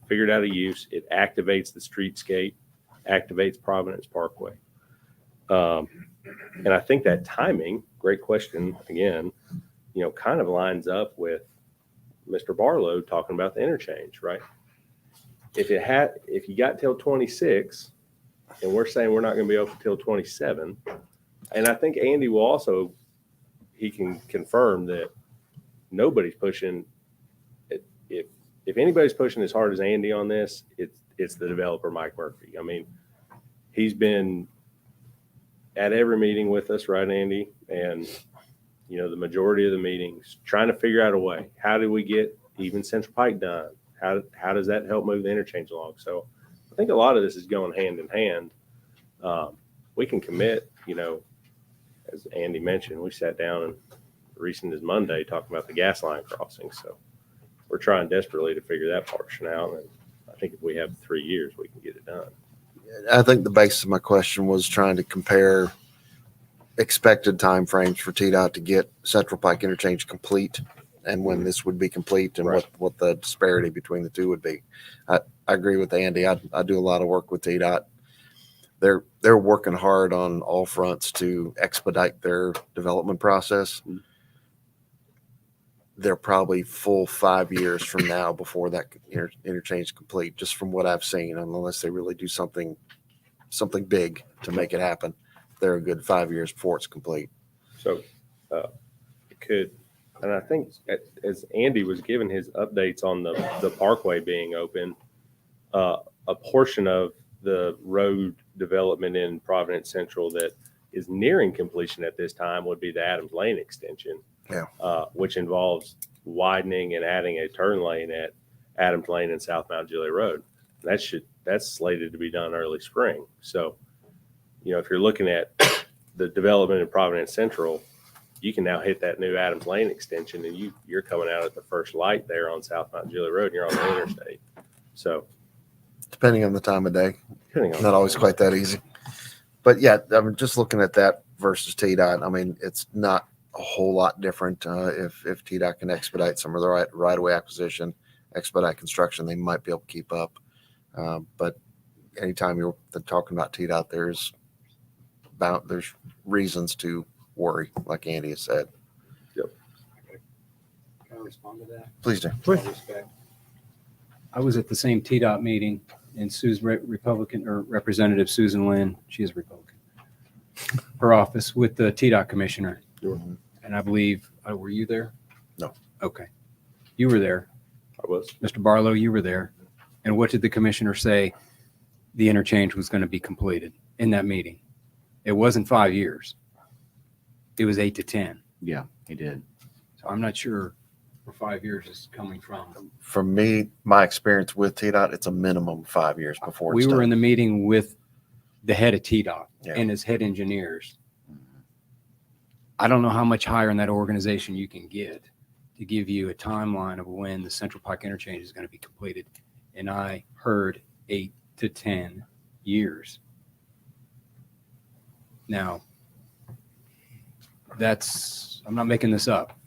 S20: figured out a use. It activates the streetscape, activates Providence Parkway. And I think that timing, great question again, kind of lines up with Mr. Barlow talking about the interchange, right? If you got till 26 and we're saying we're not going to be open till 27, and I think Andy will also, he can confirm that nobody's pushing. If anybody's pushing as hard as Andy on this, it's the developer, Mike Murphy. I mean, he's been at every meeting with us, right, Andy? And, the majority of the meetings, trying to figure out a way. How do we get even Central Pike done? How does that help move the interchange along? So I think a lot of this is going hand in hand. We can commit, as Andy mentioned, we sat down and recent as Monday talking about the gas line crossing. So we're trying desperately to figure that portion out. And I think if we have 3 years, we can get it done.
S8: I think the basis of my question was trying to compare expected timeframes for TDOT to get Central Pike interchange complete and when this would be complete and
S20: Right.
S8: what the disparity between the two would be. I agree with Andy. I do a lot of work with TDOT. They're working hard on all fronts to expedite their development process. They're probably full 5 years from now before that interchange is complete, just from what I've seen, unless they really do something big to make it happen. They're a good 5 years before it's complete.
S20: So it could, and I think as Andy was giving his updates on the parkway being open, a portion of the road development in Providence Central that is nearing completion at this time would be the Adams Lane extension, which involves widening and adding a turn lane at Adams Lane and South Mount Juliet Road. That's slated to be done early spring. So, if you're looking at the development in Providence Central, you can now hit that new Adams Lane extension and you're coming out at the first light there on South Mount Juliet Road and you're on the interstate. So
S8: Depending on the time of day, not always quite that easy. But yeah, I'm just looking at that versus TDOT. I mean, it's not a whole lot different. If TDOT can expedite some of the right-of-way acquisition, expedite construction, they might be able to keep up. But anytime you're talking about TDOT, there's reasons to worry, like Andy has said.
S10: Can I respond to that?
S8: Please do.
S10: I was at the same TDOT meeting, and Sue's Republican, or Representative Susan Lynn, she is Republican, her office with the TDOT commissioner. And I believe, were you there?
S8: No.
S10: Okay. You were there.
S20: I was.
S10: Mr. Barlow, you were there. And what did the commissioner say the interchange was going to be completed in that meeting? It wasn't 5 years. It was 8 to 10.
S19: Yeah, he did.
S10: So I'm not sure where 5 years is coming from.
S8: From me, my experience with TDOT, it's a minimum 5 years before
S10: We
S8: it's
S10: were
S8: done.
S10: in the meeting with the head of TDOT
S8: Yeah.
S10: and his head engineers. I don't know how much higher in that organization you can get to give you a timeline of when the Central Pike interchange is going to be completed. And I heard 8 to 10 years. Now, I'm not making this up.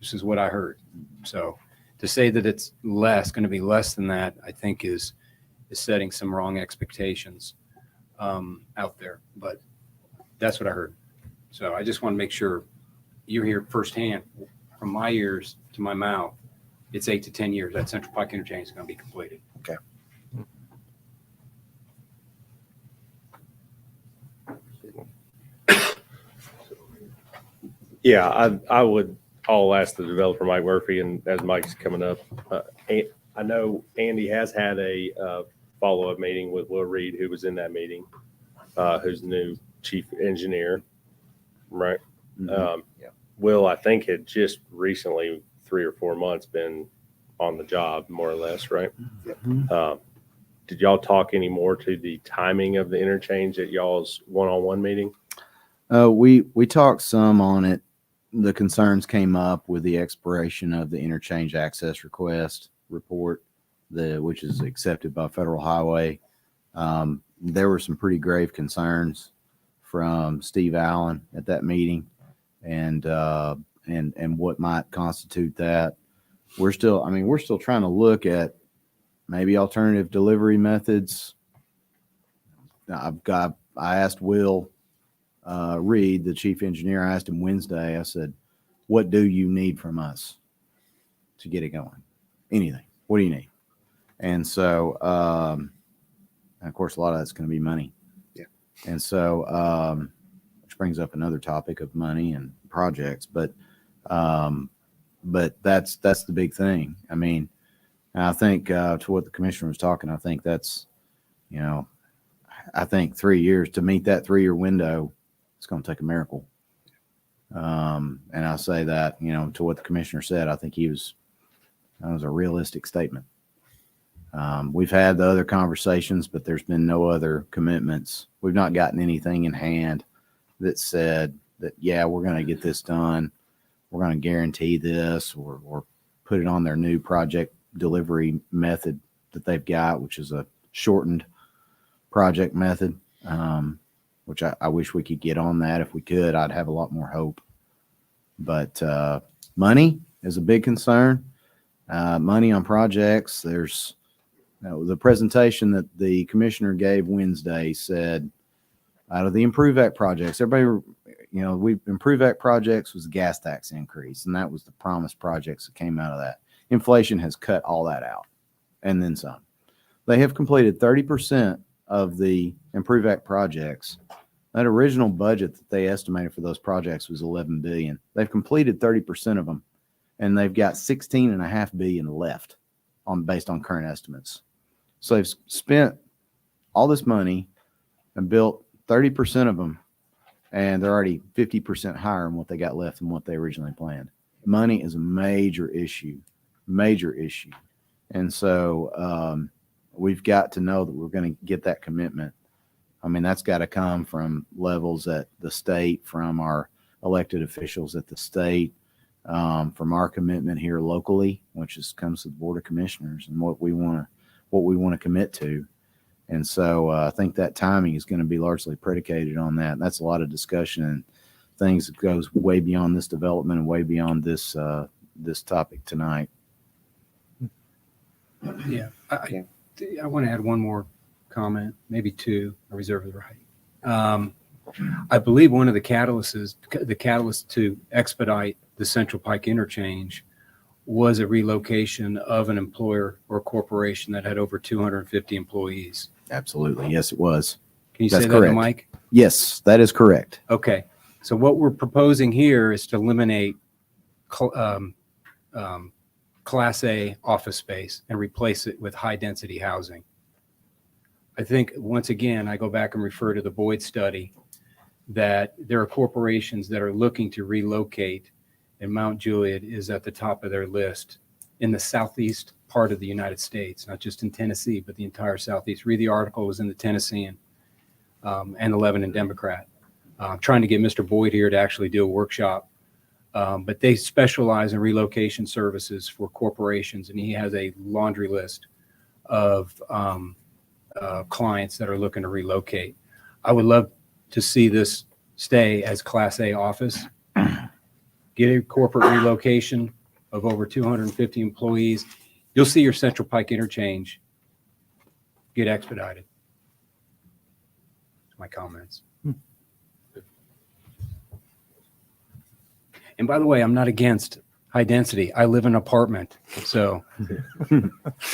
S10: This is what I heard. So to say that it's going to be less than that, I think is setting some wrong expectations out there. But that's what I heard. So I just want to make sure you hear firsthand from my ears to my mouth. It's 8 to 10 years. That Central Pike interchange is going to be completed.
S8: Okay.
S20: Yeah, I would, I'll ask the developer, Mike Murphy, and as Mike's coming up, I know Andy has had a follow-up meeting with Will Reed, who was in that meeting, who's the new chief engineer, right?
S8: Yeah.
S20: Will, I think, had just recently, 3 or 4 months, been on the job, more or less, right? Did y'all talk any more to the timing of the interchange at y'all's one-on-one meeting?
S19: We talked some on it. The concerns came up with the expiration of the interchange access request report, which is accepted by Federal Highway. There were some pretty grave concerns from Steve Allen at that meeting, and what might constitute that. We're still trying to look at maybe alternative delivery methods. I asked Will Reed, the chief engineer, I asked him Wednesday, I said, what do you need from us to get it going? Anything. What do you need? And so, and of course, a lot of that's going to be money.
S8: Yeah.
S19: And so, which brings up another topic of money and projects, but that's the big thing. I mean, I think to what the commissioner was talking, I think that's, I think 3 years to meet that 3-year window, it's going to take a miracle. And I say that, to what the commissioner said, I think that was a realistic statement. We've had the other conversations, but there's been no other commitments. We've not gotten anything in hand that said that, yeah, we're going to get this done. We're going to guarantee this or put it on their new project delivery method that they've got, which is a shortened project method, which I wish we could get on that. If we could, I'd have a lot more hope. But money is a big concern. Money on projects. There's the presentation that the commissioner gave Wednesday said out of the Improve Act projects, everybody, Improve Act projects was the gas tax increase, and that was the promised projects that came out of that. Inflation has cut all that out and then some. They have completed 30% of the Improve Act projects. That original budget that they estimated for those projects was $11 billion. They've completed 30% of them, and they've got $16.5 billion left based on current estimates. So they've spent all this money and built 30% of them, and they're already 50% higher than what they got left than what they originally planned. Money is a major issue. And so we've got to know that we're going to get that commitment. I mean, that's got to come from levels at the state, from our elected officials at the state, from our commitment here locally, which comes to the Board of Commissioners and what we want to commit to. And so I think that timing is going to be largely predicated on that. And that's a lot of discussion and things that goes way beyond this development and way beyond this topic tonight.
S10: Yeah. I want to add one more comment, maybe two. I reserve the right. I believe one of the catalysts to expedite the Central Pike interchange was a relocation of an employer or corporation that had over 250 employees.
S19: Absolutely. Yes, it was.
S10: Can you
S19: That's
S10: say that,
S19: correct.
S10: Mike?
S19: Yes, that is correct.
S10: Okay. So what we're proposing here is to eliminate Class A office space and replace it with high-density housing. I think, once again, I go back and refer to the Boyd study that there are corporations that are looking to relocate, and Mount Juliet is at the top of their list in the southeast part of the United States, not just in Tennessee, but the entire southeast. Read the article. It was in the Tennessean and the Lebanon Democrat. Trying to get Mr. Boyd here to actually do a workshop. But they specialize in relocation services for corporations, and he has a laundry list of clients that are looking to relocate. I would love to see this stay as Class A office. get a corporate relocation of over 250 employees, you'll see your Central Pike interchange get expedited. My comments. And by the way, I'm not against high density. I live in an apartment, so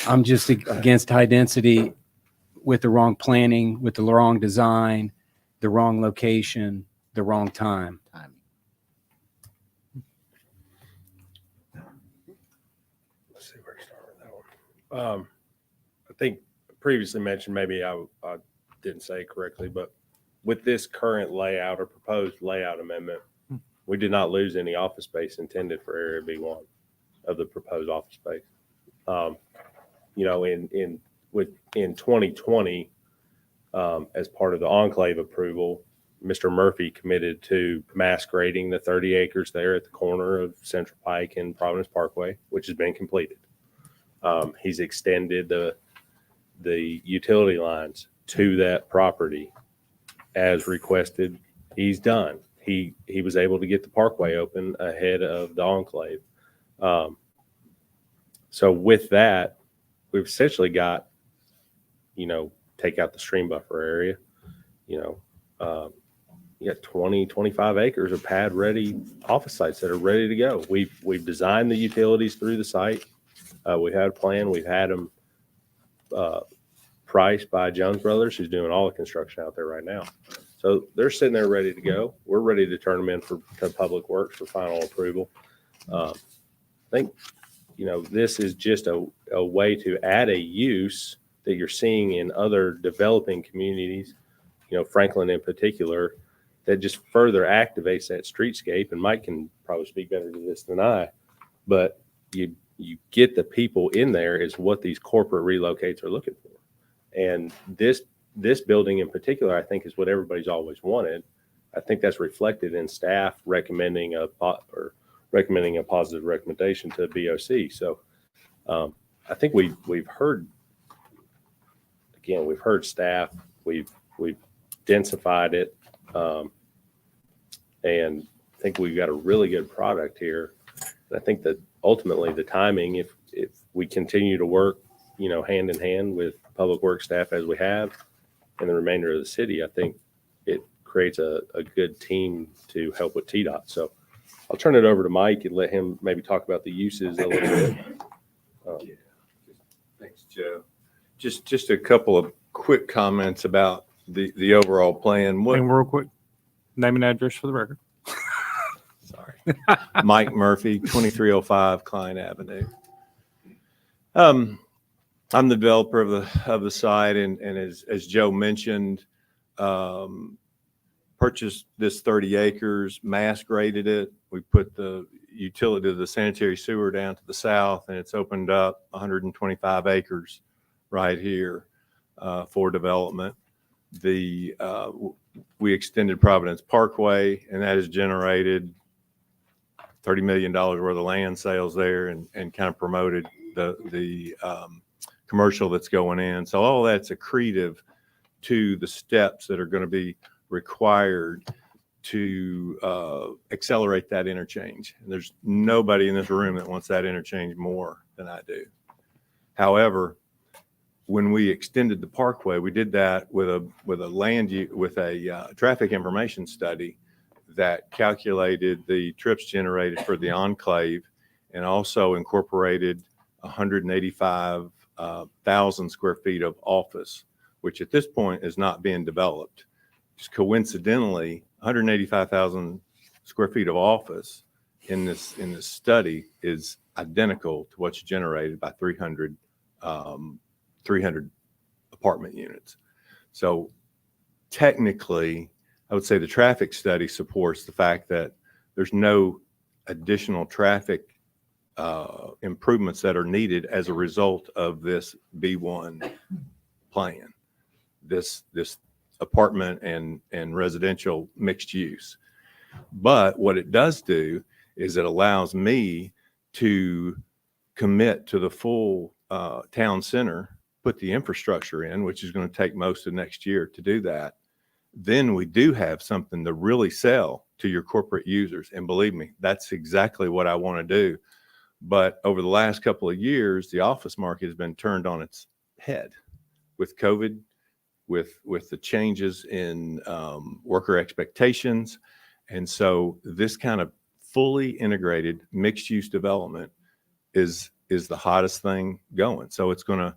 S10: I'm just against high density with the wrong planning, with the wrong design, the wrong location, the wrong time.
S20: Let's see where to start with that one. I think previously mentioned, maybe I didn't say it correctly, but with this current layout or proposed layout amendment, we did not lose any office space intended for Area B1 of the proposed office space. You know, in 2020, as part of the enclave approval, Mr. Murphy committed to mass grading the 30 acres there at the corner of Central Pike and Providence Parkway, which has been completed. He's extended the utility lines to that property as requested. He's done. He was able to get the parkway open ahead of the enclave. So with that, we've essentially got, you know, take out the stream buffer area, you know, you got 20, 25 acres of pad ready office sites that are ready to go. We've designed the utilities through the site. We had a plan. We've had them priced by Jones Brothers, who's doing all the construction out there right now. So they're sitting there ready to go. We're ready to turn them in to Public Works for final approval. I think, you know, this is just a way to add a use that you're seeing in other developing communities, you know, Franklin in particular, that just further activates that streetscape. And Mike can probably speak better to this than I, but you get the people in there is what these corporate relocates are looking for. And this building in particular, I think, is what everybody's always wanted. I think that's reflected in staff recommending a positive recommendation to BOC. So I think we've heard staff, we've densified it, and I think we've got a really good product here. And I think that ultimately the timing, if we continue to work, you know, hand in hand with Public Works staff as we have, and the remainder of the city, I think it creates a good team to help with TDOT. So I'll turn it over to Mike and let him maybe talk about the uses a little bit.
S4: Thanks, Joe. Just a couple of quick comments about the overall plan.
S1: And real quick, name and address for the record.
S4: Sorry. Mike Murphy, 2305 Klein Avenue. I'm the developer of the site, and as Joe mentioned, purchased this 30 acres, mass graded it. We put the utility, the sanitary sewer down to the south, and it's opened up 125 acres right here for development. We extended Providence Parkway, and that has generated $30 million worth of land sales there, and kind of promoted the commercial that's going in. So all that's accretive to the steps that are going to be required to accelerate that interchange. And there's nobody in this room that wants that interchange more than I do. However, when we extended the parkway, we did that with a traffic information study that calculated the trips generated for the enclave, and also incorporated 185,000 square feet of office, which at this point is not being developed. Just coincidentally, 185,000 square feet of office in this study is identical to what's generated by 300 apartment units. So technically, I would say the traffic study supports the fact that there's no additional traffic improvements that are needed as a result of this B1 plan, this apartment and residential mixed use. But what it does do is it allows me to commit to the full town center, put the infrastructure in, which is going to take most of next year to do that. then we do have something to really sell to your corporate users. And believe me, that's exactly what I want to do. But over the last couple of years, the office market has been turned on its head with COVID, with the changes in worker expectations. And so this kind of fully integrated mixed use development is the hottest thing going. So it's going to,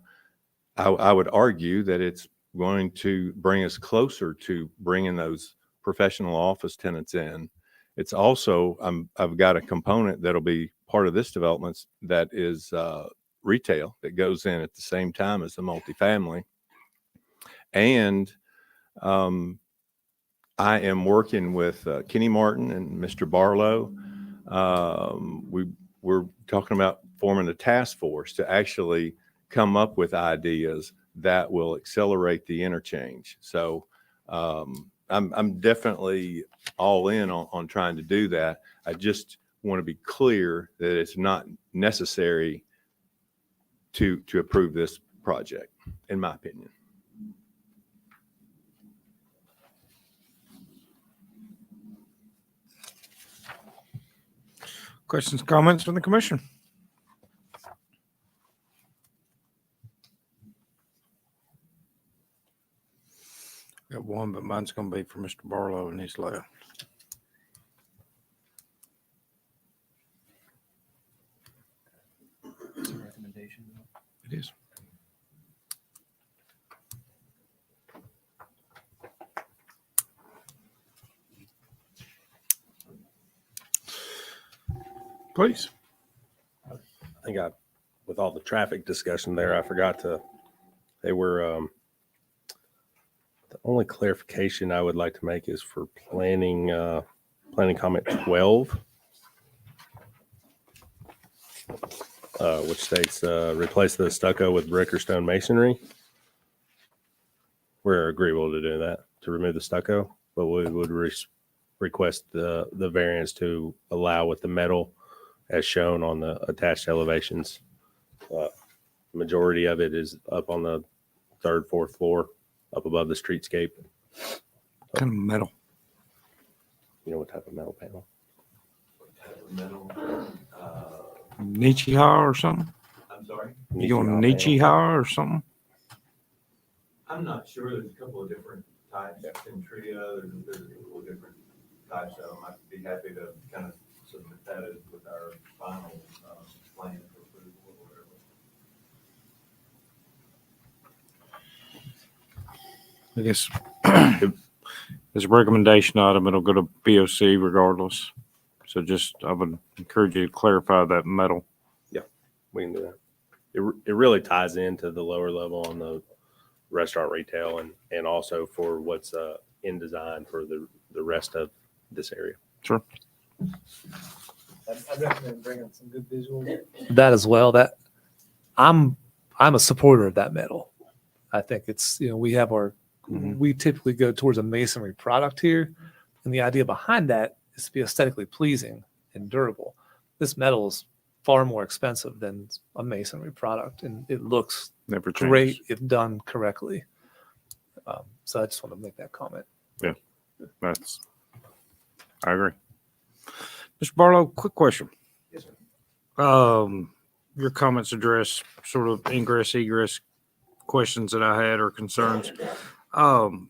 S4: I would argue that it's going to bring us closer to bringing those professional office tenants in. It's also, I've got a component that'll be part of this development that is retail that goes in at the same time as the multifamily. And I am working with Kenny Martin and Mr. Barlow. We're talking about forming a task force to actually come up with ideas that will accelerate the interchange. So I'm definitely all in on trying to do that. I just want to be clear that it's not necessary to approve this project, in my opinion.
S1: Questions, comments from the commission? Got one, but mine's going to be for Mr. Barlow and he's left.
S3: It's a recommendation.
S1: It is. Please.
S20: I think with all the traffic discussion there, I forgot they were, the only clarification I would like to make is for planning comment 12, which states, replace the stucco with brick or stone masonry. We're agreeable to do that, to remove the stucco, but we would request the variance to allow with the metal as shown on the attached elevations. Majority of it is up on the third, fourth floor, up above the streetscape.
S1: What kind of metal?
S20: You know what type of metal panel?
S1: Nietzsche or something?
S4: I'm sorry?
S1: You going Nietzsche or something?
S4: I'm not sure. There's a couple of different types. Centria, there's a couple of different types of them. I'd be happy to kind of submit that with our final plan for approval or whatever.
S1: I guess as a recommendation item, it'll go to BOC regardless. So I would encourage you to clarify that metal.
S20: Yeah, we can do that. It really ties into the lower level on the restaurant retail and also for what's in design for the rest of this area.
S1: Sure.
S7: I recommend bringing some good visuals. That as well. That I'm a supporter of that metal. I think it's, we have we typically go towards a masonry product here, and the idea behind that is to be aesthetically pleasing and durable. This metal is far more expensive than a masonry product, and it looks
S1: Never
S7: great
S1: changes.
S7: if done correctly. So I just want to make that comment.
S1: Yeah, I agree. Mr. Barlow, quick question.
S7: Yes, sir.
S1: Your comments address sort of ingress, egress questions that I had or concerns. And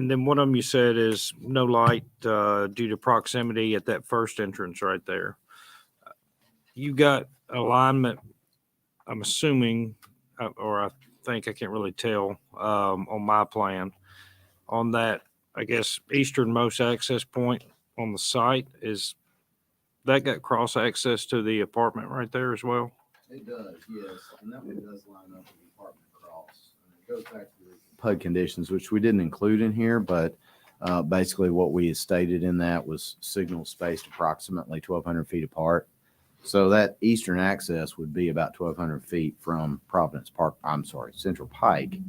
S1: then one of them you said is no light due to proximity at that first entrance right there. You got alignment, I'm assuming, or I think, I can't really tell on my plan, on that, I guess, easternmost access point on the site. Is that got cross access to the apartment right there as well?
S19: It does, yes. And that one does line up with the apartment cross. And it goes back to the PUD conditions, which we didn't include in here, but basically what we had stated in that was signal spaced approximately 1,200 feet apart. So that eastern access would be about 1,200 feet from Central Pike.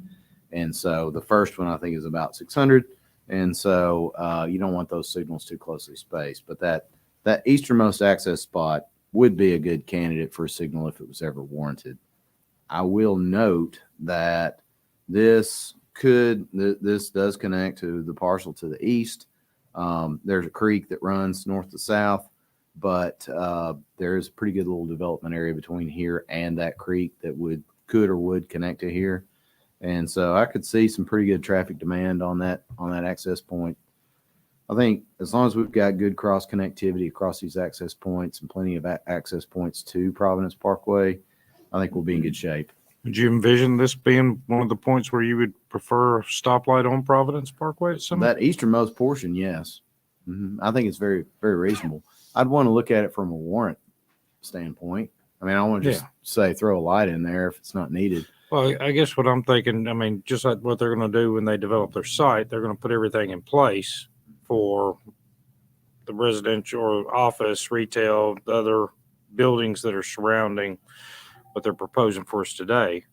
S19: And so the first one I think is about 600. And so you don't want those signals too closely spaced, but that easternmost access spot would be a good candidate for a signal if it was ever warranted. I will note that this this does connect to the parcel to the east. There's a creek that runs north to south, but there's a pretty good little development area between here and that creek that could or would connect to here. And so I could see some pretty good traffic demand on that access point. I think as long as we've got good cross connectivity across these access points and plenty of access points to Providence Parkway, I think we'll be in good shape.
S1: Would you envision this being one of the points where you would prefer a stoplight on Providence Parkway at some?
S19: That easternmost portion, yes. I think it's very, very reasonable. I'd want to look at it from a warrant standpoint. I mean, I want to just say throw a light in there if it's not needed.
S1: Well, I guess what I'm thinking, I mean, just like what they're going to do when they develop their site, they're going to put everything in place for the residential or office, retail, the other buildings that are surrounding what they're proposing for us today.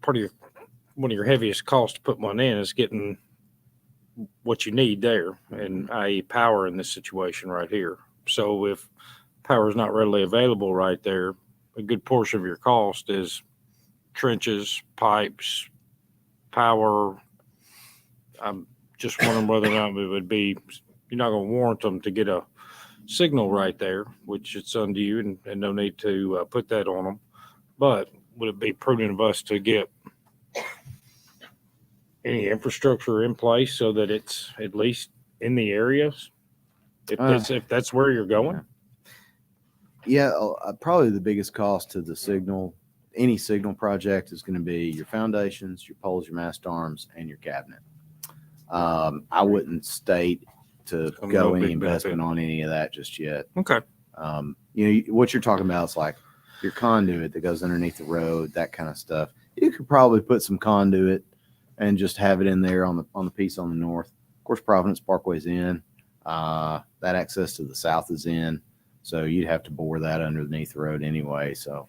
S1: One of your heaviest costs to put one in is getting what you need there, and i.e. power in this situation right here. So if power is not readily available right there, a good portion of your cost is trenches, pipes, power. I'm just wondering whether or not it would be, you're not going to warrant them to get a signal right there, which it's unto you and no need to put that on them. But would it be prudent of us to get any infrastructure in place so that it's at least in the areas? If that's where you're going?
S19: Yeah, probably the biggest cost to the signal, any signal project, is going to be your foundations, your poles, your mast arms, and your cabinet. I wouldn't state to go any investment on any of that just yet.
S1: Okay.
S19: What you're talking about is like your conduit that goes underneath the road, that kind of stuff. You could probably put some conduit and just have it in there on the piece on the north. Of course, Providence Parkway's in. That access to the south is in. So you'd have to bore that underneath the road anyway. So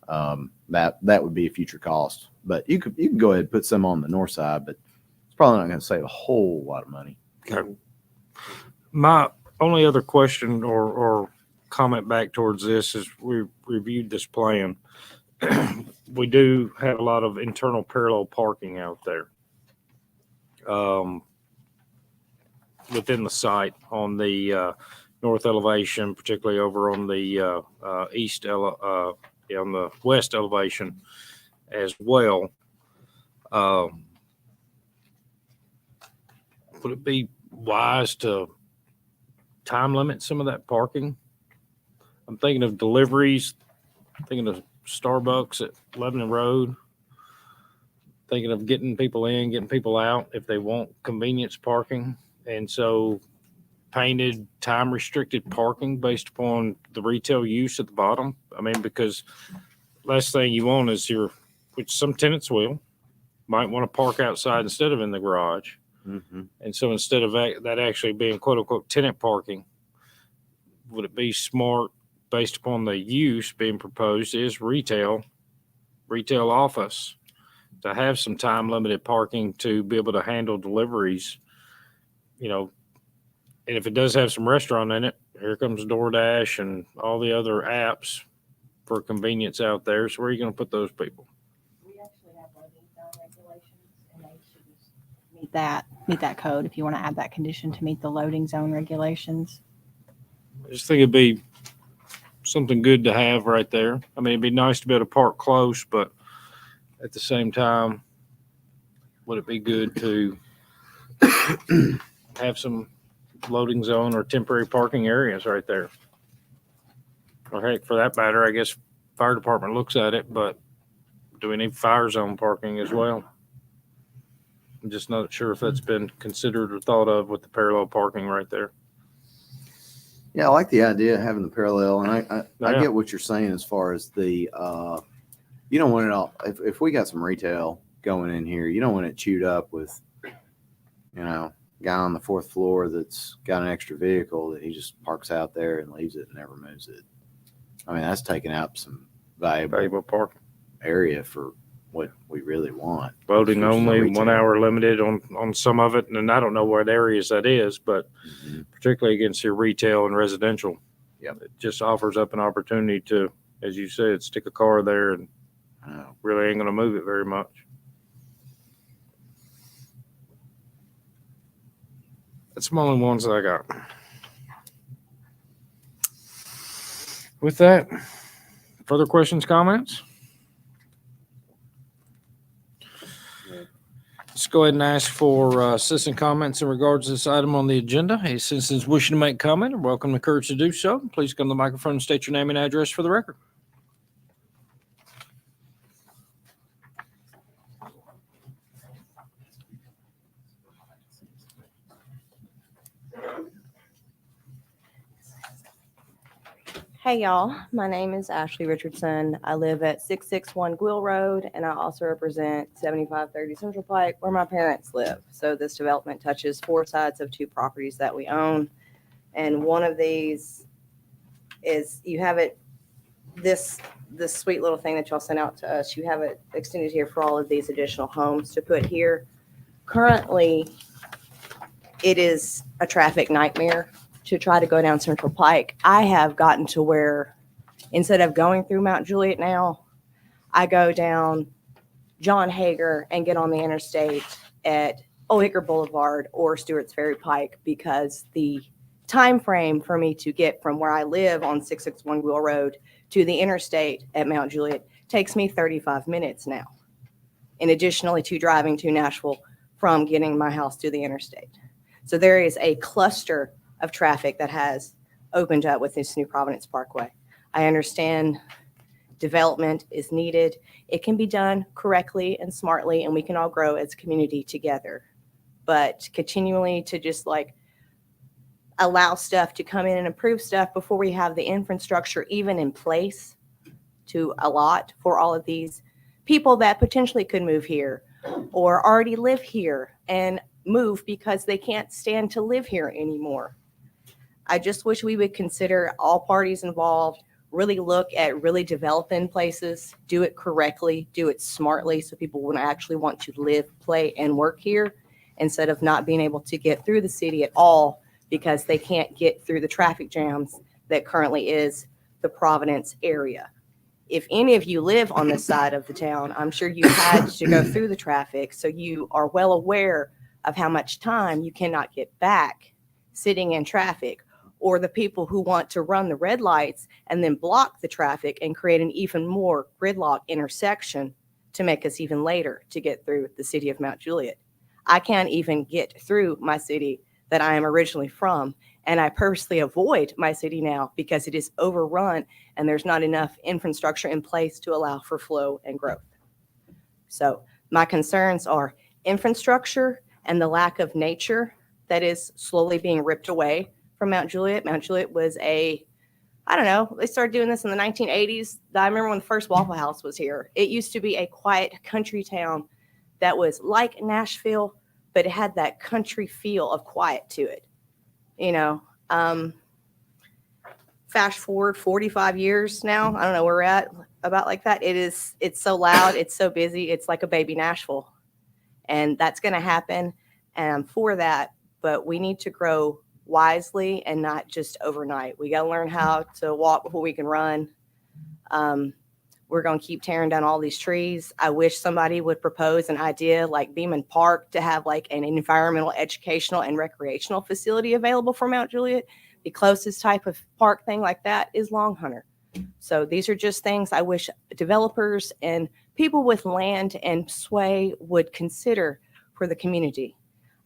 S19: that would be a future cost. But you could go ahead and put some on the north side, but it's probably not going to save a whole lot of money.
S1: Okay. My only other question or comment back towards this is we reviewed this plan. We do have a lot of internal parallel parking out there within the site on the north elevation, particularly over on the on the west elevation as well. Would it be wise to time limit some of that parking? I'm thinking of deliveries, thinking of Starbucks at Lebanon Road, thinking of getting people in, getting people out if they want convenience parking. And so painted time restricted parking based upon the retail use at the bottom. I mean, because last thing you want is which some tenants might want to park outside instead of in the garage.
S19: Mm-hmm.
S1: And so instead of that actually being quote unquote tenant parking, would it be smart based upon the use being proposed is retail office to have some time limited parking to be able to handle deliveries, and if it does have some restaurant in it, here comes DoorDash and all the other apps for convenience out there. So where are you going to put those people?
S2: We actually have loading zone regulations, and they should just meet that code if you want to add that condition to meet the loading zone regulations.
S1: I just think it'd be something good to have right there. I mean, it'd be nice to be able to park close, but at the same time, would it be good to have some loading zone or temporary parking areas right there? Or heck, for that matter, I guess fire department looks at it, but do we need fire zone parking as well? I'm just not sure if that's been considered or thought of with the parallel parking right there.
S19: Yeah, I like the idea of having the parallel, and I get what you're saying as far as the you don't want it all. If we got some retail going in here, you don't want it chewed up with, guy on the fourth floor that's got an extra vehicle that he just parks out there and leaves it and never moves it. I mean, that's taking up some valuable
S1: parking
S19: area for what we really want.
S1: Loading only, 1 hour limited on some of it. And I don't know what areas that is, but particularly against your retail and residential, it just offers up an opportunity to, as you said, stick a car there and really ain't going to move it very much. That's the only ones that I got. With that, further questions, comments? Let's go ahead and ask for citizen comments in regards to this item on the agenda. Any citizens wishing to make comment are welcome and encouraged to do so. Please come to the microphone and state your name and address for the record.
S5: Hey y'all, my name is Ashley Richardson. I live at 661 Gwill Road and I also represent 7530 Central Pike where my parents live. So this development touches 4 sides of 2 properties that we own. And one of these is, you have it, this sweet little thing that y'all sent out to us, you have it extended here for all of these additional homes to put here. Currently, it is a traffic nightmare to try to go down Central Pike. I have gotten to where instead of going through Mount Juliet now, I go down John Hager and get on the interstate at Old Hickory Boulevard or Stewart's Ferry Pike because the time frame for me to get from where I live on 661 Gwill Road to the interstate at Mount Juliet takes me 35 minutes now. And additionally to driving to Nashville from getting my house to the interstate. So there is a cluster of traffic that has opened up with this new Providence Parkway. I understand development is needed. It can be done correctly and smartly, and we can all grow as a community together. But continually to just like allow stuff to come in and improve stuff before we have the infrastructure even in place to allot for all of these people that potentially could move here or already live here and move because they can't stand to live here anymore. I just wish we would consider all parties involved, really look at really developing places, do it correctly, do it smartly so people would actually want to live, play, and work here instead of not being able to get through the city at all because they can't get through the traffic jams that currently is the Providence area. If any of you live on this side of the town, I'm sure you had to go through the traffic, so you are well aware of how much time you cannot get back sitting in traffic, or the people who want to run the red lights and then block the traffic and create an even more gridlock intersection to make us even later to get through the city of Mount Juliet. I can't even get through my city that I am originally from, and I purposely avoid my city now because it is overrun and there's not enough infrastructure in place to allow for flow and growth. So my concerns are infrastructure and the lack of nature that is slowly being ripped away from Mount Juliet. Mount Juliet was I don't know, they started doing this in the 1980s. I remember when the first Waffle House was here. It used to be a quiet country town that was like Nashville, but it had that country feel of quiet to it. You know, fast forward 45 years now, I don't know where we're at, about like that. It's so loud, it's so busy, it's like a baby Nashville. And that's going to happen, and I'm for that, but we need to grow wisely and not just overnight. We got to learn how to walk before we can run. We're going to keep tearing down all these trees. I wish somebody would propose an idea like Beeman Park to have like an environmental, educational, and recreational facility available for Mount Juliet. The closest type of park thing like that is Long Hunter. So these are just things I wish developers and people with land and sway would consider for the community.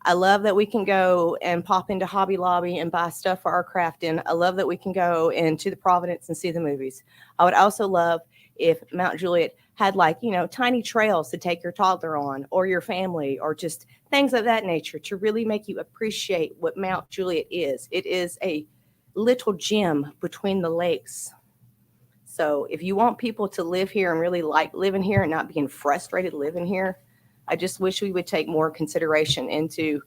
S5: I love that we can go and pop into Hobby Lobby and buy stuff for our crafting. I love that we can go into the Providence and see the movies. I would also love if Mount Juliet had like, you know, tiny trails to take your toddler on or your family or just things of that nature to really make you appreciate what Mount Juliet is. It is a little gem between the lakes. So if you want people to live here and really like living here and not being frustrated living here, I just wish we would take more consideration into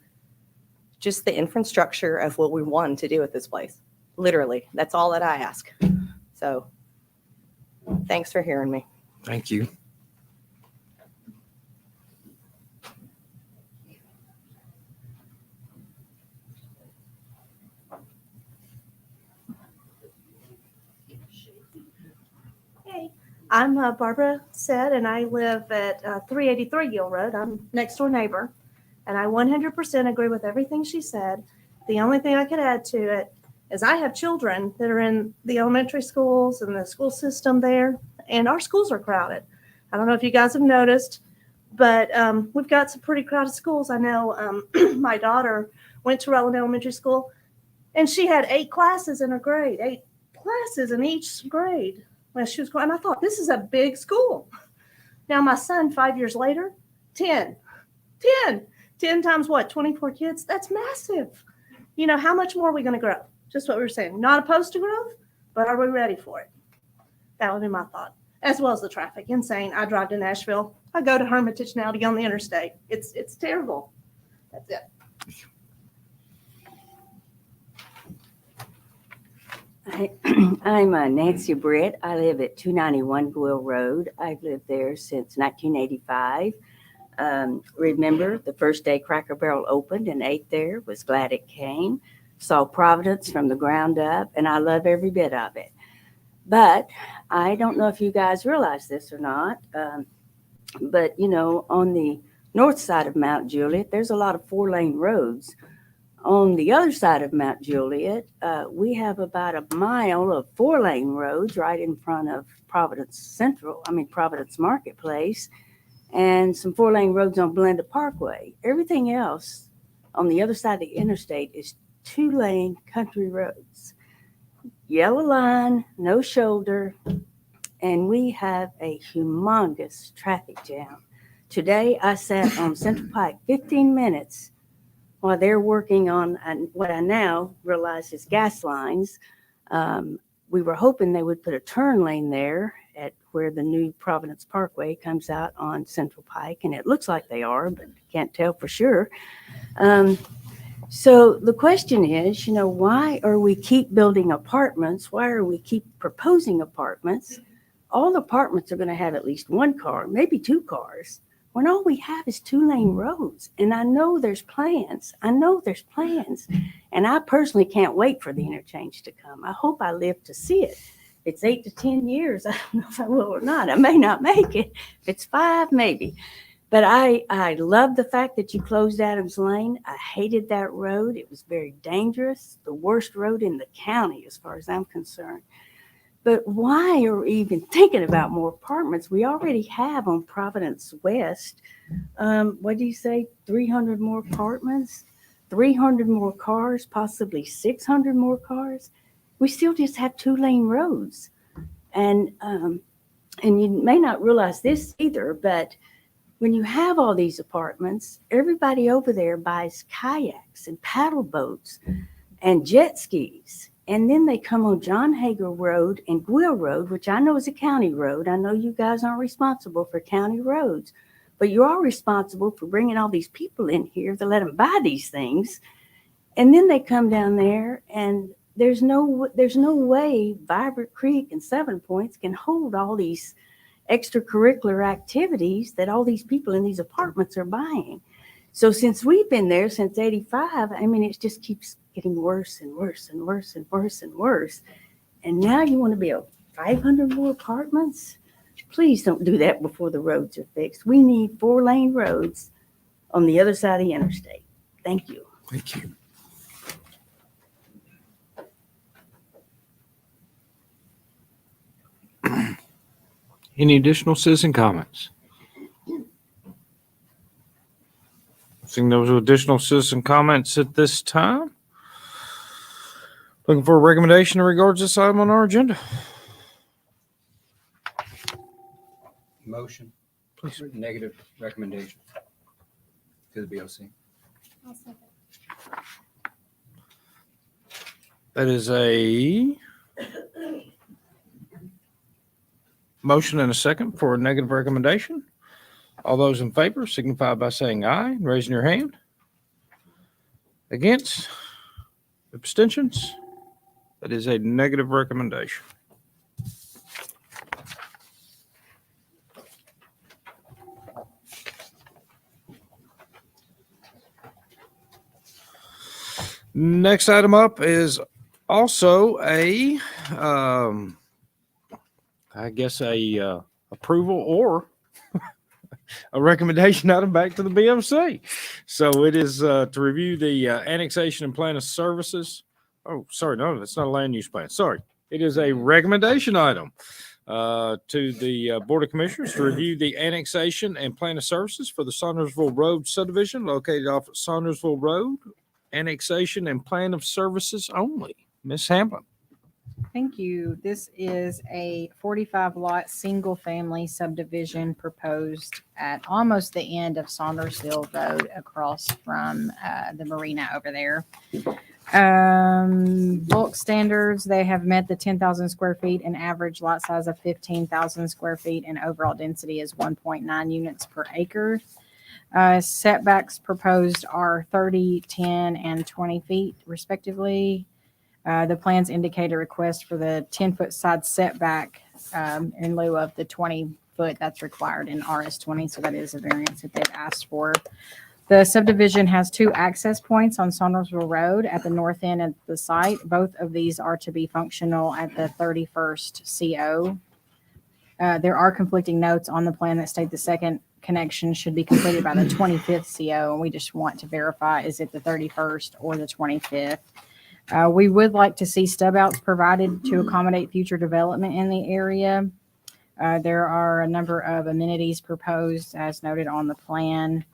S5: just the infrastructure of what we want to do with this place. Literally, that's all that I ask. So thanks for hearing me.
S1: Thank you.
S11: Hey, I'm Barbara said, and I live at 383 Gill Road. I'm next door neighbor, and I 100% agree with everything she said. The only thing I could add to it is I have children that are in the elementary schools and the school system there, and our schools are crowded. I don't know if you guys have noticed, but we've got some pretty crowded schools. I know my daughter went to Rowland Elementary School, and she had 8 classes in her grade, 8 classes in each grade when she was going. And I thought, this is a big school. Now my son, 5 years later, 10 times what? 24 kids? That's massive. You know, how much more are we going to grow? Just what we were saying. Not opposed to growth, but are we ready for it? That would be my thought. As well as the traffic. Insane. I drive to Nashville. I go to Hermitage now to get on the interstate. It's terrible. That's it.
S12: I'm Nancy Britt. I live at 291 Gwill Road. I've lived there since 1985. Remember the first day Cracker Barrel opened and ate there, was glad it came. Saw Providence from the ground up, and I love every bit of it. But I don't know if you guys realize this or not, but you know, on the north side of Mount Juliet, there's a lot of 4-lane roads. On the other side of Mount Juliet, we have about a mile of 4-lane roads right in front of Providence Marketplace, and some 4-lane roads on Belinda Parkway. Everything else on the other side of the interstate is 2-lane country roads. Yellow line, no shoulder, and we have a humongous traffic jam. Today, I sat on Central Pike 15 minutes while they're working on what I now realize is gas lines. We were hoping they would put a turn lane there at where the new Providence Parkway comes out on Central Pike, and it looks like they are, but can't tell for sure. So the question is, you know, why are we keep building apartments? Why are we keep proposing apartments? All the apartments are going to have at least 1 car, maybe 2 cars, when all we have is 2-lane roads. And I know there's plans. And I personally can't wait for the interchange to come. I hope I live to see it. If it's 8 to 10 years, I don't know if I will or not. I may not make it. If it's 5, maybe. But I love the fact that you closed Adams Lane. I hated that road. It was very dangerous, the worst road in the county as far as I'm concerned. But why are we even thinking about more apartments? We already have on Providence West, what do you say, 300 more apartments, 300 more cars, possibly 600 more cars. We still just have 2-lane roads. And you may not realize this either, but when you have all these apartments, everybody over there buys kayaks and paddle boats and jet skis. And then they come on John Hager Road and Gwill Road, which I know is a county road. I know you guys aren't responsible for county roads, but you are responsible for bringing all these people in here to let them buy these things. And then they come down there, and there's no way Vibrant Creek and 7 Points can hold all these extracurricular activities that all these people in these apartments are buying. So since we've been there since 85, I mean, it just keeps getting worse and worse and worse and worse and worse. And now you want to build 500 more apartments? Please don't do that before the roads are fixed. We need 4-lane roads on the other side of the interstate. Thank you.
S1: Thank you. Any additional citizen comments? Seeing those additional citizen comments at this time. Looking for a recommendation in regards to this item on our agenda.
S10: Motion. Please. Negative recommendation to the BOC.
S1: That is a motion and a second for a negative recommendation. All those in favor signify by saying aye and raising your hand. Against? Abstentions? That is a negative recommendation. Next item up is also a, I guess a approval or a recommendation item back to the BMC. So it is to review the annexation and plan of services. Oh, sorry, no, that's not a land use plan. Sorry. It is a recommendation item to the Board of Commissioners to review the annexation and plan of services for the Saundersville Road subdivision located off of Saundersville Road. Annexation and plan of services only. Ms. Hamlin.
S2: Thank you. This is a 45 lot single family subdivision proposed at almost the end of Saundersville Road across from the marina over there. Bulk standards, they have met the 10,000 square feet and average lot size of 15,000 square feet and overall density is 1.9 units per acre. Setbacks proposed are 30, 10, and 20 feet respectively. The plans indicate a request for the 10-foot side setback in lieu of the 20-foot that's required in RS20, so that is a variance that they've asked for. The subdivision has 2 access points on Saundersville Road at the north end of the site. Both of these are to be functional at the 31st CO. There are conflicting notes on the plan that state the second connection should be completed by the 25th CO, and we just want to verify, is it the 31st or the 25th? We would like to see stub outs provided to accommodate future development in the area. There are a number of amenities proposed as noted on the plan.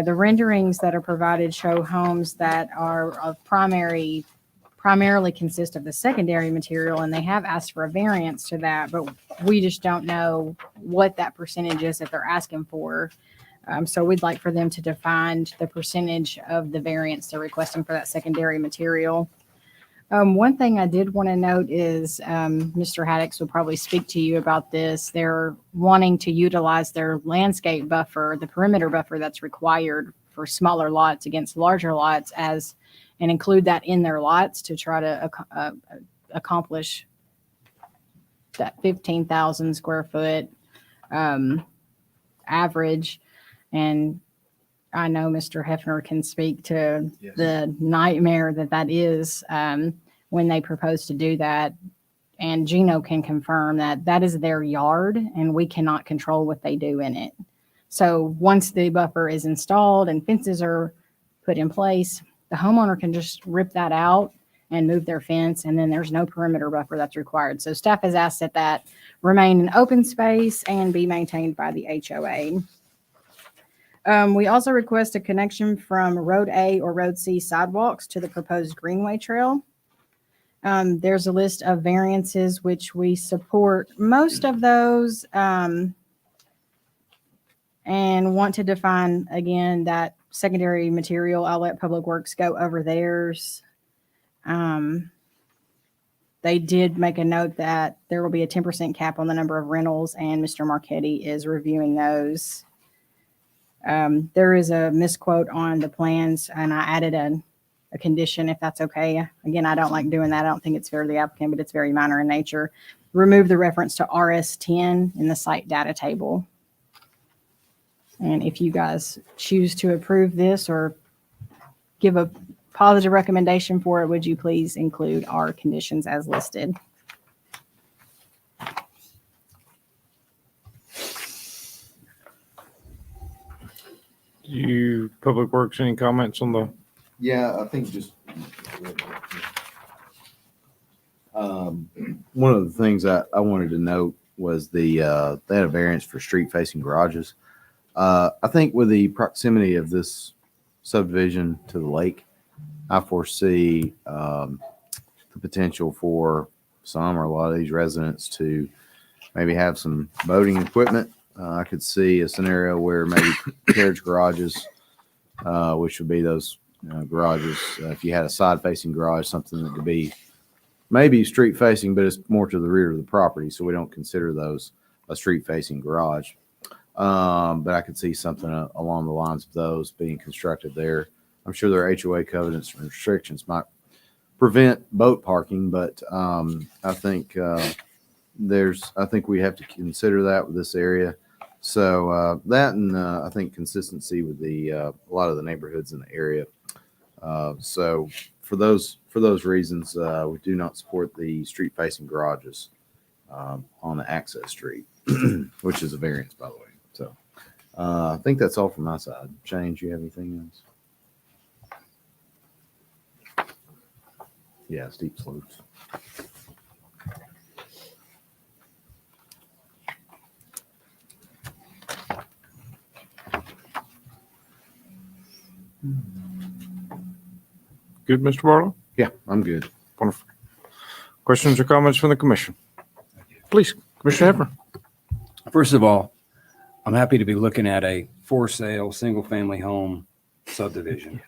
S2: The renderings that are provided show homes that are of primarily consist of the secondary material, and they have asked for a variance to that, but we just don't know what that percentage is that they're asking for. So we'd like for them to define the percentage of the variance they're requesting for that secondary material. One thing I did want to note is Mr. Haddix will probably speak to you about this. They're wanting to utilize their landscape buffer, the perimeter buffer that's required for smaller lots against larger lots and include that in their lots to try to accomplish that 15,000 square foot average. And I know Mr. Hefner can speak to the nightmare that is when they propose to do that. And Gino can confirm that that is their yard and we cannot control what they do in it. So once the buffer is installed and fences are put in place, the homeowner can just rip that out and move their fence, and then there's no perimeter buffer that's required. So staff has asked that remain an open space and be maintained by the HOA. We also request a connection from Road A or Road C sidewalks to the proposed Greenway Trail. There's a list of variances which we support most of those and want to define again that secondary material. I'll let Public Works go over theirs. They did make a note that there will be a 10% cap on the number of rentals, and Mr. Marchetti is reviewing those. There is a misquote on the plans, and I added a condition if that's okay. Again, I don't like doing that. I don't think it's fair to the applicant, but it's very minor in nature. Remove the reference to RS10 in the site data table. And if you guys choose to approve this or give a positive recommendation for it, would you please include our conditions as listed?
S1: You, Public Works, any comments on the?
S19: Yeah, I think just one of the things I wanted to note was they had a variance for street facing garages. I think with the proximity of this subdivision to the lake, I foresee the potential for some or a lot of these residents to maybe have some boating equipment. I could see a scenario where maybe carriage garages, which would be those garages, if you had a side facing garage, something that could be maybe street facing, but it's more to the rear of the property. So we don't consider those a street facing garage. But I could see something along the lines of those being constructed there. I'm sure their HOA covenants and restrictions might prevent boat parking, but I think we have to consider that with this area. So that and I think consistency with a lot of the neighborhoods in the area. So for those reasons, we do not support the street facing garages on the access street, which is a variance, by the way. So I think that's all from my side. Shane, do you have anything else? Yeah, steep slopes.
S1: Good, Mr. Barlow?
S19: Yeah, I'm good.
S1: Wonderful. Questions or comments from the commission? Please, Commissioner Hefner.
S10: First of all, I'm happy to be looking at a for sale, single-family home subdivision.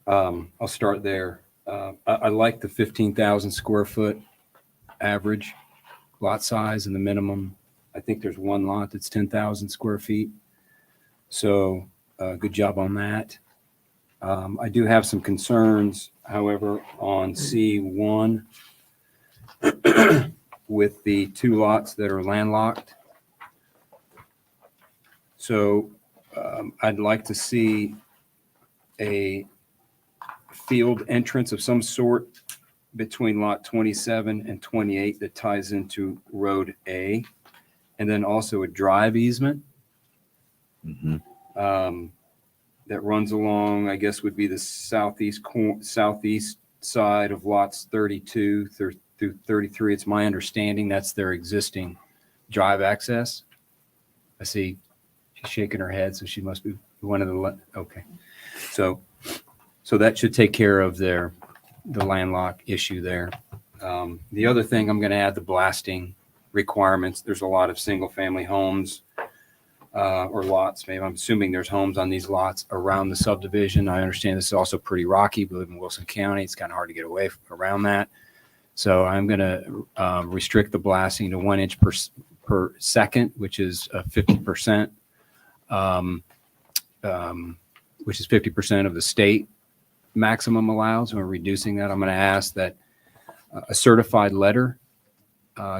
S10: I'll start there. I like the 15,000 square foot average lot size and the minimum. I think there's one lot that's 10,000 square feet. So good job on that. I do have some concerns, however, on C1 with the two lots that are landlocked. So I'd like to see a field entrance of some sort between lot 27 and 28 that ties into Road A, and then also a drive easement that runs along, I guess would be the southeast side of lots 32 through 33. It's my understanding that's their existing drive access. I see she's shaking her head, so she must be one of the, okay. So that should take care of the landlock issue there. The other thing, I'm going to add the blasting requirements. There's a lot of single family homes or lots. Maybe I'm assuming there's homes on these lots around the subdivision. I understand this is also pretty rocky. We live in Wilson County. It's kind of hard to get away around that. So I'm going to restrict the blasting to 1 inch per second, which is 50%, which is 50% of the state maximum allows. We're reducing that. I'm going to ask that a certified letter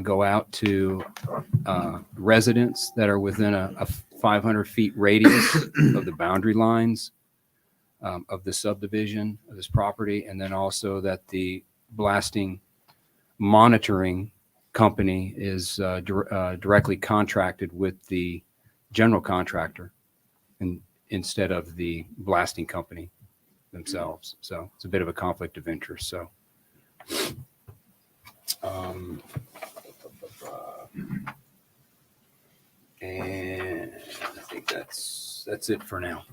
S10: go out to residents that are within a 500 feet radius of the boundary lines of the subdivision of this property, and then also that the blasting monitoring company is directly contracted with the general contractor and instead of the blasting company themselves. So it's a bit of a conflict of interest. So and I think that's it for now.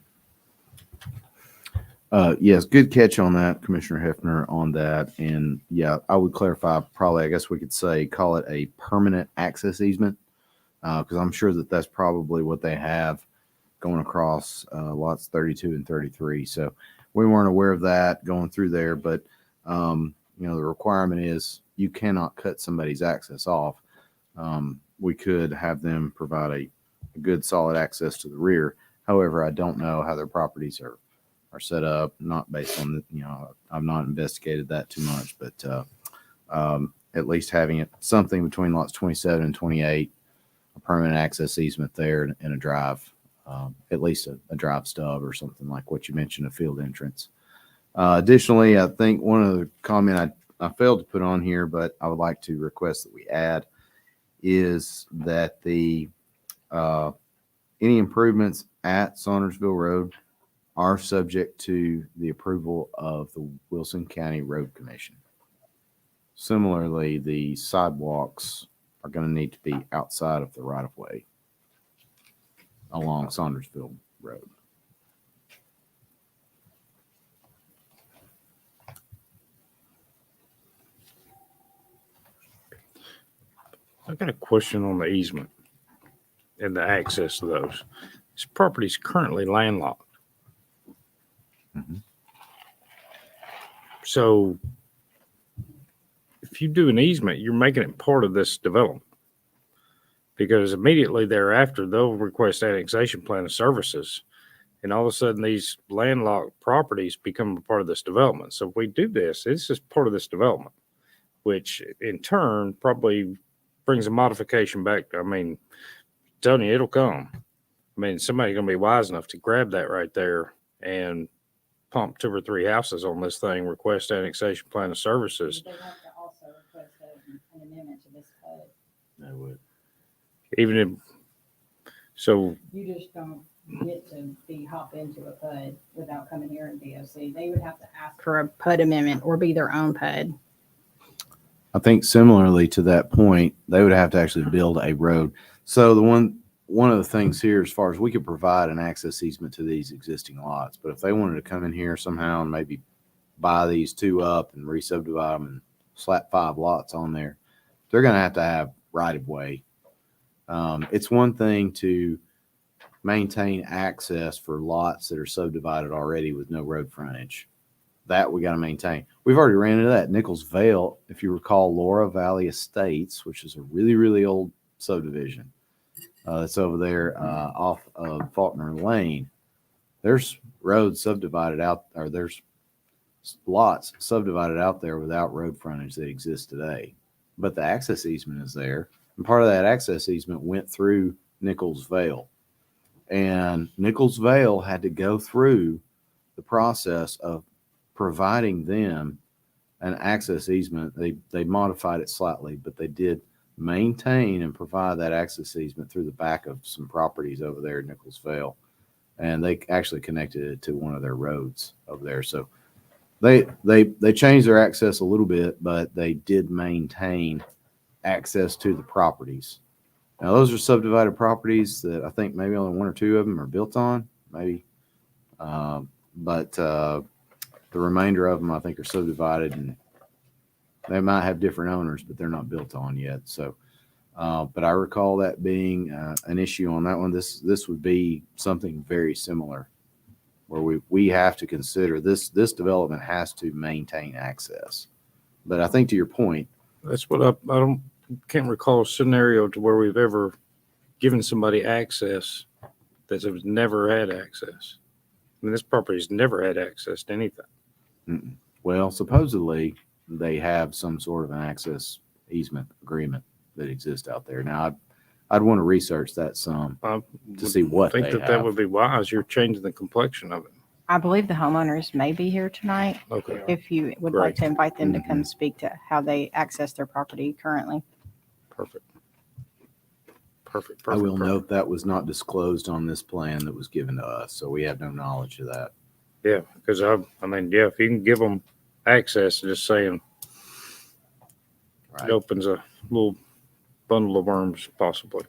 S19: Yes, good catch on that, Commissioner Hefner, on that. And yeah, I would clarify, probably, I guess we could say, call it a permanent access easement, because I'm sure that that's probably what they have going across lots 32 and 33. So we weren't aware of that going through there, but the requirement is you cannot cut somebody's access off. We could have them provide a good solid access to the rear. However, I don't know how their properties are set up, not based on I've not investigated that too much, but at least having it something between lots 27 and 28, a permanent access easement there and a drive, at least a drive stub or something like what you mentioned, a field entrance. Additionally, I think one of the comment I failed to put on here, but I would like to request that we add is that the any improvements at Saundersville Road are subject to the approval of the Wilson County Road Commission. Similarly, the sidewalks are going to need to be outside of the right of way along Saundersville Road.
S1: I've got a question on the easement and the access to those. This property is currently landlocked. So if you do an easement, you're making it part of this development, because immediately thereafter, they'll request annexation plan of services. And all of a sudden, these landlocked properties become a part of this development. So if we do this, it's just part of this development, which in turn probably brings a modification back. I mean, telling you, it'll come. I mean, somebody's going to be wise enough to grab that right there and pump 2 or 3 houses on this thing, request annexation plan of services.
S2: They have to also request an amendment to this code.
S1: Even if, So,
S2: You just don't get to hop into a PUD without coming here in DOC. They would have to ask for a PUD amendment or be their own PUD.
S19: I think similarly to that point, they would have to actually build a road. So one of the things here, as far as we could provide an access easement to these existing lots, but if they wanted to come in here somehow and maybe buy these two up and re-subdivide them and slap 5 lots on there, they're going to have right of way. It's one thing to maintain access for lots that are subdivided already with no road frontage. That we got to maintain. We've already ran into that. Nichols Vale, if you recall, Laura Valley Estates, which is a really, really old subdivision. It's over there off of Faulkner Lane. There's roads subdivided out, or there's lots subdivided out there without road frontage that exists today. But the access easement is there. And part of that access easement went through Nichols Vale. And Nichols Vale had to go through the process of providing them an access easement. They modified it slightly, but they did maintain and provide that access easement through the back of some properties over there in Nichols Vale. And they actually connected it to one of their roads over there. So they changed their access a little bit, but they did maintain access to the properties. Now, those are subdivided properties that I think maybe only 1 or 2 of them are built on, maybe. But the remainder of them, I think, are subdivided, and they might have different owners, but they're not built on yet. So, but I recall that being an issue on that one. This would be something very similar, where we have to consider this development has to maintain access. But I think to your point,
S1: that's what I can't recall a scenario to where we've ever given somebody access that has never had access. I mean, this property's never had access to anything.
S19: Well, supposedly they have some sort of an access easement agreement that exists out there. Now, I'd want to research that some to see what
S1: I
S19: they
S1: think
S19: have.
S1: that would be wise. You're changing the complexion of it.
S2: I believe the homeowners may be here tonight.
S1: Okay.
S2: If you would like
S1: Great.
S2: to invite them to come speak to how they access their property currently.
S1: Perfect.
S19: I will note that was not disclosed on this plan that was given to us, so we have no knowledge of that.
S1: Yeah, because I mean, yeah, if you can give them access, just saying, it opens a little bundle of worms, possibly.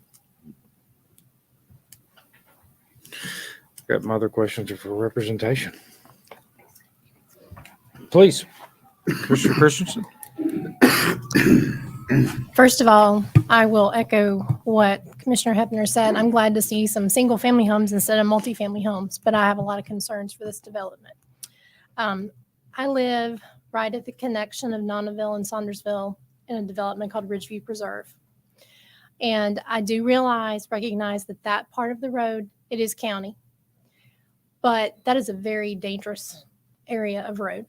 S1: Got my other questions are for representation. Please, Commissioner Christensen.
S22: First of all, I will echo what Commissioner Hepner said. I'm glad to see some single-family homes instead of multifamily homes, but I have a lot of concerns for this development. I live right at the connection of Nonneville and Saundersville in a development called Ridgeview Preserve. And I do recognize that that part of the road, it is county, but that is a very dangerous area of road.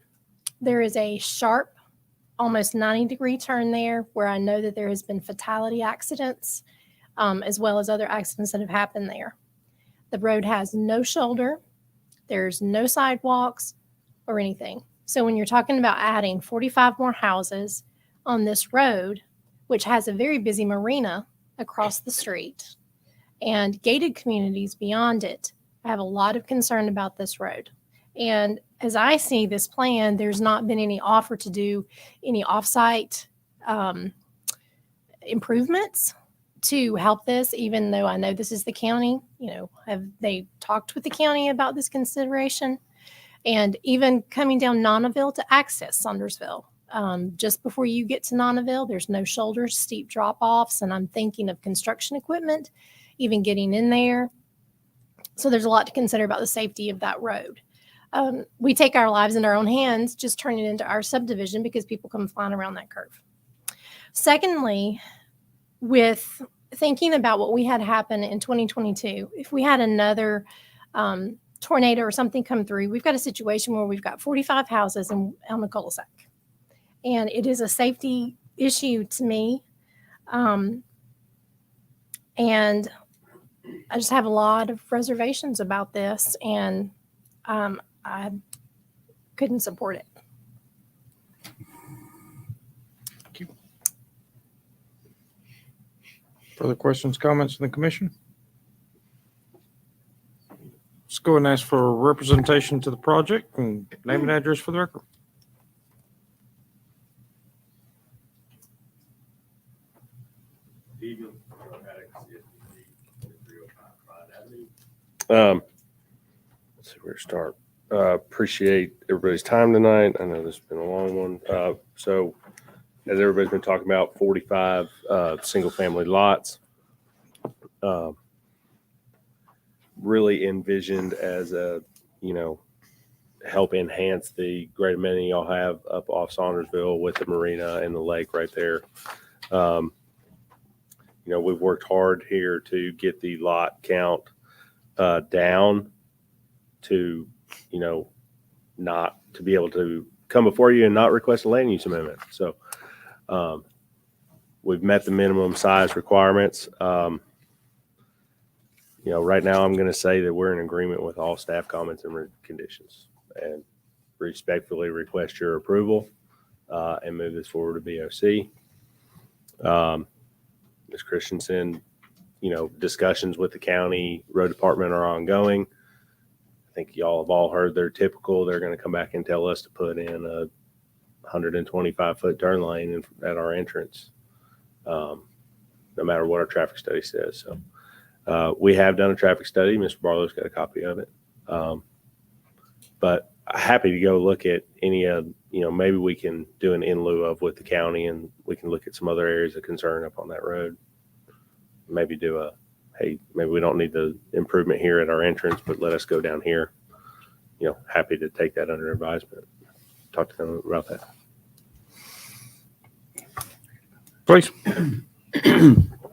S22: There is a sharp, almost 90-degree turn there where I know that there has been fatality accidents, as well as other accidents that have happened there. The road has no shoulder. There's no sidewalks or anything. So when you're talking about adding 45 more houses on this road, which has a very busy marina across the street and gated communities beyond it, I have a lot of concern about this road. And as I see this plan, there's not been any offer to do any offsite improvements to help this, even though I know this is the county. You know, have they talked with the county about this consideration? And even coming down Nonneville to access Saundersville. Just before you get to Nonneville, there's no shoulders, steep drop-offs, and I'm thinking of construction equipment, even getting in there. So there's a lot to consider about the safety of that road. We take our lives in our own hands, just turn it into our subdivision because people come flying around that curve. Secondly, with thinking about what we had happen in 2022, if we had another tornado or something come through, we've got a situation where we've got 45 houses on a cul-de-sac. And it is a safety issue to me. And I just have a lot of reservations about this, and I couldn't support it.
S1: Thank you. Further questions, comments from the commission? go and ask for representation to the project and name and address for the record.
S20: Let's see where to start. Appreciate everybody's time tonight. I know this has been a long one. So as everybody's been talking about, 45 single family lots. Really envisioned as a, help enhance the great amenity y'all have up off Saundersville with the marina and the lake right there. We've worked hard here to get the lot count down to, not to be able to come before you and not request a land use amendment. So we've met the minimum size requirements. Right now I'm going to say that we're in agreement with all staff comments and conditions, and respectfully request your approval and move this forward to BOC. Ms. Christensen, discussions with the county road department are ongoing. I think y'all have all heard they're typical. They're going to come back and tell us to put in a 125-foot turn lane at our entrance, no matter what our traffic study says. So we have done a traffic study. Mr. Barlow's got a copy of it. But happy to go look at any of, maybe we can do an in lieu of with the county, and we can look at some other areas of concern up on that road. Maybe do hey, maybe we don't need the improvement here at our entrance, but let us go down here. Happy to take that under advisement. Talk to them about that.
S1: Please.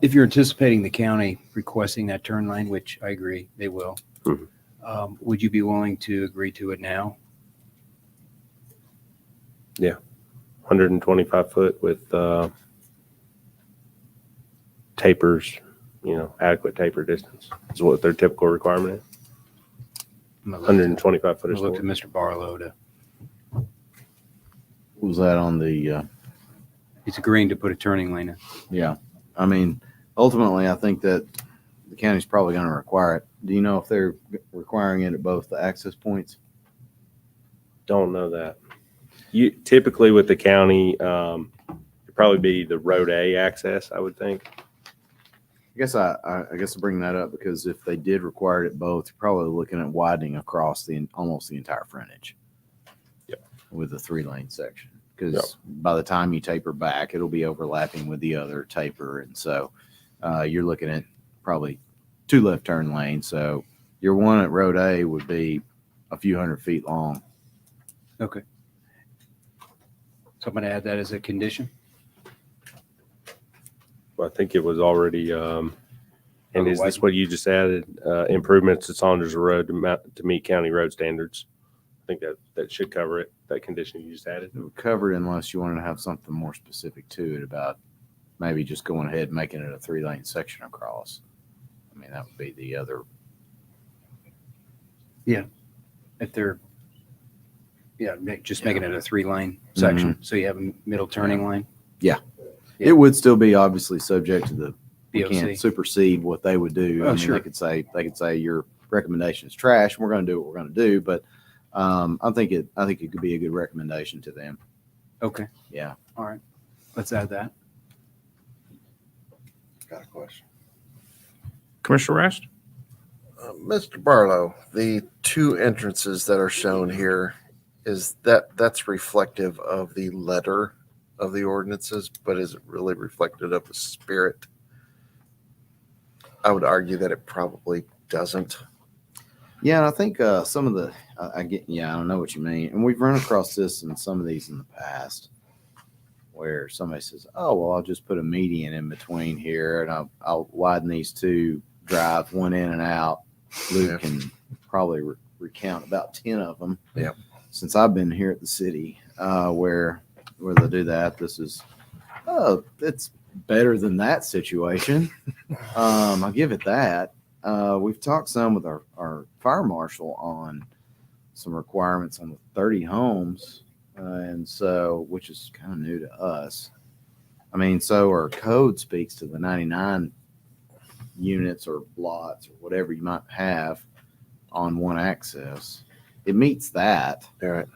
S10: If you're anticipating the county requesting that turn lane, which I agree they will, would you be willing to agree to it now?
S20: Yeah. 125 foot with tapers, adequate taper distance is what their typical requirement is. 125 foot.
S10: I looked at Mr. Barlow to.
S19: Was that on the?
S10: He's agreeing to put a turning lane in.
S19: Yeah. I mean, ultimately, I think that the county's probably going to require it. Do you know if they're requiring it at both the access points?
S20: Don't know that. You typically with the county, it'd probably be the road A access, I would think.
S19: I guess I bring that up because if they did require it at both, you're probably looking at widening across almost the entire frontage.
S20: Yep.
S19: With the 3-lane section, because by the time you taper back, it'll be overlapping with the other taper, and so you're looking at probably 2 left turn lanes. So your one at road A would be a few hundred feet long.
S10: Okay. So I'm going to add that as a condition.
S20: Well, I think it was already, and is this what you just added? Improvements to Saunders Road to meet county road standards. I think that should cover it. That condition you just added.
S19: It would cover it unless you wanted to have something more specific to it about maybe just going ahead and making it a 3-lane section across. I mean, that would be the other.
S10: Yeah. If they're, just making it a 3-lane section. So you have a middle turning lane.
S19: Yeah. It would still be obviously subject to the, we
S10: BOC.
S19: can't supersede what they would do.
S10: Oh,
S19: I mean,
S10: sure.
S19: they could say your recommendation is trash, and we're going to do what we're going to do. But I think it could be a good recommendation to them.
S10: Okay.
S19: Yeah.
S10: All right. Let's add that.
S8: Got a question.
S1: Commissioner Rast?
S8: Mr. Barlow, the 2 entrances that are shown here, that's reflective of the letter of the ordinances, but is it really reflective of the spirit? I would argue that it probably doesn't.
S19: Yeah, and I think some of the I don't know what you mean, and we've run across this in some of these in the past, where somebody says, "Oh, well, I'll just put a median in between here, and I'll widen these 2 drives, one in and out." Luke can probably recount about 10 of them.
S8: Yeah.
S19: Since I've been here at the city, where they do that. This is, it's better than that situation. I'll give it that. We've talked some with our fire marshal on some requirements on the 30 homes, and so, which is kind of new to us. I mean, so our code speaks to the 99 units or lots or whatever you might have. on one access. It meets that.
S8: All right.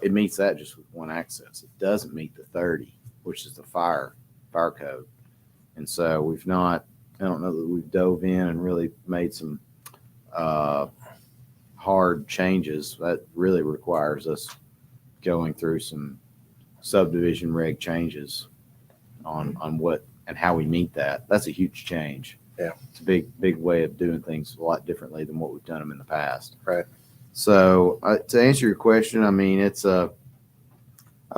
S19: It meets that just with one access. It doesn't meet the 30, which is the fire code. And so we've not, I don't know that we've dove in and really made some hard changes. That really requires us going through some subdivision reg changes on what and how we meet that. That's a huge change.
S8: Yeah.
S19: It's a big way of doing things a lot differently than what we've done them in the past.
S8: Right.
S19: So to answer your question, I mean, I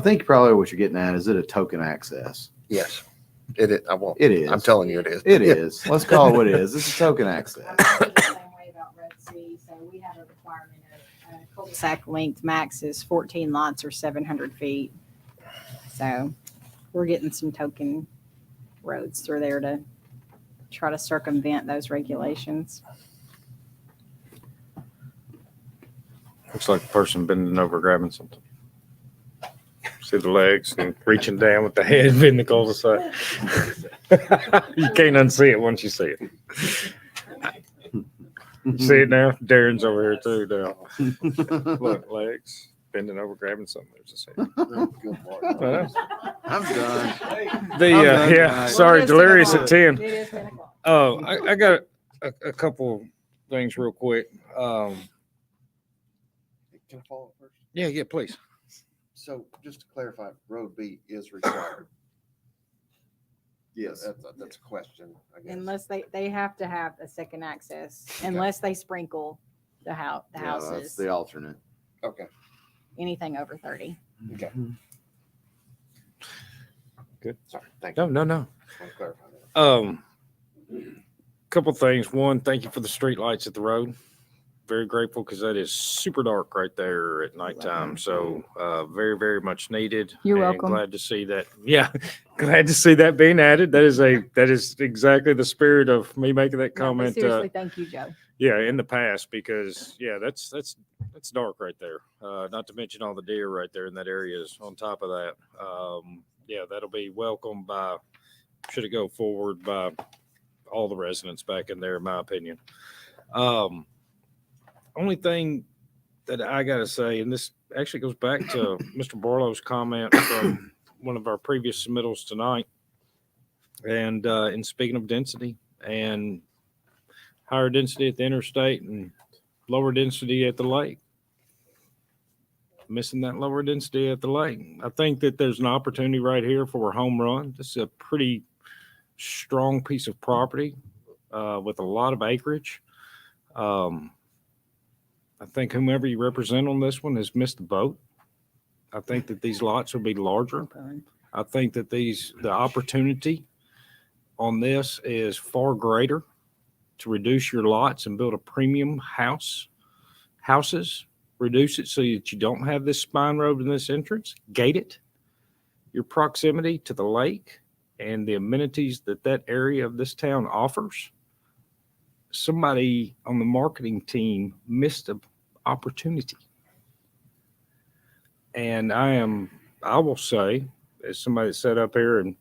S19: think probably what you're getting at, is it a token access?
S8: Yes. It is. I won't.
S19: It is.
S8: I'm telling you it is.
S19: It is. Let's call it what it is. It's a token access.
S2: I feel the same way about Red Sea. So we have a requirement of cul-de-sac length max is 14 lots or 700 feet. So we're getting some token roads through there to try to circumvent those regulations.
S1: Looks like the person bending over grabbing something. See the legs and reaching down with the head bending the cul-de-sac. You can't unsee it once you see it. You see it now? Darren's over here too now. Look, legs bending over grabbing something. There's a second.
S19: I'm done.
S1: Yeah, sorry, delirious at 10. Oh, I got a couple things real quick.
S8: Can I follow up first?
S1: Yeah, please.
S8: So just to clarify, road B is required.
S19: Yes.
S8: That's a question, I guess.
S2: Unless they have to have a second access, unless they sprinkle the
S19: Yeah, that's
S2: houses,
S19: the alternate.
S8: Okay.
S2: anything over 30.
S8: Okay.
S1: Good.
S8: Sorry. Thank you.
S1: No.
S8: Just want to clarify that.
S1: Couple things. One, thank you for the street lights at the road. Very grateful because that is super dark right there at nighttime. So very, very much needed.
S2: You're
S1: And
S2: welcome.
S1: Glad to see that. Yeah, glad to see that being added. That is exactly the spirit of me making that
S2: No, but
S1: comment.
S2: seriously, thank you, Joe.
S1: Yeah, in the past, because yeah, that's dark right there. Not to mention all the deer right there in that area is on top of that. Yeah, that'll be welcomed by, should it go forward, by all the residents back in there, in my opinion. Only thing that I got to say, and this actually goes back to Mr. Barlow's comment from one of our previous submittals tonight. And in speaking of density and higher density at the interstate and lower density at the lake, missing that lower density at the lake. I think that there's an opportunity right here for a home run. This is a pretty strong piece of property with a lot of acreage. I think whomever you represent on this one has missed the boat. I think that these lots will be larger. I think that the opportunity on this is far greater to reduce your lots and build a premium houses, reduce it so that you don't have this spine road in this entrance, gate it, your proximity to the lake and the amenities that area of this town offers. Somebody on the marketing team missed an opportunity. And I will say, as somebody that sat up here and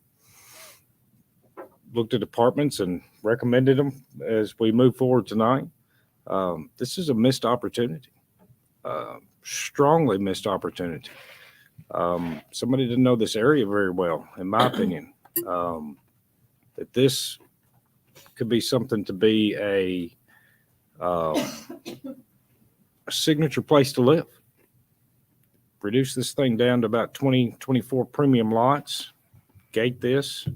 S1: looked at apartments and recommended them as we move forward tonight, this is a missed opportunity, strongly missed opportunity. Somebody didn't know this area very well, in my opinion, that this could be something to be a signature place to live. Reduce this thing down to about 24 premium lots, gate this,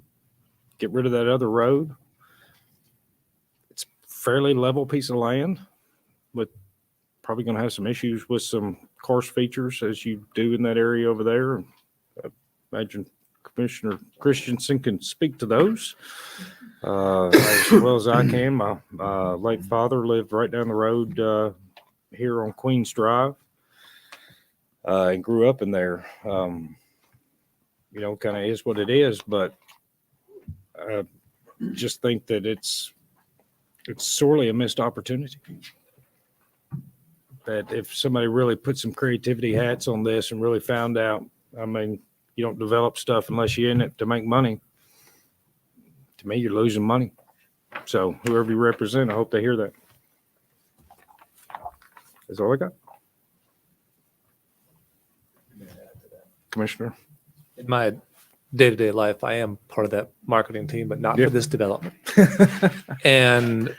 S1: get rid of that other road. It's a fairly level piece of land, but probably going to have some issues with some coarse features as you do in that area over there. I imagine Commissioner Christensen can speak to those as well as I can. My late father lived right down the road here on Queens Drive and grew up in there. Kind of is what it is, but I just think that it's sorely a missed opportunity. That if somebody really put some creativity hats on this and really found out, I mean, you don't develop stuff unless you're in it to make money. To me, you're losing money. So whoever you represent, I hope they hear that. That's all I got. Commissioner?
S7: In my day-to-day life, I am part of that marketing team, but not
S1: Yeah.
S7: for this development. And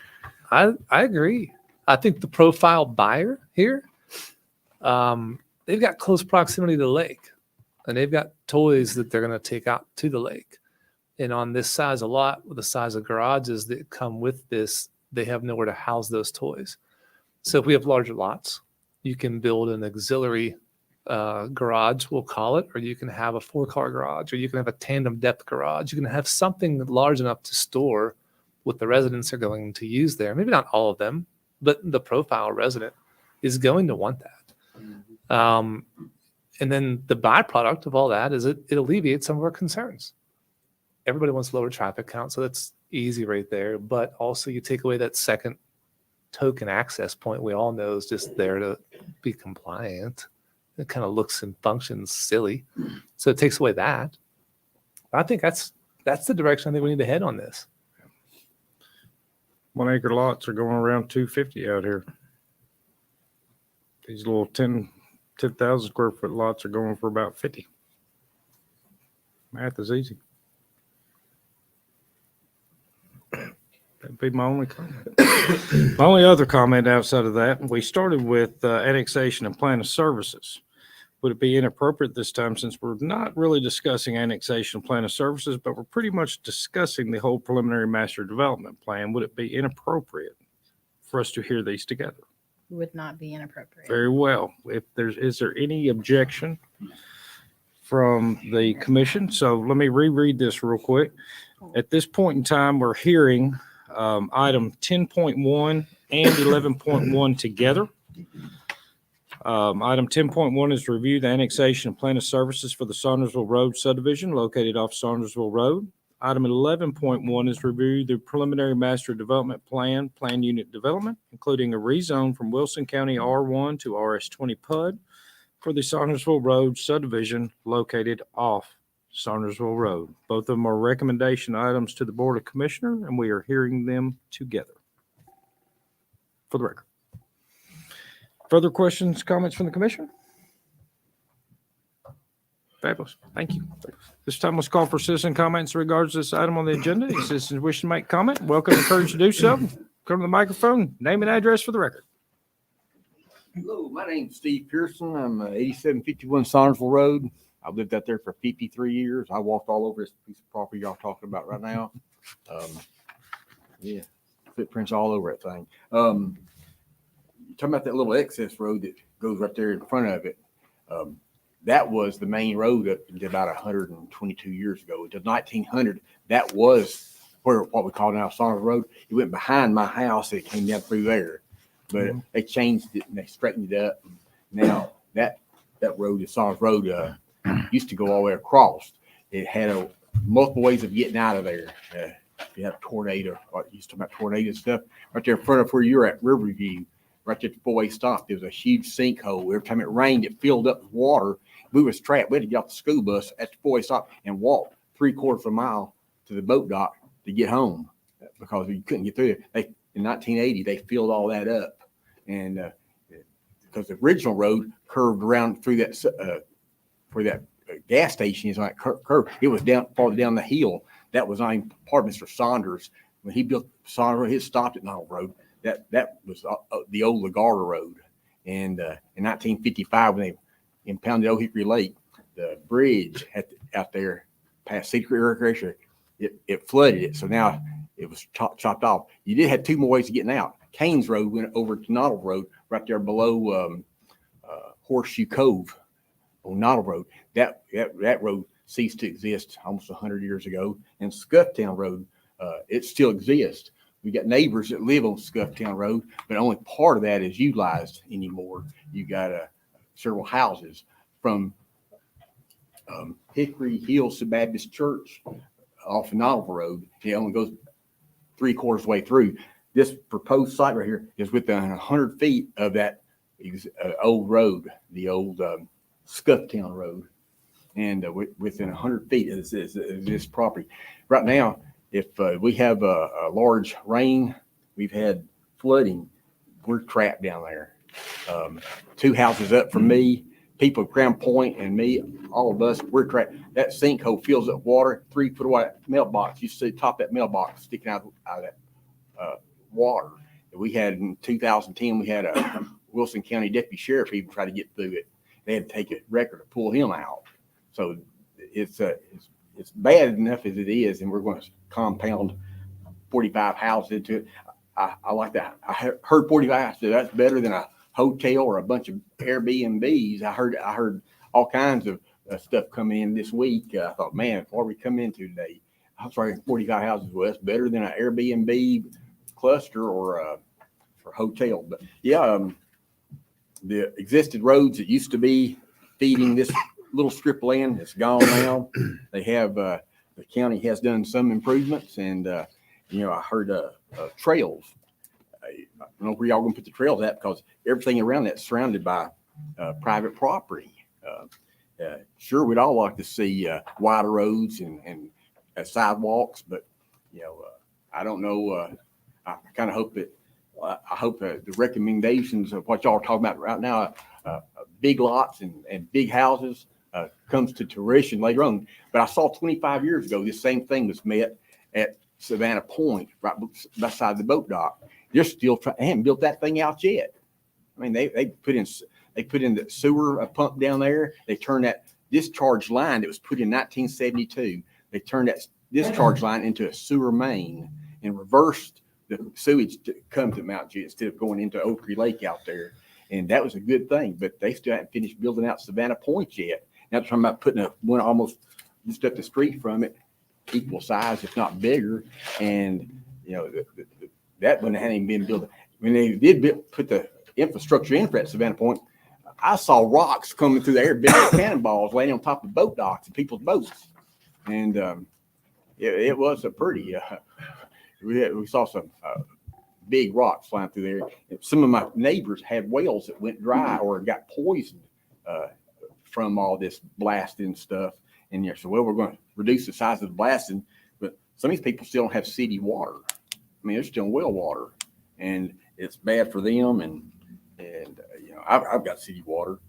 S7: I agree. I think the profile buyer here, they've got close proximity to the lake, and they've got toys that they're going to take out to the lake. And on this size of lot, with the size of garages that come with this, they have nowhere to house those toys. So if we have larger lots, you can build an auxiliary garage, we'll call it, or you can have a 4-car garage, or you can have a tandem depth garage. You can have something large enough to store what the residents are going to use there. Maybe not all of them, but the profile resident is going to want that. And then the byproduct of all that is it alleviates some of our concerns. Everybody wants lower traffic count, so that's easy right there. But also you take away that second token access point we all know is just there to be compliant. It kind of looks and functions silly. So it takes away that. I think that's the direction I think we need to head on this.
S1: 1 acre lots are going around 250 out here. These little 10,000 square foot lots are going for about 50. Math is easy. That'd be my only comment. My only other comment outside of that, we started with annexation and plan of services. Would it be inappropriate this time, since we're not really discussing annexation and plan of services, but we're pretty much discussing the whole preliminary master development plan? Would it be inappropriate for us to hear these together?
S2: Would not be inappropriate.
S1: Very well. Is there any objection from the commission? So let me reread this real quick. At this point in time, we're hearing item 10.1 and 11.1 together. Item 10.1 is review the annexation and plan of services for the Saundersville Road subdivision located off Saundersville Road. Item 11.1 is review the preliminary master development plan unit development, including a rezone from Wilson County R1 to RS20 PUD for the Saundersville Road subdivision located off Saundersville Road. Both of them are recommendation items to the Board of Commissioners, and we are hearing them together. For the record. Further questions, comments from the commission? Fabulous. Thank you. This time, let's call for citizen comments in regards to this item on the agenda. If citizens wish to make comment, welcome and encouraged to do so. Come to the microphone, name and address for the record.
S13: Hello, my name's Steve Pearson. I'm 8751 Saundersville Road. I've lived out there for 53 years. I walked all over this piece of property y'all talking about right now. Yeah, footprints all over that thing. You're talking about that little access road that goes right there in front of it. That was the main road up until about 122 years ago. Until 1900, that was what we call now Saundersville Road. It went behind my house. It came down through there. But they changed it and they straightened it up. Now that road, the Saundersville Road, used to go all the way across. It had multiple ways of getting out of there. You had a tornado, or used to talk about tornado stuff. Right there in front of where you're at, Riverview, right there at the four-way stop, there was a huge sinkhole. Every time it rained, it filled up with water. We was trapped. We had to get off the school bus at the four-way stop and walk 3/4 of a mile to the boat dock to get home because you couldn't get through there. In 1980, they filled all that up. And because the original road curved around through that, where that gas station is on that curve, it was down farther down the hill. That was on part of Mr. Saunders. When he built Saunders, he stopped at Knoll Road. That was the old Lagarda Road. And in 1955, when they impounded Old Hickory Lake, the bridge out there past Secret Recreation, it flooded it. So now it was chopped off. You did have two more ways of getting out. Canes Road went over to Noddle Road, right there below Horseshoe Cove on Noddle Road. That road ceased to exist almost 100 years ago. And Scufftown Road, it still exists. We got neighbors that live on Scufftown Road, but only part of that is utilized anymore. You got several houses from Hickory Hills Baptist Church off of Noddle Road. It only goes 3/4 way through. This proposed site right here is within 100 feet of that old road, the old Scufftown Road. And within 100 feet is this property. Right now, if we have a large rain, we've had flooding, we're trapped down there. 2 houses up from me, people at Crown Point and me, all of us, we're that sinkhole fills up water, 3 foot wide mailbox. You see the top of that mailbox sticking out of that water. We had in 2010, we had a Wilson County Deputy Sheriff even try to get through it. They had to take a record to pull him out. So it's bad enough as it is, and we're going to compound 45 houses into it. I like that. I heard 45. So that's better than a hotel or a bunch of Airbnbs. I heard all kinds of stuff coming in this week. I thought, man, what are we coming into today? I was sorry, 45 houses. Well, that's better than an Airbnb cluster or a hotel. But yeah, the existed roads that used to be feeding this little strip of land, it's gone now. They have the county has done some improvements, and I heard trails. I don't know where y'all gonna put the trails at, because everything around that's surrounded by private property. Sure, we'd all like to see wider roads and sidewalks, but I don't know. I kind of hope that I hope the recommendations of what y'all are talking about right now, big lots and big houses, comes to fruition later on. But I saw 25 years ago this same thing was met at Savannah Point, right beside the boat dock. They're still trying. They haven't built that thing out yet. I mean, they put in the sewer pump down there. They turned that discharge line that was put in 1972. They turned that discharge line into a sewer main and reversed the sewage to come to Mount Juliet instead of going into Oakley Lake out there. And that was a good thing, but they still haven't finished building out Savannah Point yet. Now they're talking about putting one almost just up the street from it, equal size, if not bigger. And, that one hadn't even been built. When they did put the infrastructure in for at Savannah Point, I saw rocks coming through the air, big cannonballs laying on top of boat docks and people's boats. And it was a pretty, we saw some big rocks flying through there. Some of my neighbors had wells that went dry or got poisoned from all this blasting stuff. And so, well, we're going to reduce the size of the blasting, but some of these people still don't have city water. I mean, they're still in well water, and it's bad for them. And I've got city water.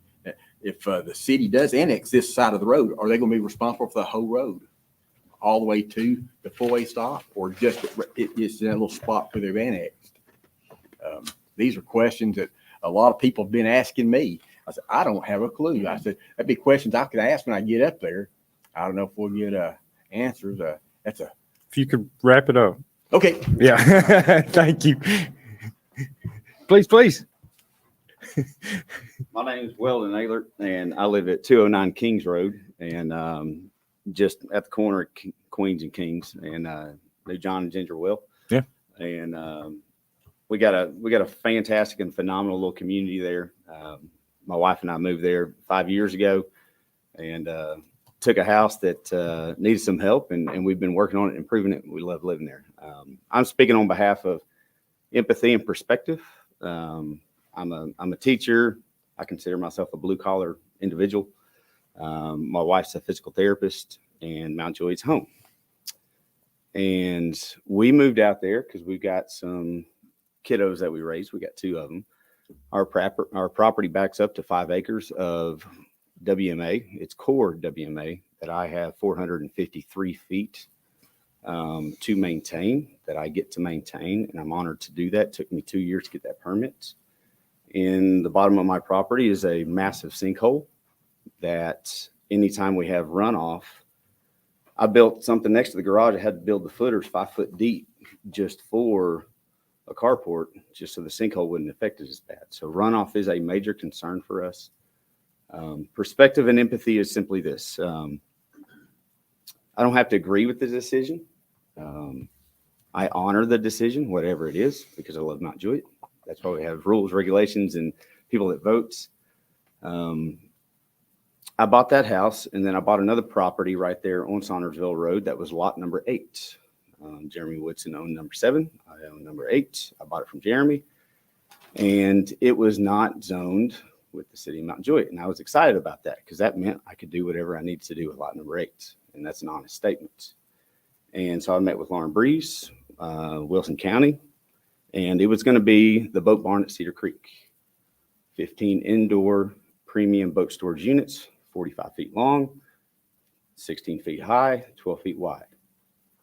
S13: If the city does annex this side of the road, are they going to be responsible for the whole road, all the way to the four-way stop, or just it's in a little spot where they've annexed? These are questions that a lot of people have been asking me. I said, I don't have a clue. I said, that'd be questions I could ask when I get up there. I don't know if we'll get answers. If
S1: you could wrap it up.
S13: Okay.
S1: Yeah. Thank you. Please.
S14: My name is Weldon Naylor, and I live at 209 Kings Road, and just at the corner of Queens and Kings, and New John and Ginger Will.
S1: Yeah.
S14: And we got a fantastic and phenomenal little community there. My wife and I moved there 5 years ago, and took a house that needed some help, and we've been working on it and improving it. We love living there. I'm speaking on behalf of empathy and perspective. I'm a teacher. I consider myself a blue collar individual. My wife's a physical therapist, and Mount Juliet's home. And we moved out there because we've got some kiddos that we raised. We got 2 of them. Our property backs up to 5 acres of WMA. It's core WMA that I have 453 feet to maintain, that I get to maintain, and I'm honored to do that. It took me 2 years to get that permit. In the bottom of my property is a massive sinkhole that anytime we have runoff, I built something next to the garage. I had to build the footers 5 foot deep just for a carport, just so the sinkhole wouldn't affect it as bad. So runoff is a major concern for us. Perspective and empathy is simply this. I don't have to agree with the decision. I honor the decision, whatever it is, because I love Mount Juliet. That's why we have rules, regulations, and people that vote. I bought that house, and then I bought another property right there on Saundersville Road. That was lot number 8. Jeremy Woodson owned number 7. I own number 8. I bought it from Jeremy, and it was not zoned with the city of Mount Juliet. And I was excited about that because that meant I could do whatever I needed to do with lot number 8. And that's an honest statement. And so I met with Lauren Breeze, Wilson County, and it was going to be the boat barn at Cedar Creek. 15 indoor premium boat storage units, 45 feet long, 16 feet high, 12 feet wide.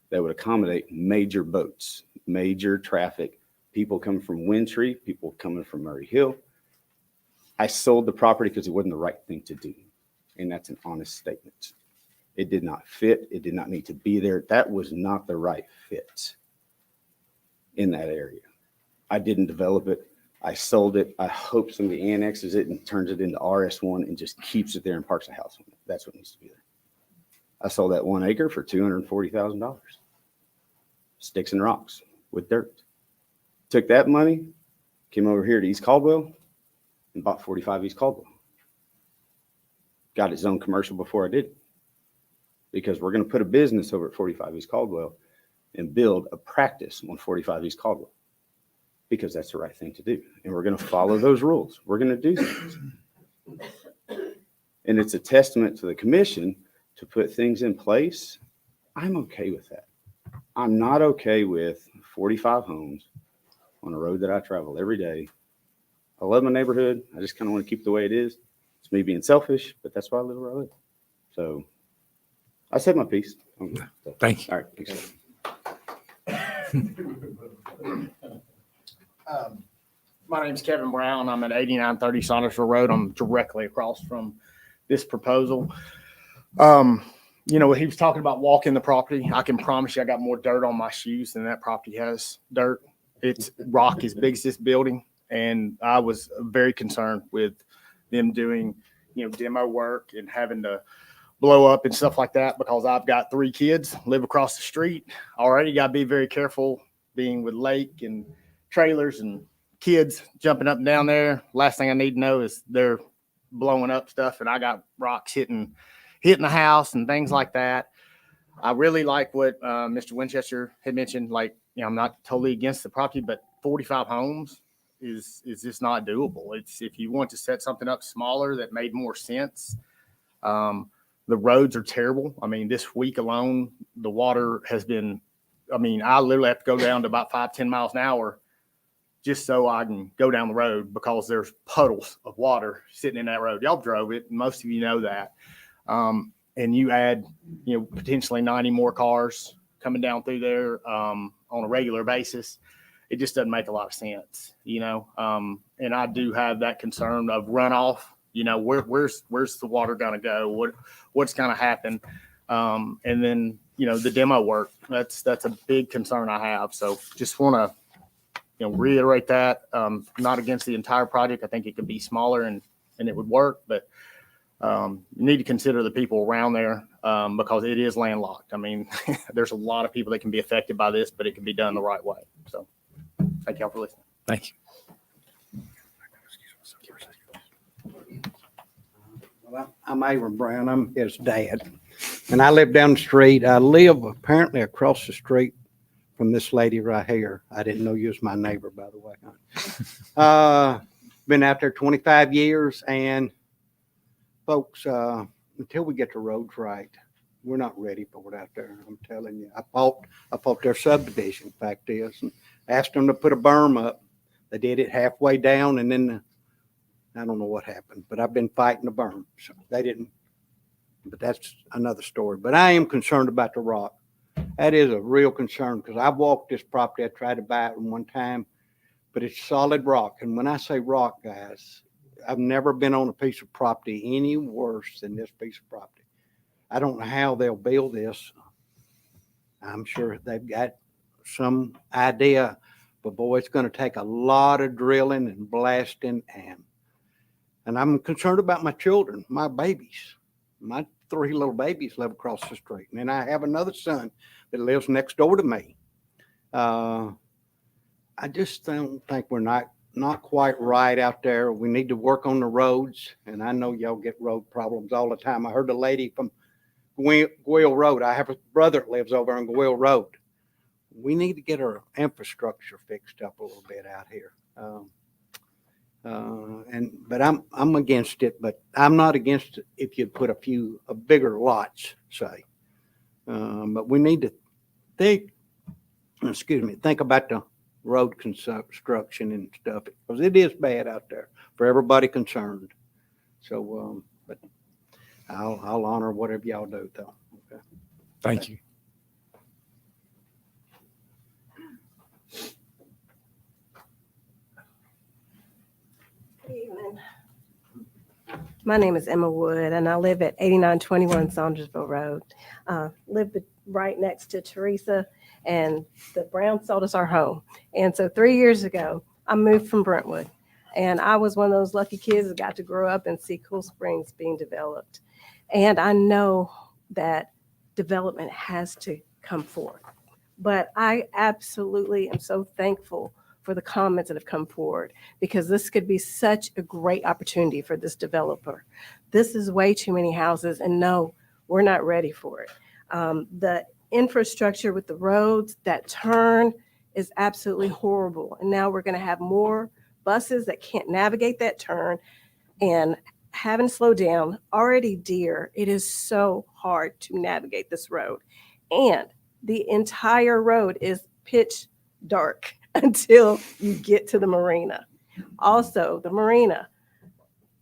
S14: That would accommodate major boats, major traffic, people coming from Wintry, people coming from Murray Hill. I sold the property because it wasn't the right thing to do. And that's an honest statement. It did not fit. It did not need to be there. That was not the right fit in that area. I didn't develop it. I sold it. I hope somebody annexes it and turns it into RS1 and just keeps it there and parks a house on it. That's what needs to be there. I sold that 1 acre for $240,000. Sticks and rocks with dirt. Took that money, came over here to East Caldwell and bought 45 East Caldwell. Got its own commercial before I did it. Because we're going to put a business over at 45 East Caldwell and build a practice on 45 East Caldwell. Because that's the right thing to do. And we're going to follow those rules. We're going to do things. And it's a testament to the commission to put things in place. I'm okay with that. I'm not okay with 45 homes on a road that I travel every day. I love my neighborhood. I just kind of want to keep it the way it is. It's me being selfish, but that's why I live where I live. So I said my piece.
S1: Thank you.
S14: All right. Thanks.
S15: My name's Kevin Brown. I'm at 8930 Saundersville Road. I'm directly across from this proposal. You know, he was talking about walking the property. I can promise you I got more dirt on my shoes than that property has dirt. It's rock as big as this building. And I was very concerned with them doing, you know, demo work and having to blow up and stuff like that because I've got 3 kids, live across the street. Already got to be very careful being with lake and trailers and kids jumping up and down there. Last thing I need to know is they're blowing up stuff and I got rocks hitting the house and things like that. I really like what Mr. Winchester had mentioned. Like, you know, I'm not totally against the property, but 45 homes is just not doable. It's if you want to set something up smaller that made more sense. The roads are terrible. I mean, this week alone, the water has been, I mean, I literally have to go down to about 5-10 miles an hour just so I can go down the road because there's puddles of water sitting in that road. Y'all drove it. Most of you know that. And you add, you know, potentially 90 more cars coming down through there on a regular basis. It just doesn't make a lot of sense, you know. And I do have that concern of runoff. You know, where's the water going to go? What's going to happen? And then, you know, the demo work. That's a big concern I have. So just want to, you know, reiterate that. Not against the entire project. I think it could be smaller and it would work, but you need to consider the people around there because it is landlocked. I mean, there's a lot of people that can be affected by this, but it can be done the right way. So thank y'all for listening.
S1: Thank you.
S16: Well, I'm Aaron Brown. I'm his dad. And I live down the street. I live apparently across the street from this lady right here. I didn't know you was my neighbor, by the way. Been out there 25 years. And folks, until we get the roads right, we're not ready for it out there. I'm telling you. I fought their subdivision, fact is, and asked them to put a berm up. They did it halfway down, and then I don't know what happened, but I've been fighting the berm. So they didn't, but that's another story. But I am concerned about the rock. That is a real concern because I've walked this property. I tried to buy it one time, but it's solid rock. And when I say rock, guys, I've never been on a piece of property any worse than this piece of property. I don't know how they'll build this. I'm sure they've got some idea, but boy, it's going to take a lot of drilling and blasting and I'm concerned about my children, my babies. My 3 little babies live across the street. And then I have another son that lives next door to me. I just don't think we're not quite right out there. We need to work on the roads. And I know y'all get road problems all the time. I heard a lady from Goyle Road. I have a brother that lives over on Goyle Road. We need to get our infrastructure fixed up a little bit out here. But I'm against it, but I'm not against it if you put a bigger lots, say. But we need to think about the road construction and stuff because it is bad out there for everybody concerned. So, but I'll honor whatever y'all do though. Okay.
S1: Thank you.
S5: Good evening. My name is Emma Wood, and I live at 8921 Saundersville Road. Live right next to Teresa, and the Browns sold us our home. And so 3 years ago, I moved from Brentwood, and I was one of those lucky kids that got to grow up and see Cool Springs being developed. And I know that development has to come forth. But I absolutely am so thankful for the comments that have come forward, because this could be such a great opportunity for this developer. This is way too many houses, and no, we're not ready for it. The infrastructure with the roads, that turn is absolutely horrible. And now we're going to have more buses that can't navigate that turn and having to slow down. Already dear, it is so hard to navigate this road. And the entire road is pitch dark until you get to the marina. Also, the marina,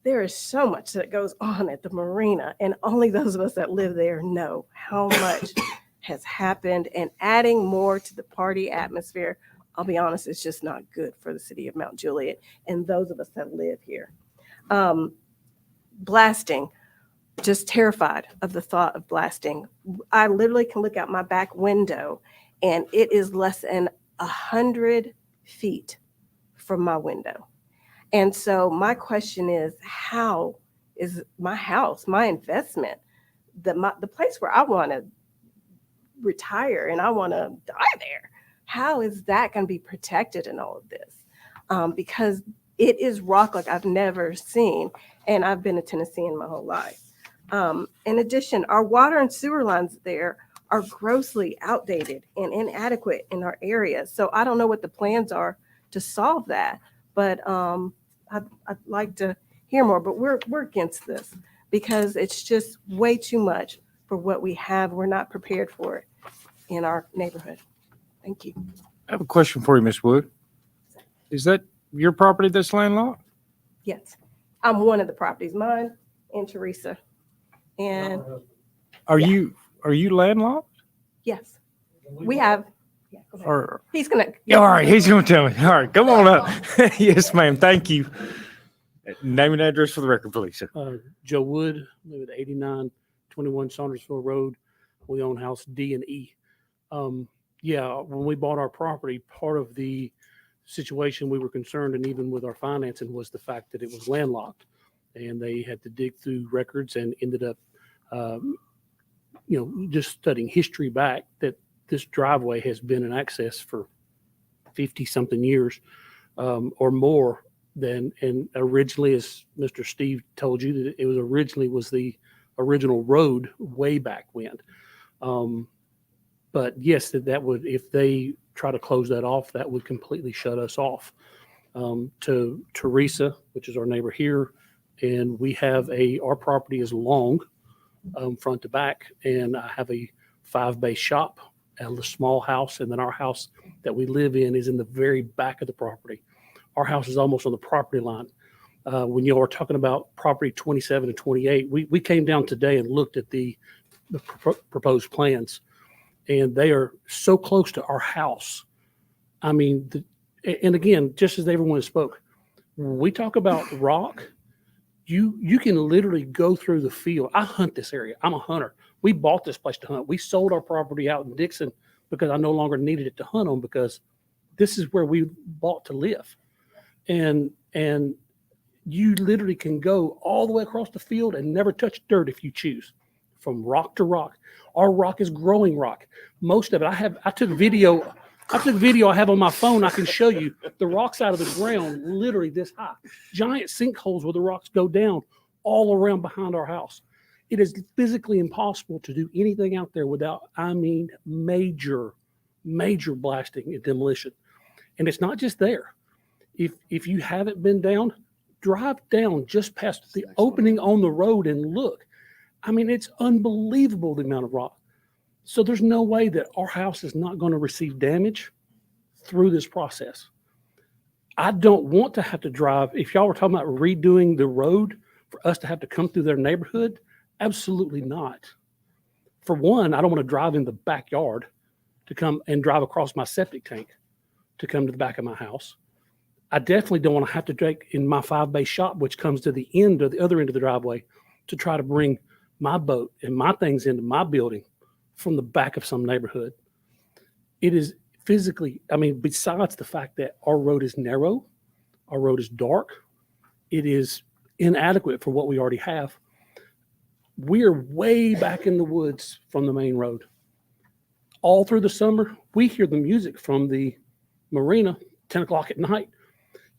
S5: there is so much that goes on at the marina, and only those of us that live there know how much has happened. And adding more to the party atmosphere, I'll be honest, it's just not good for the city of Mount Juliet and those of us that live here. Blasting, just terrified of the thought of blasting. I literally can look out my back window, and it is less than 100 feet from my window. And so my question is, how is my house, my investment, the place where I want to retire and I want to die there, how is that going to be protected in all of this? Because it is rock like I've never seen, and I've been a Tennessean my whole life. In addition, our water and sewer lines there are grossly outdated and inadequate in our area. So I don't know what the plans are to solve that, but I'd like to hear more. But we're against this because it's just way too much for what we have. We're not prepared for it in our neighborhood. Thank you.
S1: I have a question for you, Ms. Wood. Is that your property that's landlocked?
S5: Yes, I'm one of the properties, mine and Teresa. And
S1: Are you landlocked?
S5: yes, we have. Yeah, go ahead.
S1: Or
S5: He's gonna.
S1: all right, he's gonna tell me. All right, come on up. Yes, ma'am. Thank you. Name and address for the record, please, sir.
S17: Joe Wood, live at 8921 Saundersville Road. We own house D and E. Yeah, when we bought our property, part of the situation we were concerned, and even with our financing, was the fact that it was landlocked, and they had to dig through records and ended up, just studying history back, that this driveway has been in access for 50 something years or more than, and originally, as Mr. Steve told you, that it was the original road way back when. But yes, that would, if they try to close that off, that would completely shut us off. To Teresa, which is our neighbor here, and we have our property is long, front to back, and I have a 5-bay shop, a small house, and then our house that we live in is in the very back of the property. Our house is almost on the property line. When you are talking about property 27 and 28, we came down today and looked at the proposed plans, and they are so close to our house. I mean, and again, just as everyone spoke, when we talk about rock, you can literally go through the field. I hunt this area. I'm a hunter. We bought this place to hunt. We sold our property out in Dixon because I no longer needed it to hunt on, because this is where we bought to live. And you literally can go all the way across the field and never touch dirt if you choose, from rock to rock. Our rock is growing rock. Most of it, I took video I have on my phone. I can show you the rocks out of the ground, literally this high. Giant sinkholes where the rocks go down all around behind our house. It is physically impossible to do anything out there without, major blasting and demolition. And it's not just there. If you haven't been down, drive down just past the opening on the road and look. It's unbelievable the amount of rock. So there's no way that our house is not going to receive damage through this process. I don't want to have to drive. If y'all were talking about redoing the road for us to have to come through their neighborhood, absolutely not. For one, I don't want to drive in the backyard to come and drive across my septic tank to come to the back of my house. I definitely don't want to have to take in my 5-bay shop, which comes to the end of the other end of the driveway, to try to bring my boat and my things into my building from the back of some neighborhood. It is physically, I mean, besides the fact that our road is narrow, our road is dark, it is inadequate for what we already have. We are way back in the woods from the main road. All through the summer, we hear the music from the marina, 10 o'clock at night.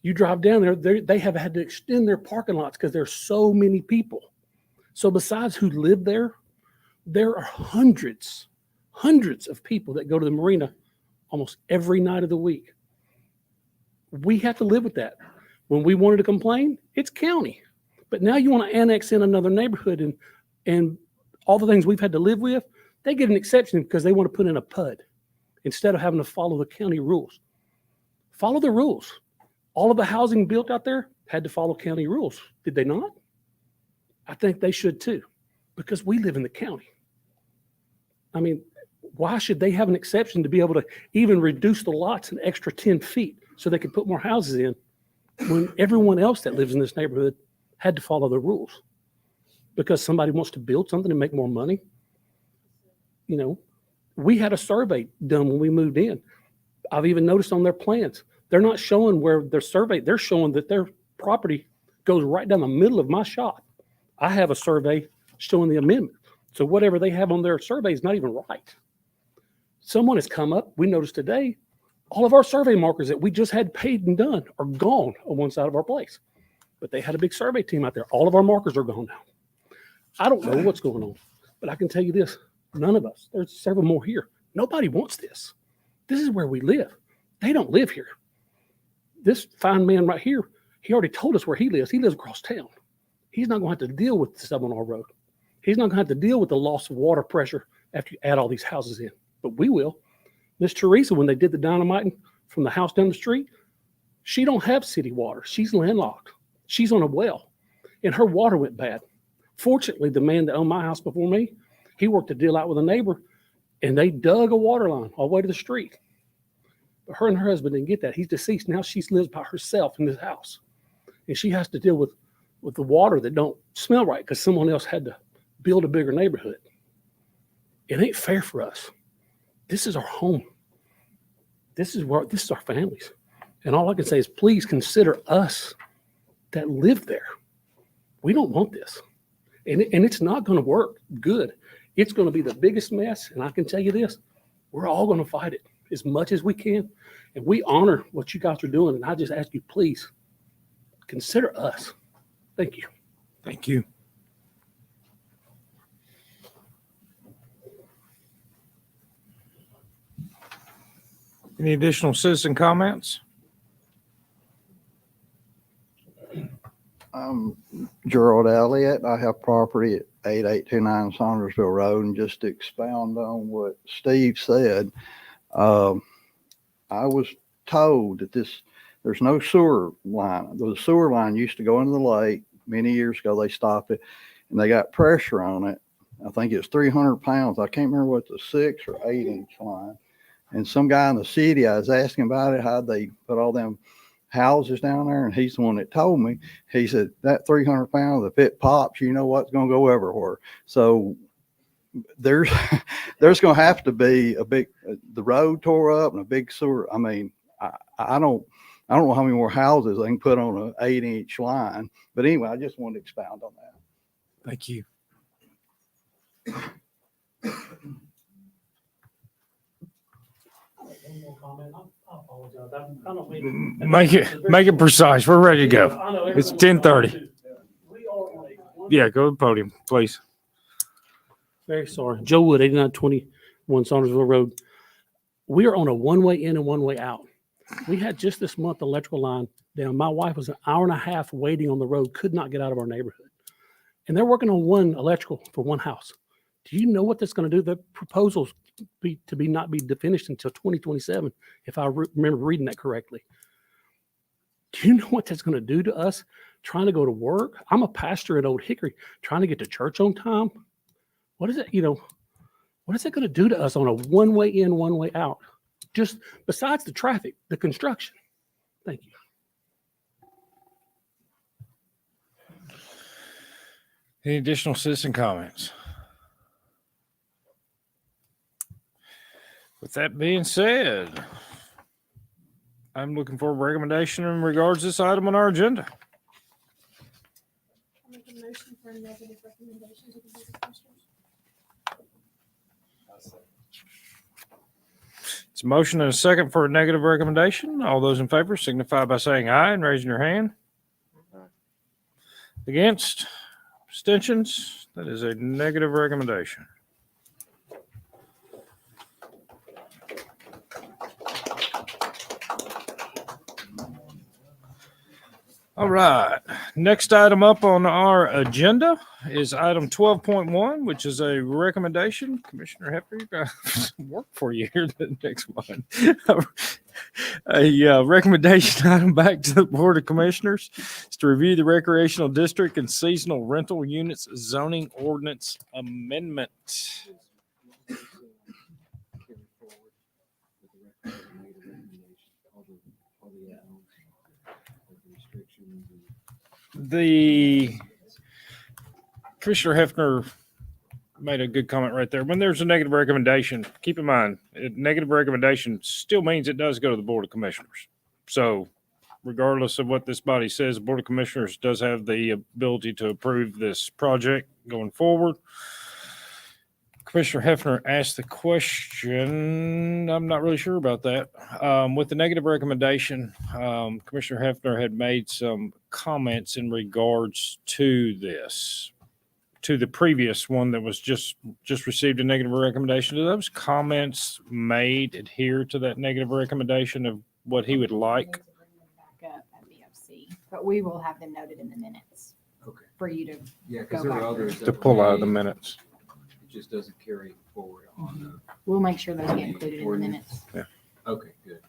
S17: You drive down there, they have had to extend their parking lots because there's so many people. So besides who live there, there are hundreds of people that go to the marina almost every night of the week. We have to live with that. When we wanted to complain, it's county. But now you want to annex in another neighborhood and all the things we've had to live with, they get an exception because they want to put in a PUD instead of having to follow the county rules. Follow the rules. All of the housing built out there had to follow county rules. Did they not? I think they should too, because we live in the county. I mean, why should they have an exception to be able to even reduce the lots an extra 10 feet so they can put more houses in when everyone else that lives in this neighborhood had to follow the rules? Because somebody wants to build something and make more money. You know, we had a survey done when we moved in. I've even noticed on their plans, they're not showing where their survey, they're showing that their property goes right down the middle of my shop. I have a survey showing the amendment. So whatever they have on their survey is not even right. Someone has come up, we noticed today, all of our survey markers that we just had paid and done are gone on one side of our place. But they had a big survey team out there. All of our markers are gone now. I don't know what's going on, but I can tell you this, none of us, there's several more here. Nobody wants this. This is where we live. They don't live here. This fine man right here, he already told us where he lives. He lives across town. He's not going to have to deal with the stuff on our road. He's not going to have to deal with the loss of water pressure after you add all these houses in, but we will. Miss Teresa, when they did the dynamiting from the house down the street, she don't have city water. She's landlocked. She's on a well, and her water went bad. Fortunately, the man that owned my house before me, he worked a deal out with a neighbor, and they dug a water line all the way to the street. But her and her husband didn't get that. He's deceased. Now she lives by herself in this house, and she has to deal with the water that don't smell right because someone else had to build a bigger neighborhood. It ain't fair for us. This is our home. This is our families. And all I can say is please consider us that live there. We don't want this. And it's not going to work good. It's going to be the biggest mess. And I can tell you this, we're all going to fight it as much as we can. And we honor what you guys are doing. And I just ask you, please consider us. Thank you.
S1: Thank you. Any additional citizen comments?
S9: I'm Gerald Elliott. I have property at 8829 Saundersville Road, and just to expound on what Steve said, I was told that there's no sewer line. The sewer line used to go into the lake many years ago. They stopped it, and they got pressure on it. I think it's 300 pounds. I can't remember what the 6 or 8 inch line. And some guy in the city, I was asking about it, how they put all them houses down there, and he's the one that told me. He said that 300 pounds, if it pops, you know what's going to go everywhere. So there's going to have to be a big, the road tore up and a big sewer. I mean, I don't know how many more houses they can put on an 8 inch line, but anyway, I just wanted to expound on that.
S1: Thank you.
S17: One more comment. I apologize. I don't mean
S1: Make it precise. We're ready to go. It's 10:30. Yeah, go to the podium, please.
S17: Very sorry. Joe Wood, 8921 Saundersville Road. We are on a one-way in and one-way out. We had just this month electrical line down. My wife was an hour and a half waiting on the road, could not get out of our neighborhood. And they're working on one electrical for one house. Do you know what that's going to do? The proposals not be finished until 2027, if I remember reading that correctly. you know what that's going to do to us trying to go to work? I'm a pastor at Old Hickory, trying to get to church on time. What is it, what is that going to do to us on a one-way in, one-way out? Just besides the traffic, the construction. Thank you.
S1: Any additional citizen comments? With that being said, I'm looking for a recommendation in regards to this item on our agenda.
S22: Make a motion for negative recommendations of the Board of Commissioners.
S1: It's a motion and a second for a negative recommendation. All those in favor signify by saying aye and raising your hand. Against? Abstentions? That is a negative recommendation. All right. Next item up on our agenda is item 12.1, which is a recommendation. Commissioner Hefner, you got some work for you here the next one. A recommendation item back to the Board of Commissioners is to review the recreational district and seasonal rental units zoning ordinance amendment. The Commissioner Hefner made a good comment right there. When there's a negative recommendation, keep in mind, a negative recommendation still means it does go to the Board of Commissioners. So regardless of what this body says, the Board of Commissioners does have the ability to approve this project going forward. Commissioner Hefner asked the question. I'm not really sure about that. With the negative recommendation, Commissioner Hefner had made some comments in regards to this, to the previous one that was just received a negative recommendation. Do those comments made adhere to that negative recommendation of what he would like?
S2: Back up at BFC, but we will have them noted in the minutes.
S10: Okay.
S2: For you to
S10: Yeah,
S2: go
S10: because there
S2: back
S10: are
S2: through.
S10: others.
S1: To pull out of the minutes.
S10: It just doesn't carry forward on
S2: We'll make sure those get included in the minutes.
S1: Yeah.
S10: okay, good.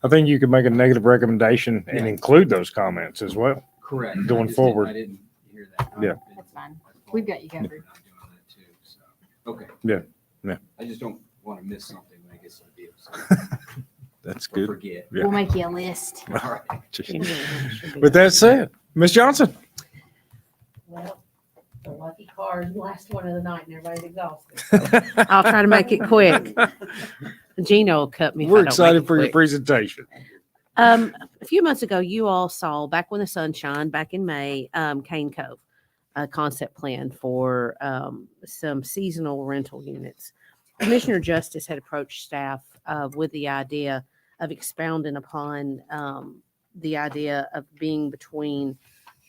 S1: I think you could make a negative recommendation and
S10: Yeah.
S1: include those comments as well.
S10: Correct.
S1: Going
S10: I just
S1: forward.
S10: I didn't hear that.
S1: Yeah.
S2: That's fine. We've got you covered.
S10: I'm doing that too, so. Okay.
S1: Yeah, yeah.
S10: I just don't want to miss something when I get some deals.
S1: That's
S10: Or
S1: good.
S10: forget.
S1: Yeah.
S2: We'll make you a list.
S10: All right.
S1: With that said, Ms. Johnson.
S6: Well, the lucky car is the last one of the night and everybody's exhausted. I'll try to make it quick. Gino will cut me. if I
S1: We're
S6: don't make
S1: excited
S6: it
S1: for your
S6: quick.
S1: presentation.
S6: A few months ago, you all saw back when the sun shined, back in May, Cane Cove, a concept plan for some seasonal rental units. Commissioner Justice had approached staff with the idea of expounding upon the idea of being between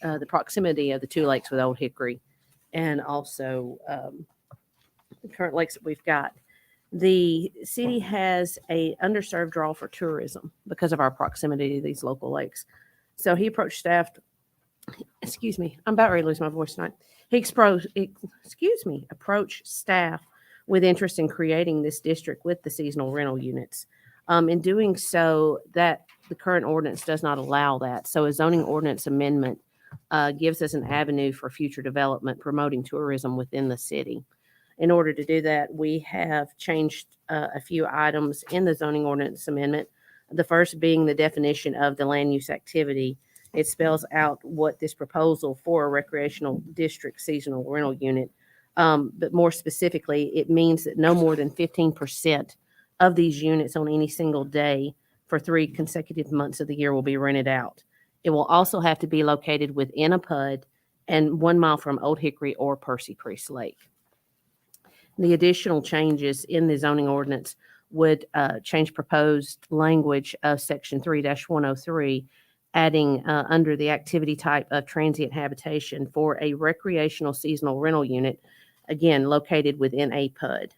S6: the proximity of the two lakes with Old Hickory and also the current lakes that we've got. The city has a underserved draw for tourism because of our proximity to these local lakes. So he approached staff. Excuse me, I'm about ready to lose my voice tonight. He approached staff with interest in creating this district with the seasonal rental units. In doing so, that the current ordinance does not allow that. So a zoning ordinance amendment gives us an avenue for future development, promoting tourism within the city. In order to do that, we have changed a few items in the zoning ordinance amendment. The first being the definition of the land use activity. It spells out what this proposal for a recreational district seasonal rental unit, but more specifically, it means that no more than 15% of these units on any single day for 3 consecutive months of the year will be rented out. It will also have to be located within a PUD and 1 mile from Old Hickory or Percy Priest Lake. The additional changes in the zoning ordinance would change proposed language of section 3-103, adding under the activity type of transient habitation for a recreational seasonal rental unit, again, located within a PUD.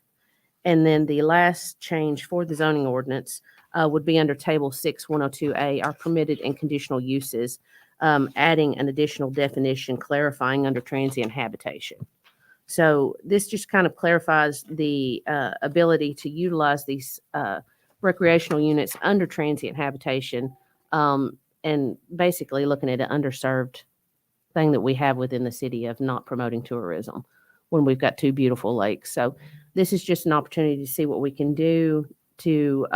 S6: And then the last change for the zoning ordinance would be under table 6-102A, our permitted and conditional uses, adding an additional definition clarifying under transient habitation. So this just kind of clarifies the ability to utilize these recreational units under transient habitation and basically looking at an underserved thing that we have within the city of not promoting tourism when we've got two beautiful lakes. So this is just an opportunity to see what we can do to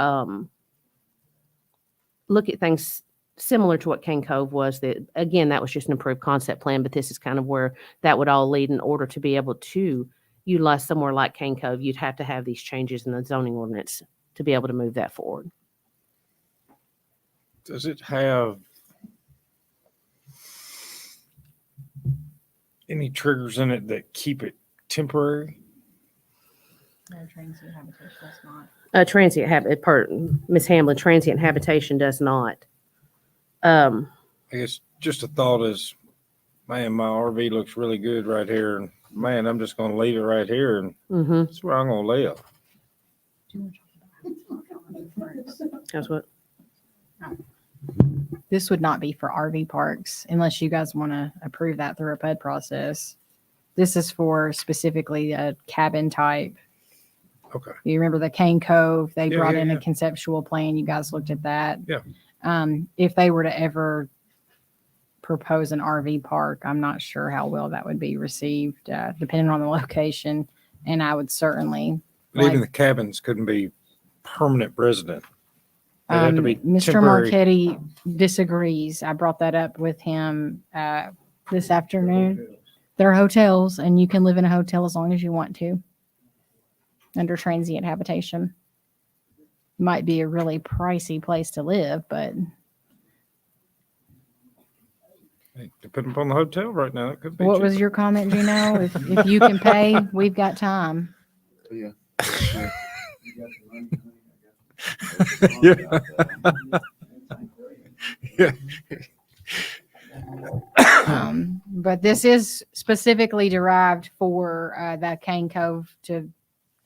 S6: look at things similar to what Cane Cove was. That again, that was just an improved concept plan, but this is kind of where that would all lead. In order to be able to utilize somewhere like Cane Cove, you'd have to have these changes in the zoning ordinance to be able to move that forward.
S1: Does it have any triggers in it that keep it temporary?
S2: Transient habitation does not.
S6: Transient habit, per Ms. Hamlin, transient habitation does not.
S1: I guess just a thought is, man, my RV looks really good right here, and man, I'm just going to leave it right here, and that's where I'm going to live.
S6: That's what.
S2: This would not be for RV parks unless you guys want to approve that through a PUD process. This is for specifically a cabin type.
S1: Okay.
S2: You remember the Cane Cove? They
S1: Yeah,
S2: brought
S1: yeah,
S2: in
S1: yeah.
S2: a conceptual plan. You guys looked at that.
S1: Yeah.
S2: If they were to ever propose an RV park, I'm not sure how well that would be received, depending on the location. And I would certainly.
S1: But even the cabins couldn't be permanent resident. They'd have to be
S2: Mr.
S1: temporary.
S2: Marchetti disagrees. I brought that up with him this afternoon. They're hotels, and you can live in a hotel as long as you want to under transient habitation. Might be a really pricey place to live, but
S1: Depending upon the hotel right now, it could be.
S2: what was your comment, Gino? If you can pay, we've got time.
S8: Yeah.
S1: Yeah. Yeah.
S2: But this is specifically derived for that Cane Cove to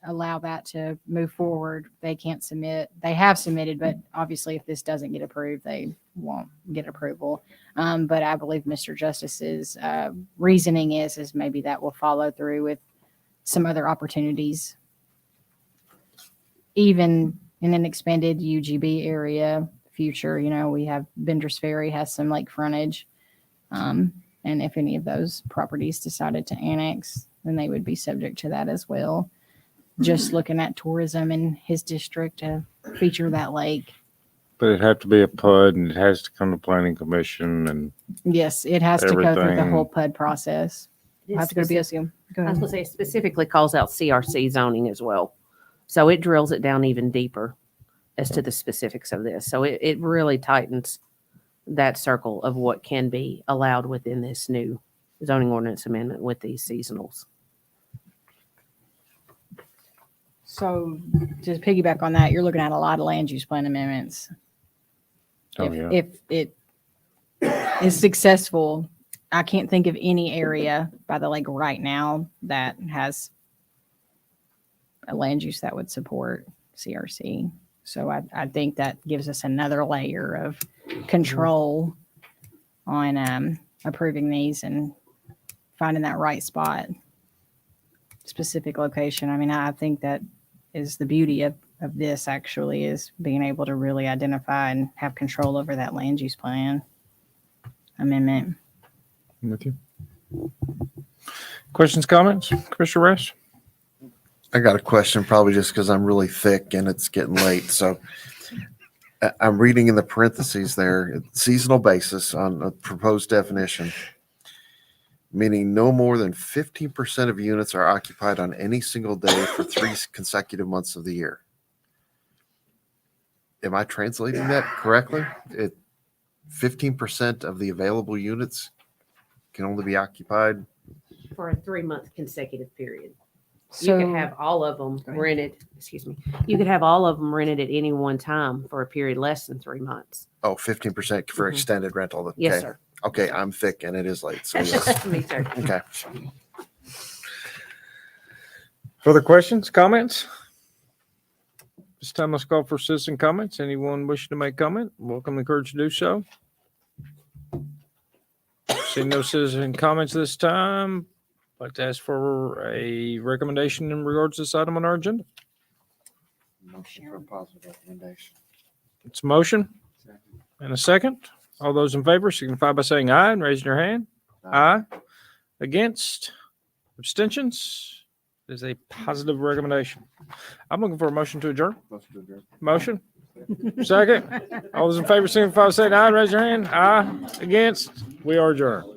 S2: allow that to move forward. They can't submit. They have submitted, but obviously if this doesn't get approved, they won't get approval. But I believe Mr. Justice's reasoning is maybe that will follow through with some other opportunities, even in an expanded UGB area future. You know, we have Bender's Ferry has some lake frontage. And if any of those properties decided to annex, then they would be subject to that as well. Just looking at tourism in his district to feature that lake.
S1: But it'd have to be a PUD, and it has to come to planning commission, and
S2: Yes, it has to go through the
S1: Everything.
S2: whole PUD process. We'll have to go to BSU. Go
S6: I was
S2: ahead.
S6: going to say it specifically calls out CRC zoning as well. So it drills it down even deeper as to the specifics of this. So it really tightens that circle of what can be allowed within this new zoning ordinance amendment with these seasonals.
S2: So to piggyback on that, you're looking at a lot of land use plan amendments.
S1: Oh, yeah.
S2: If it is successful, I can't think of any area by the lake right now that has a land use that would support CRC. So I think that gives us another layer of control on approving these and finding that right spot, specific location. I mean, I think that is the beauty of this actually, is being able to really identify and have control over that land use plan amendment.
S1: I'm with you. Questions, comments? Commissioner Rest?
S8: I got a question, probably just because I'm really thick and it's getting late. So I'm reading in the parentheses there, seasonal basis on a proposed definition, meaning no more than 15% of units are occupied on any single day for 3 consecutive months of the year. Am I translating that correctly? 15% of the available units can only be occupied.
S6: For a 3-month consecutive period.
S2: So
S6: You could have all of them rented, excuse me, you could have all of them rented at any one time for a period less than 3 months.
S8: Oh, 15% for extended rental.
S6: Yes,
S8: Okay.
S6: sir.
S8: Okay, I'm thick and it is late. So yes.
S6: Me too.
S8: Okay.
S1: Further questions, comments? This time let's call for citizen comments. Anyone wishing to make comment, welcome, encouraged to do so. Seeing no citizen comments this time, I'd like to ask for a recommendation in regards to this item on our agenda.
S8: Motion for positive recommendation.
S1: It's a motion and a second. All those in favor signify by saying aye and raising your hand. Aye. Against? Abstentions? It is a positive recommendation. I'm looking for a motion to adjourn. Motion? Second? All those in favor signify by saying aye and raise your hand. Aye. Against? We are adjourned.